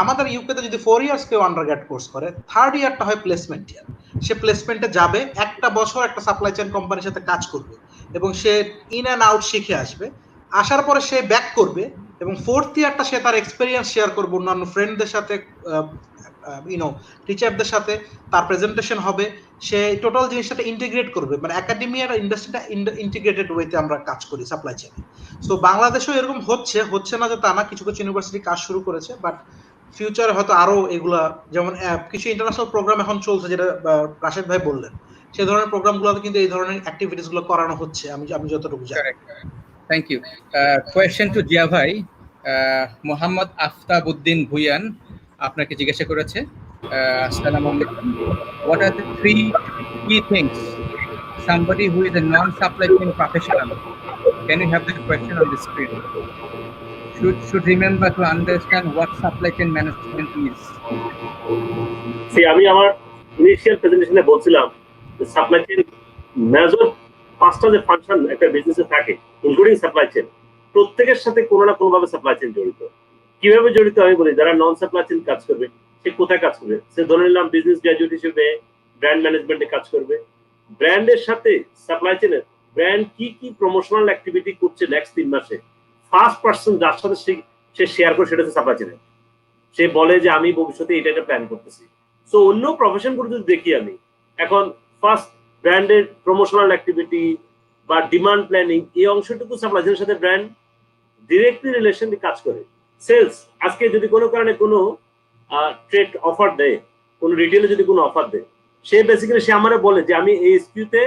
আমাদের ইউকেতে যদি 4 ইয়ার্স কেউ আন্ডারগ্রেড কোর্স করে 3rd ইয়ারটা হয় প্লেসমেন্ট ইয়ার। সে প্লেসমেন্টে যাবে, একটা বছর একটা সাপ্লাই চেইন কোম্পানির সাথে কাজ করবে এবং সে ইন অ্যান্ড আউট শিখে আসবে, আসার পরে সে ব্যাক করবে এবং 4th ইয়ারটা সে তার এক্সপেরিয়েন্স শেয়ার করবে অন্যান্য ফ্রেন্ডদের সাথে, টিচারদের সাথে, তার প্রেজেন্টেশন হবে, সে টোটাল জিনিসটা ইন্টিগ্রেট করবে, মানে একাডেমি আর ইন্ডাস্ট্রিটা ইন্টিগ্রেটেড ওয়েতে আমরা কাজ করি সাপ্লাই চেইনে। সো বাংলাদেশেও এরকম হচ্ছে না যে তা না, কিছু কিছু ইউনিভার্সিটি কাজ শুরু করেছে, বাট ফিউচারে হয়তো আরো এগুলা, যেমন কিছু ইন্টারন্যাশনাল প্রোগ্রাম এখন চলছে যেটা রাশেদ ভাই বললেন, সেই ধরনের প্রোগ্রামগুলোতে কিন্তু এই ধরনের অ্যাক্টিভিটিস গুলো করানো হচ্ছে, আমি যতটুকু জানি। Thank you. Question to Zia ভাই, মোহাম্মদ আফতাব উদ্দিন ভুইয়ান আপনাকে জিজ্ঞাসা করেছে, আসসালামু আলাইকুম, what are the 3 key things somebody who is a non-supply chain professional, can you have the question on the screen, should remember to understand what supply chain management is? আমি আমার initial প্রেজেন্টেশনে বলছিলাম যে সাপ্লাই চেইন মেজর 5টা যে function একটা বিজনেসে থাকে including supply chain, প্রত্যেকের সাথে কোনো না কোনো ভাবে সাপ্লাই চেইন জড়িত। কিভাবে জড়িত আমি বলি, যারা নন সাপ্লাই চেইন কাজ করবে সে কোথায় কাজ করবে, সে ধরে নিলাম বিজনেস গ্র্যাজুয়েট হিসেবে ব্র্যান্ড ম্যানেজমেন্টে কাজ করবে, ব্র্যান্ডের সাথে সাপ্লাই চেইনের ব্র্যান্ড কি কি প্রমোশনাল অ্যাক্টিভিটি করছে নেক্সট 3 মাসে, ফার্স্ট পার্সন যার সাথে সে শেয়ার করে সেটা হচ্ছে সাপ্লাই চেইনের। সে বলে যে আমি ভবিষ্যতে এটা একটা প্ল্যান করতেছি। সো অন্য প্রফেশন গুলো যদি দেখি আমি এখন, ফার্স্ট ব্র্যান্ডের প্রমোশনাল অ্যাক্টিভিটি বা ডিমান্ড প্ল্যানিং, এই অংশটুকু সাপ্লাই চেইনের সাথে ব্র্যান্ড ডিরেক্টলি রিলেশন কাজ করে। সেলস আজকে যদি কোনো কারণে কোনো ট্রেড অফার দেয়, কোনো রিটেলে যদি কোনো অফার দেয়, সে বেসিক্যালি সে আমারে বলে যে আমি এই এসকিউতে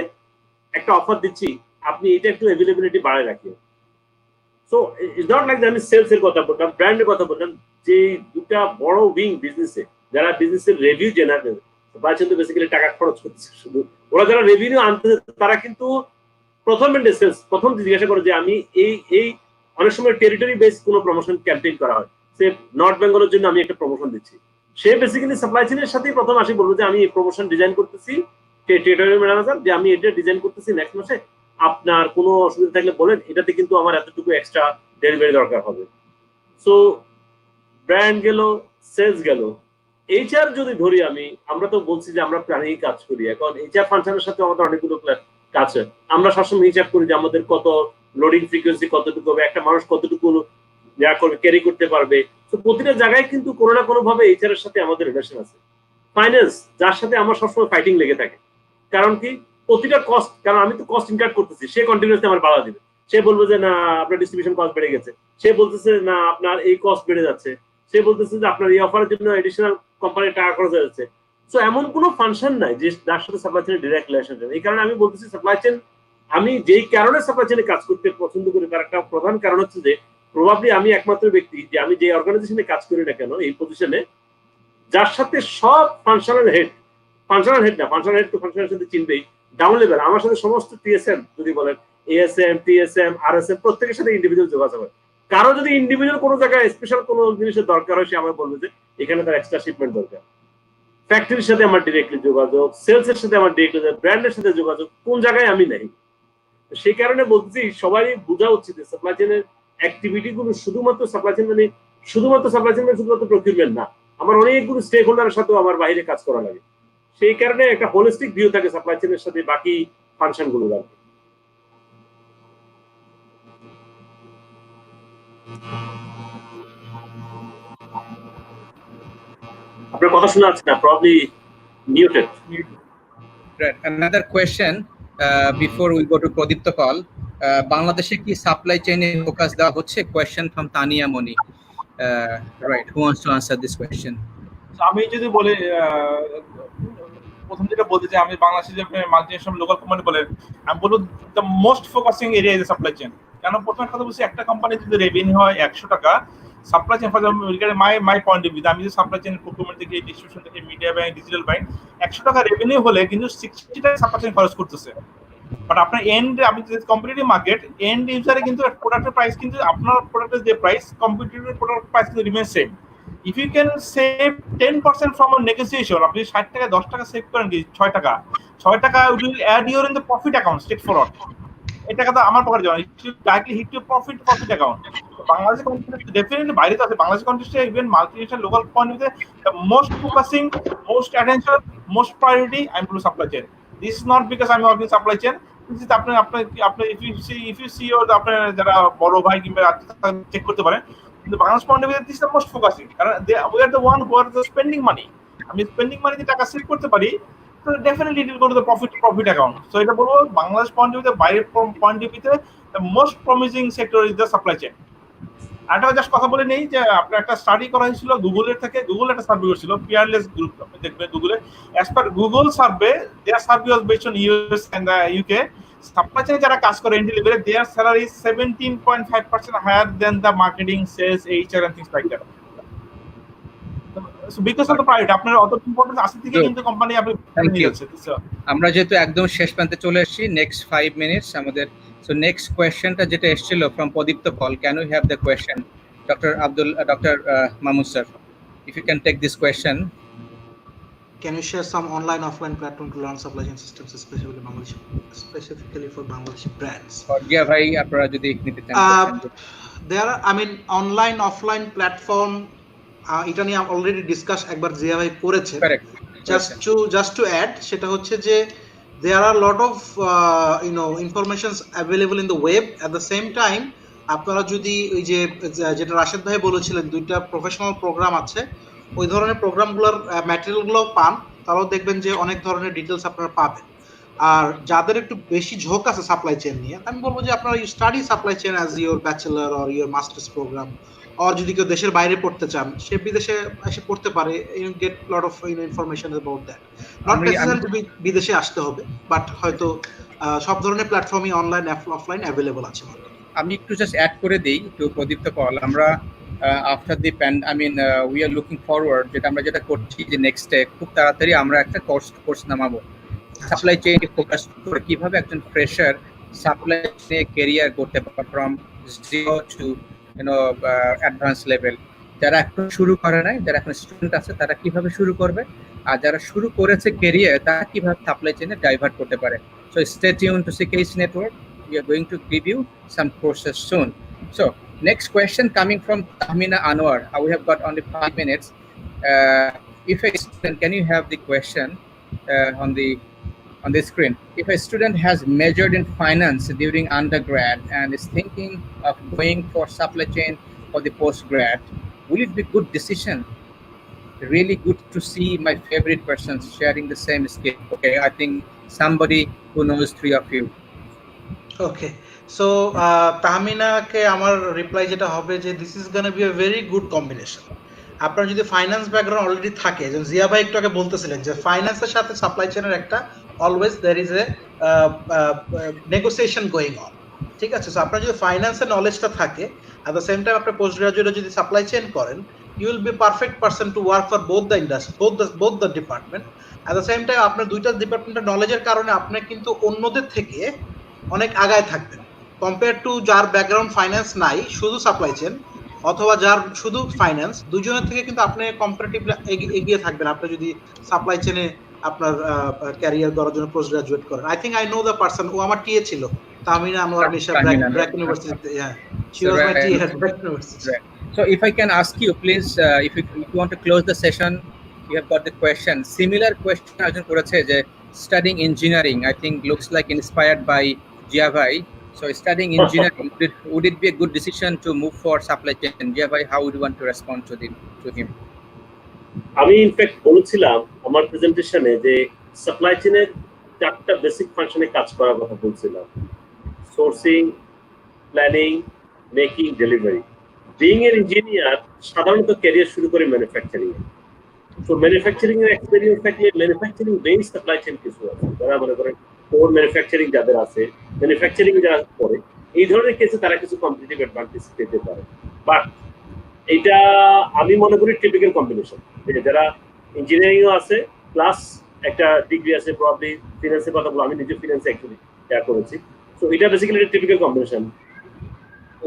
একটা অফার দিচ্ছি, আপনি এটা একটু অ্যাভেলেবিলিটি বাড়ায় রাখেন। সো ইটস নট লাইক আমি সেলস এর কথা বললাম, ব্র্যান্ডের কথা বললাম, যে দুটা বড় উইং বিজনেসে যারা বিজনেসের রেভিউ জেনারেট বাচ্চা তো বেসিক্যালি টাকা খরচ করতেছে, শুধু ওরা যারা রেভিনিউ আনতেছে তারা কিন্তু প্রথম সেলস প্রথম জিজ্ঞাসা করে যে আমি এই অনেক সময় টেরিটরি বেস কোনো প্রমোশন ক্যাম্পেইন করা হয়, সে নর্থ বেঙ্গলের জন্য আমি একটা প্রমোশন দিচ্ছি, সে বেসিক্যালি সাপ্লাই চেইনের সাথেই প্রথম আসি বলবো যে আমি এই প্রমোশন ডিজাইন করতেছি, টেরিটরি ম্যানেজার যে আমি এটা ডিজাইন করতেছি নেক্সট মাসে, আপনার কোনো অসুবিধা থাকলে বলেন, এটাতে কিন্তু আমার এতটুকু এক্সট্রা ডেলিভারি দরকার হবে। সো ব্র্যান্ড গেল, সেলস গেল। এইচআর যদি ধরি আমরা তো বলছি যে আমরা প্ল্যানিং কাজ করি, এখন এইচআর ফাংশনের সাথে আমাদের অনেকগুলো কাজ হয়। আমরা সবসময় হিসাব করি যে আমাদের কত লোডিং ফ্রিকোয়েন্সি কতটুকু হবে, একটা মানুষ কতটুকু ক্যারি করতে পারবে। তো প্রতিটা জায়গায় কিন্তু কোনো না কোনো ভাবে এইচআর এর সাথে আমাদের রিলেশন আছে। ফাইন্যান্স, যার সাথে আমার সবসময় ফাইটিং লেগে থাকে, কারণ কি প্রতিটা কস্ট, কারণ আমি তো কস্ট ইনকার করতেছি, সে কন্টিনিউয়াসলি আমার বাড়া দিবে, সে বলবে যে না আপনার ডিস্ট্রিবিউশন কস্ট বেড়ে গেছে, সে বলতেছে না আপনার এই কস্ট বেড়ে যাচ্ছে, সে বলতেছে যে আপনার এই অফারের জন্য এডিশনাল কোম্পানির টাকা খরচ হয়ে যাচ্ছে। সো এমন কোনো ফাংশন নাই যে যার সাথে সাপ্লাই চেইনের ডিরেক্ট রিলেশন। এই কারণে আমি বলতেছি সাপ্লাই চেইন, আমি যেই কারণে সাপ্লাই চেইনে কাজ করতে পছন্দ করি তার একটা প্রধান কারণ হচ্ছে যে প্রবাবলি আমি একমাত্র ব্যক্তি যে আমি যে অর্গানাইজেশনে কাজ করি না কেন এই পজিশনে, যার সাথে সব ফাংশনাল হেড তো ফাংশনাল সাথে চিনবেই, ডাউন লেভেল আমার সাথে সমস্ত টিএসএম যদি বলেন এএসএম, টিএসএম, আরএসএম প্রত্যেকের সাথে ইন্ডিভিজুয়াল যোগাযোগ হয়। কারো যদি ইন্ডিভিজুয়াল কোনো জায়গায় স্পেশাল কোনো জিনিসের দরকার হয়, সে আমাকে বলবে যে এখানে তার এক্সট্রা শিপমেন্ট দরকার। ফ্যাক্টরির সাথে আমার ডিরেক্টলি যোগাযোগ, সেলস এর সাথে আমার ডিরেক্টলি যোগাযোগ, ব্র্যান্ডের সাথে যোগাযোগ, কোন জায়গায় আমি নাই। সেই কারণে বলছি সবাই বোঝা উচিত সাপ্লাই চেইনের অ্যাক্টিভিটি গুলো শুধুমাত্র সাপ্লাই চেইন মানে শুধুমাত্র প্রকিউরমেন্ট না, আমার অনেকগুলো স্টেক হোল্ডারের সাথেও আমার বাইরে কাজ করা লাগে। সেই কারণে একটা হোলিস্টিক ভিউ থাকে সাপ্লাই চেইনের সাথে বাকি ফাংশন গুলো। আপনার কথা শোনা যাচ্ছে না, probably muted. Right. Another question before we go to Pradipta call. Bangladesh ki supply chain focus দেওয়া হচ্ছে? Question from Tania Moni. Right. Who wants to answer this question? আমি যদি বলি প্রথম যেটা বলতে চাই, আমি বাংলাদেশে যে মাল্টিনেশনাল লোকাল কোম্পানি বলে, আমি বলবো the most focusing area is supply chain. কেন প্রথমে কথা বলছি, একটা কোম্পানি যদি রেভিনিউ হয় 100 টাকা, supply chain for my point of view, আমি যে সাপ্লাই চেইন প্রকিউরমেন্ট থেকে, ডিস্ট্রিবিউশন থেকে, মিডিয়া বাই, ডিজিটাল বাই, 100 টাকা রেভিনিউ হলে কিন্তু 60 টাকা সাপ্লাই চেইন খরচ করতেছে। বাট আপনার এন্ড, আমি যে কম্পিটিটিভ মার্কেট, এন্ড ইউজারে কিন্তু প্রোডাক্টের প্রাইস কিন্তু আপনার প্রোডাক্টের যে প্রাইস, কম্পিটিটিভ প্রোডাক্ট প্রাইস কিন্তু remain same. If you can save 10% from a negotiation, আপনি 60 টাকা 10 টাকা সেভ করেন কি 6 টাকা, 6 টাকা will add your in the profit account straight forward. এই টাকা তো আমার পকেটে যাবে, it will directly hit your profit account. Bangladesh context definitely বাইরে তো আছে, বাংলাদেশ কন্টেক্সটে ইভেন মাল্টিনেশনাল লোকাল কোম্পানিতে the most focusing, most attention, most priority I'm to supply chain. This is not because I'm working supply chain. This is আপনি if you see or আপনার যারা বড় ভাই কিংবা চেক করতে পারেন, কিন্তু Bangladesh point of view this the most focusing, কারণ we are the one who are the spending money. আমি স্পেন্ডিং মানি দিয়ে টাকা সেভ করতে পারি, তো definitely it will go to the profit account. So এটা বলবো বাংলাদেশ পয়েন্ট অফ ভিউ, বাইরের পয়েন্ট অফ ভিউতে the most promising sector is the supply chain. আরেকটা জাস্ট কথা বলে নেই যে আপনার একটা স্টাডি করা হয়েছিল গুগলের থেকে, গুগল একটা সার্ভে করেছিল পিয়ারলেস গ্রুপ, আপনি দেখবেন গুগলে, as per Google survey, there survey was based on US and UK, supply চেইনে যারা কাজ করে and delivery, their salary is 17.5% higher than the marketing, sales, HR and things like that. So because of the private, আপনার অত importance আছে থেকে কিন্তু company আপনি নিয়ে যাচ্ছে। আমরা যেহেতু একদম শেষ প্রান্তে চলে এসেছি, নেক্সট 5 মিনিটস আমাদের। সো নেক্সট কোয়েশ্চেনটা যেটা এসেছিল ফ্রম প্রদীপ্ত কল, can you have the question? Dr. Mamoon sir, if you can take this question. Can you share some online offline platform to learn supply chain systems, specifically for Bangladeshi brands? Yeah, bhai, apnara jodi nite chan. There are, I mean, online offline platform, এটা নিয়ে already discuss একবার জিয়া ভাই করেছে। Correct. Just to add, সেটা হচ্ছে যে there are a lot of informations available in the web. At the same time, আপনারা যদি ওই যে যেটা রাশেদ ভাই বলেছিলেন, দুইটা প্রফেশনাল প্রোগ্রাম আছে, ওই ধরনের প্রোগ্রামগুলোর ম্যাটেরিয়ালগুলো পান, তারাও দেখবেন যে অনেক ধরনের ডিটেলস আপনারা পাবেন। আর যাদের একটু বেশি ঝোঁক আছে সাপ্লাই চেইন নিয়ে, আমি বলবো যে আপনারা you study supply chain as your bachelor or your masters program, আর যদি কেউ দেশের বাইরে পড়তে চান, সে বিদেশে এসে পড়তে পারে, you get lot of information about that. Not necessary বিদেশে আসতে হবে, বাট হয়তো সব ধরনের প্ল্যাটফর্মই অনলাইন অফলাইন অ্যাভেলেবল আছে। আমি একটু জাস্ট অ্যাড করে দেই টু প্রদীপ্ত কল। আমরা after the we are looking forward, যেটা করছি যে নেক্সট খুব তাড়াতাড়ি আমরা একটা কোর্স নামাবো সাপ্লাই চেইন ফোকাস করে, কিভাবে একজন ফ্রেশার সাপ্লাই চেইনে ক্যারিয়ার করতে পারে from zero to advance level. যারা এখন শুরু করে নাই, যারা এখন স্টুডেন্ট আছে, তারা কিভাবে শুরু করবে, আর যারা শুরু করেছে ক্যারিয়ার, তারা কিভাবে সাপ্লাই চেইনে ডাইভার্ট করতে পারে। So stay tune to CKS Network. We are going to give you some courses soon. So next question coming from Tahmina Anwar. We have got only 5 minutes. If a student, can you have the question on the screen? If a student has majored in finance during undergrad and is thinking of going for supply chain for the postgrad, will it be good decision? Really good to see my favorite persons sharing the same skill. Okay, I think somebody who knows 3 of you. Okay, so তাহমিনাকে আমার reply যেটা হবে যে this is gonna be a very good combination. আপনার যদি finance background already থাকে, যেমন জিয়া ভাই একটু আগে বলতেছিলেন যে ফাইন্যান্সের সাথে সাপ্লাই চেইনের একটা always there is a negotiation going on, ঠিক আছে? সো আপনার যদি ফাইন্যান্সের নলেজটা থাকে, অ্যাট দ্য সেম টাইম আপনি পোস্ট গ্রাজুয়েটে যদি সাপ্লাই চেইন করেন, you will be perfect person to work for both the industry, both the department. At the same time আপনার দুইটা ডিপার্টমেন্টের নলেজের কারণে আপনি কিন্তু অন্যদের থেকে অনেক আগায় থাকবেন কম্পেয়ার টু যার ব্যাকগ্রাউন্ড ফাইন্যান্স নাই, শুধু সাপ্লাই চেইন, অথবা যার শুধু ফাইন্যান্স, দুজনের থেকে কিন্তু আপনি কম্পারেটিভলি এগিয়ে থাকবেন আপনি যদি সাপ্লাই চেইনে আপনার ক্যারিয়ার করার জন্য পোস্ট গ্রাজুয়েট করেন। I think I know the person, ও আমার টিএ ছিল, তাহমিনা আনোয়ার নিশা, ব্র্যাক ইউনিভার্সিটিতে। হ্যাঁ, she was my TA at BRAC university. So if I can ask you, please, if you want to close the session, you have got the question. Similar question arjun koreche je studying engineering, I think looks like inspired by Jia bhai. So studying engineering, would it be a good decision to move for supply chain? Jia bhai, how would you want to respond to him? আমি in fact বলেছিলাম আমার প্রেজেন্টেশনে যে supply চেইনের 4টা basic ফাংশনে কাজ করার কথা বলছিলাম: sourcing, planning, making, delivery. Being N engineer সাধারণত ক্যারিয়ার শুরু করে ম্যানুফ্যাকচারিং এ। তো ম্যানুফ্যাকচারিং এর এক্সপেরিয়েন্স থাকলে ম্যানুফ্যাকচারিং বেস সাপ্লাই চেইন কিছু আছে, যারা মনে করেন কোর ম্যানুফ্যাকচারিং যাদের আছে, ম্যানুফ্যাকচারিং যারা করে, এই ধরনের কেসে তারা কিছু কম্পিটিটিভ অ্যাডভান্টেজ পেতে পারে। বাট এটা আমি মনে করি টিপিক্যাল কম্বিনেশন, যারা ইঞ্জিনিয়ারিং আছে প্লাস একটা ডিগ্রি আছে, প্রবাবলি ফিনান্সের কথা বলবো, আমি নিজে ফিনান্সে অ্যাকচুয়ালি করেছি। তো এটা বেসিক্যালি একটা টিপিক্যাল কম্বিনেশন।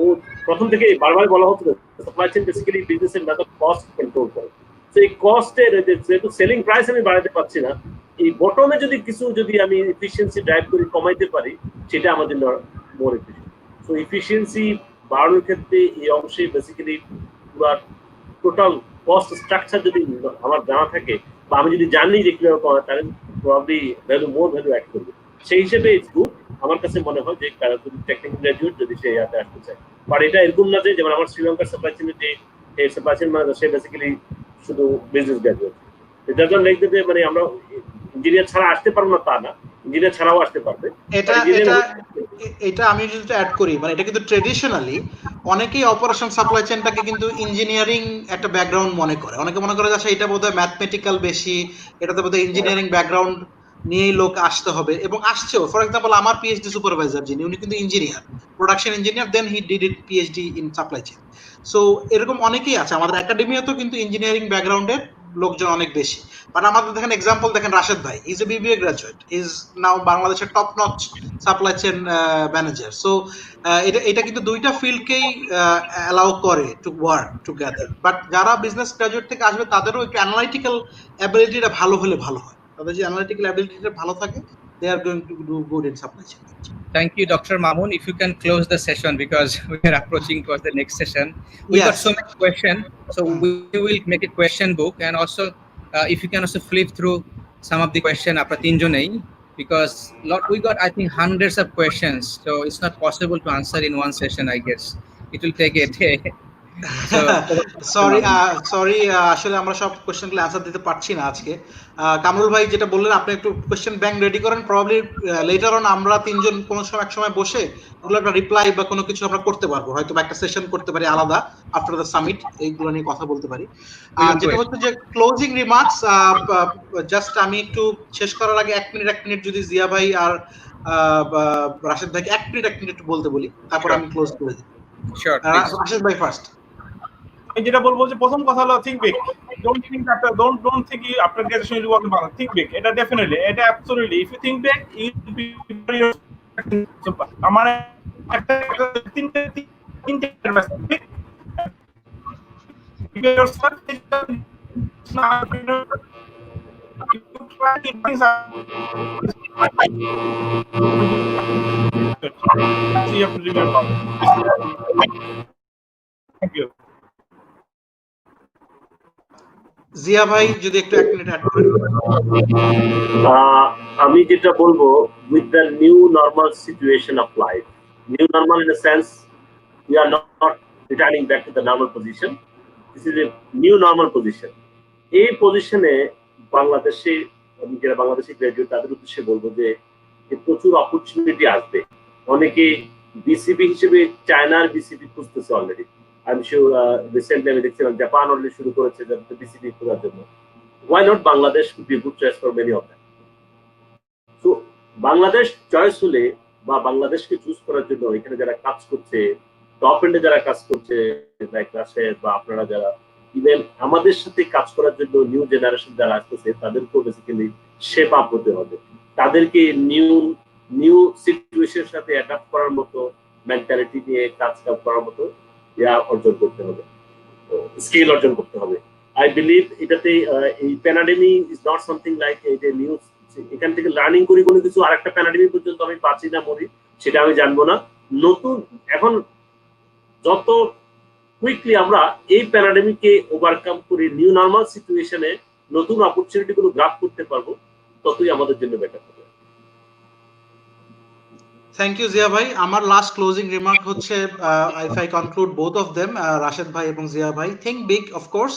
ও প্রথম থেকে বারবার বলা হতো সাপ্লাই চেইন বেসিক্যালি বিজনেসের মেথড কস্ট কন্ট্রোল করে। তো এই কস্টের যেহেতু সেলিং প্রাইস আমি বাড়াতে পারছি না, এই বটমে যদি আমি এফিসিয়েন্সি ড্রাইভ করে কমাইতে পারি, সেটা আমাদের মোর এফিসিয়েন্ট। তো এফিসিয়েন্সি বাড়ানোর ক্ষেত্রে এই অংশে বেসিক্যালি পুরো টোটাল কস্ট স্ট্রাকচার যদি আমার জানা থাকে বা আমি যদি জানি যে কিভাবে করা, তাহলে প্রবাবলি মোর ভ্যালু অ্যাড করবে। সেই হিসেবে ইটস গুড। আমার কাছে মনে হয় যে কারো যদি টেকনিক্যাল গ্রাজুয়েট যদি সে ইয়াতে আসতে চায়, বাট এটা এরকম না যে যেমন আমার শ্রীলঙ্কার সাপ্লাই চেইনের যে সাপ্লাই চেইন ম্যানেজার, সে বেসিক্যালি শুধু বিজনেস গ্রাজুয়েট। এটা যখন লিখতে যে মানে আমরা ইঞ্জিনিয়ার ছাড়া আসতে পারবো না তা না, ইঞ্জিনিয়ার ছাড়াও আসতে পারবে। এটা আমি যদি অ্যাড করি, মানে এটা কিন্তু ট্রেডিশনালি অনেকেই অপারেশন সাপ্লাই চেইনটাকে কিন্তু ইঞ্জিনিয়ারিং একটা ব্যাকগ্রাউন্ড মনে করে। অনেকে মনে করে যে এটা বোধহয় ম্যাথমেটিক্যাল বেশি, এটাতে বোধহয় ইঞ্জিনিয়ারিং ব্যাকগ্রাউন্ড নিয়েই লোক আসতে হবে, এবং আসছেও। ফর এক্সাম্পল আমার পিএইচডি সুপারভাইজার যিনি, উনি কিন্তু engineer, production engineer, then he did it PhD in supply chain. So এরকম অনেকেই আছে। আমাদের একাডেমিয়াতেও কিন্তু ইঞ্জিনিয়ারিং ব্যাকগ্রাউন্ডের লোকজন অনেক বেশি। বাট আমাদের দেখেন এক্সাম্পল দেখেন রাশেদ ভাই, is a BBA graduate, is now বাংলাদেশের top notch supply chain manager. So এটা কিন্তু দুইটা ফিল্ডকেই অ্যালাউ করে টু ওয়ার্ক টুগেদার। বাট যারা বিজনেস গ্রাজুয়েট থেকে আসবে তাদেরও একটু অ্যানালাইটিক্যাল অ্যাবিলিটিটা ভালো হলে ভালো হয়। তাদের যে অ্যানালাইটিক্যাল অ্যাবিলিটিটা ভালো থাকে, they are going to do good in supply chain. Thank you, Dr. Mamoon. If you can close the session, because we are approaching towards the next session. We got so many questions, so we will make a question book, and also if you can also flip through some of the question after tinjonei, because we got I think hundreds of questions, so it's not possible to answer in one session. I guess it will take a day. Sorry আসলে আমরা সব কোশ্চেনগুলো answer দিতে পারছি না আজকে। কামরুল ভাই যেটা বললেন, আপনি একটু কোশ্চেন ব্যাংক রেডি করেন, প্রবাবলি লেটার অন আমরা তিনজন কোনো সময় এক সময় বসে ওগুলো একটা রিপ্লাই বা কোনো কিছু আমরা করতে পারবো, হয়তো একটা সেশন করতে পারি আলাদা আফটার দ্য সামিট, এইগুলো নিয়ে কথা বলতে পারি। আর যেটা হচ্ছে যে ক্লোজিং রিমার্কস, জাস্ট আমি একটু শেষ করার আগে এক মিনিট যদি জিয়া ভাই আর রাশেদ ভাইকে এক মিনিট একটু বলতে বলি, তারপর আমি ক্লোজ করে দিই। Sure, রাশেদ ভাই ফার্স্ট। আমি যেটা বলবো যে প্রথম কথা হলো think big. Don't think after graduation you work Bangla. Think big, এটা ডেফিনেটলি, এটা absolutely. If you think big you will be very আমার একটা তিনটে Thank you. জিয়া ভাই যদি একটু এক মিনিট অ্যাড করেন। আমি যেটা বলবো, with the new normal situation of life, new normal in the sense we are not returning back to the normal position, this is a new normal position. এই পজিশনে বাংলাদেশে, আমি যারা বাংলাদেশি গ্রাজুয়েট তাদের উদ্দেশ্যে বলবো যে প্রচুর অপরচুনিটি আসবে। অনেকে বিসিবি হিসেবে চায়নার বিসিবি খুঁজতেছে অলরেডি। আমি শিওর রিসেন্টলি আমি দেখছিলাম জাপান অলরেডি শুরু করেছে বিসিবি খোঁজার জন্য। Why not Bangladesh could be a good choice for many of them. So Bangladesh choice হলে বা বাংলাদেশকে চুজ করার জন্য এখানে যারা কাজ করছে, টপ এন্ডে যারা কাজ করছে, লাইক রাশেদ বা আপনারা যারা, ইভেন আমাদের সাথে কাজ করার জন্য নিউ জেনারেশন যারা আসতেছে, তাদেরকেও বেসিক্যালি শেপ আপ হতে হবে। তাদেরকে নিউ সিচুয়েশনের সাথে অ্যাডাপ্ট করার মতো মেন্টালিটি নিয়ে কাজ করার মতো অর্জন করতে হবে, স্কিল অর্জন করতে হবে। I believe এটাতে এই pandemic is not something like এই যে নিউজ, এখান থেকে লার্নিং করি কোনো কিছু আরেকটা প্যান্ডেমিক পর্যন্ত আমি পাচ্ছি না মরি, সেটা আমি জানবো না। নতুন এখন যত কুইকলি আমরা এই প্যারাডাইমকে ওভারকাম করে নিউ নর্মাল সিচুয়েশনে নতুন অপরচুনিটিগুলো গ্রাব করতে পারবো, ততই আমাদের জন্য বেটার হবে। থ্যাংক ইউ জিয়া ভাই। আমার লাস্ট ক্লোজিং রিমার্ক হচ্ছে, if I conclude both of them, Rashed ভাই এবং জিয়া ভাই, থিঙ্ক বিগ। অফকোর্স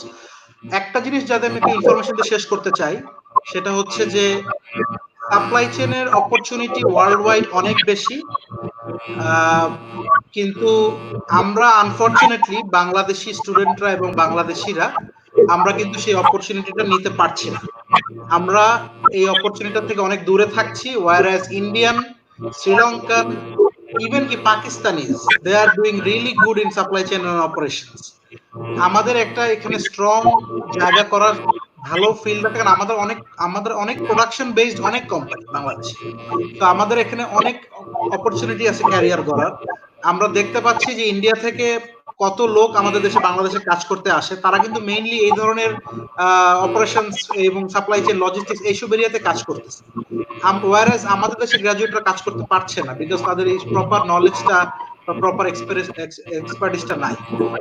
একটা জিনিস যাদের আমি ইনফরমেশন দিয়ে শেষ করতে চাই, সেটা হচ্ছে যে সাপ্লাই চেনের অপরচুনিটি ওয়ার্ল্ড ওয়াইড অনেক বেশি, কিন্তু আমরা আনফরচুনেটলি বাংলাদেশি স্টুডেন্টরা এবং বাংলাদেশিরা আমরা কিন্তু সেই অপরচুনিটিটা নিতে পারছি না। আমরা এই অপরচুনিটি থেকে অনেক দূরে থাকছি, ওয়ারএজ ইন্ডিয়ান, শ্রীলঙ্কান, ইভেন কি Pakistanis, they are doing really good in supply chain and operations. আমাদের একটা এখানে স্ট্রং জায়গা করার ভালো ফিল্ড আছে, কারণ আমাদের অনেক প্রোডাকশন বেসড অনেক কোম্পানি বাংলাদেশে, তো আমাদের এখানে অনেক অপরচুনিটি আছে ক্যারিয়ার করার। আমরা দেখতে পাচ্ছি যে ইন্ডিয়া থেকে কত লোক আমাদের দেশে বাংলাদেশে কাজ করতে আসে, তারা কিন্তু মেইনলি এই ধরনের অপারেশনস এবং সাপ্লাই চেইন, লজিস্টিক্স এইসব এরিয়াতে কাজ করতেছে। ওয়ারএজ আমাদের দেশে গ্রাজুয়েটরা কাজ করতে পারছে না, বিকজ তাদের এই প্রপার নলেজটা বা প্রপার এক্সপার্টিসটা নাই।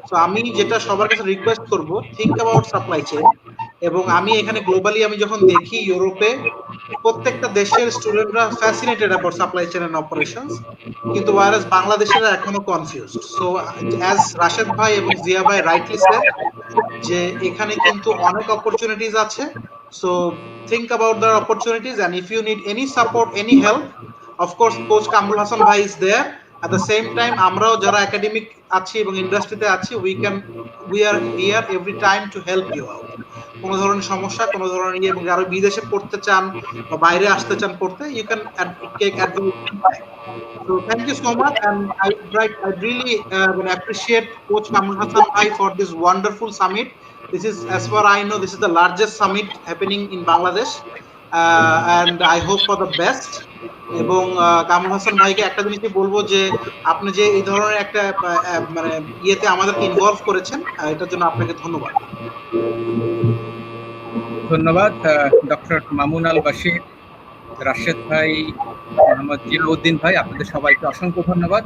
তো আমি যেটা সবার কাছে রিকোয়েস্ট করব, থিঙ্ক অ্যাবাউট সাপ্লাই চেইন। এবং আমি এখানে গ্লোবালি আমি যখন দেখি, ইউরোপে প্রত্যেকটা দেশের স্টুডেন্টরা fascinated about supply chain and operations, কিন্তু ওয়ারএজ বাংলাদেশিরা এখনো কনফিউজড। সো অ্যাজ রাশেদ ভাই এবং জিয়া ভাই রাইটলি সেড, যে এখানে কিন্তু অনেক অপরচুনিটিস আছে। So think about the opportunities, and if you need any support, any help, of course coach Kamrul Hasan bhai is there. At the same time, আমরাও যারা একাডেমিক আছি এবং ইন্ডাস্ট্রিতে আছি, we are here every time to help you out. কোনো ধরনের সমস্যা, কোনো ধরনের এবং যারা বিদেশে পড়তে চান বা বাইরে আসতে চান পড়তে, you can take advantage. So thank you so much, and I really appreciate coach Kamrul Hasan bhai for this wonderful summit. This is, as far I know, this is the largest summit happening in Bangladesh, and I hope for the best. এবং কামরুল হাসান ভাইকে একটা জিনিসই বলবো, যে আপনি যে এই ধরনের একটা মানে ইয়েতে আমাদেরকে ইনভলভ করেছেন, এটার জন্য আপনাকে ধন্যবাদ। ধন্যবাদ ডক্টর মামুন আল বাশির, রাশেদ ভাই, মোহাম্মদ উদ্দিন ভাই, আপনাদের সবাইকে অসংখ্য ধন্যবাদ।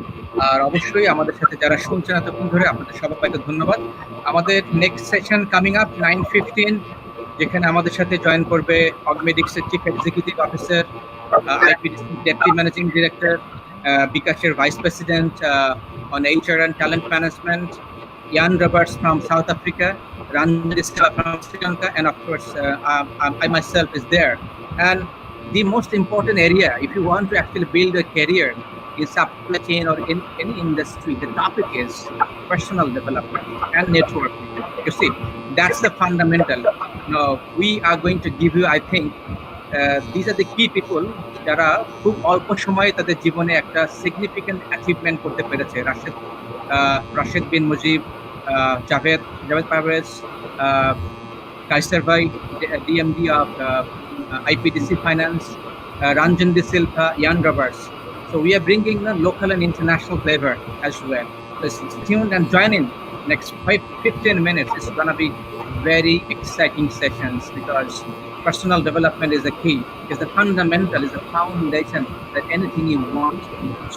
আর অবশ্যই আমাদের সাথে যারা শুনছেন এতক্ষণ ধরে, আপনাদের সবাইকে ধন্যবাদ। আমাদের নেক্সট সেশন কামিং আপ 9:15, যেখানে আমাদের সাথে জয়েন করবে অগমেডিক্সের chief executive officer, IPDC deputy managing director, bKashের vice president on HR and talent management, Jan Roberts from South Africa, Ranjit from Sri Lanka, and of course I myself is there. And the most important area, if you want to actually build a career in supply chain or in any industry, the topic is personal development and networking. You see, that's the fundamental. Now, we are going to give you, I think, these are the key people যারা খুব অল্প সময়ে তাদের জীবনে একটা significant achievement করতে পেরেছে। রাশেদ বিন মুজিব, জাভেদ পারভেজ, কাইসার ভাই, DMD of IPDC Finance, Ranjan De Silva, Jan Roberts. So we are bringing the local and international flavor as well. So stay tuned and join in next 15 minutes. It's going to be very exciting sessions, because personal development is the key, is the fundamental, is the foundation that anything you want.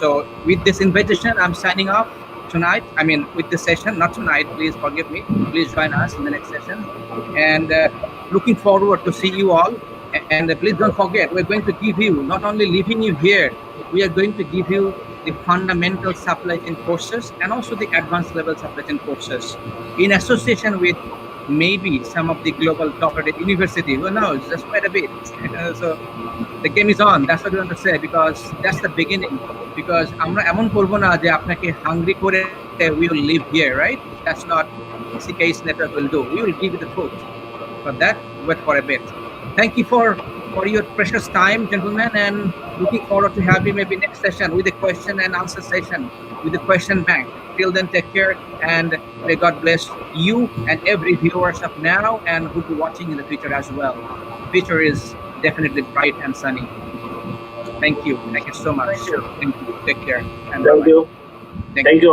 So with this invitation, I'm signing off tonight. I mean, with this session, not tonight, please forgive me. Please join us in the next session. And looking forward to see you all. And please don't forget, we're going to give you, not only leaving you here, we are going to give you the fundamental supply chain courses and also the advanced level supply chain courses in association with maybe some of the global top rated university. Who knows, just quite a bit. So the game is on, that's what we want to say, because that's the beginning. Because আমরা এমন করবো না যে আপনাকে hungry করে we will live here, right? That's not the case network will do. We will give you the food. For that, wait for a bit. Thank you for your precious time, gentlemen, and looking forward to have you maybe next session with a question and answer session with the question bank. Till then, take care, and may God bless you and every viewers of now and who will be watching in the future as well. The future is definitely bright and sunny. Thank you so much. Thank you. Take care. And Thank you. Thank you.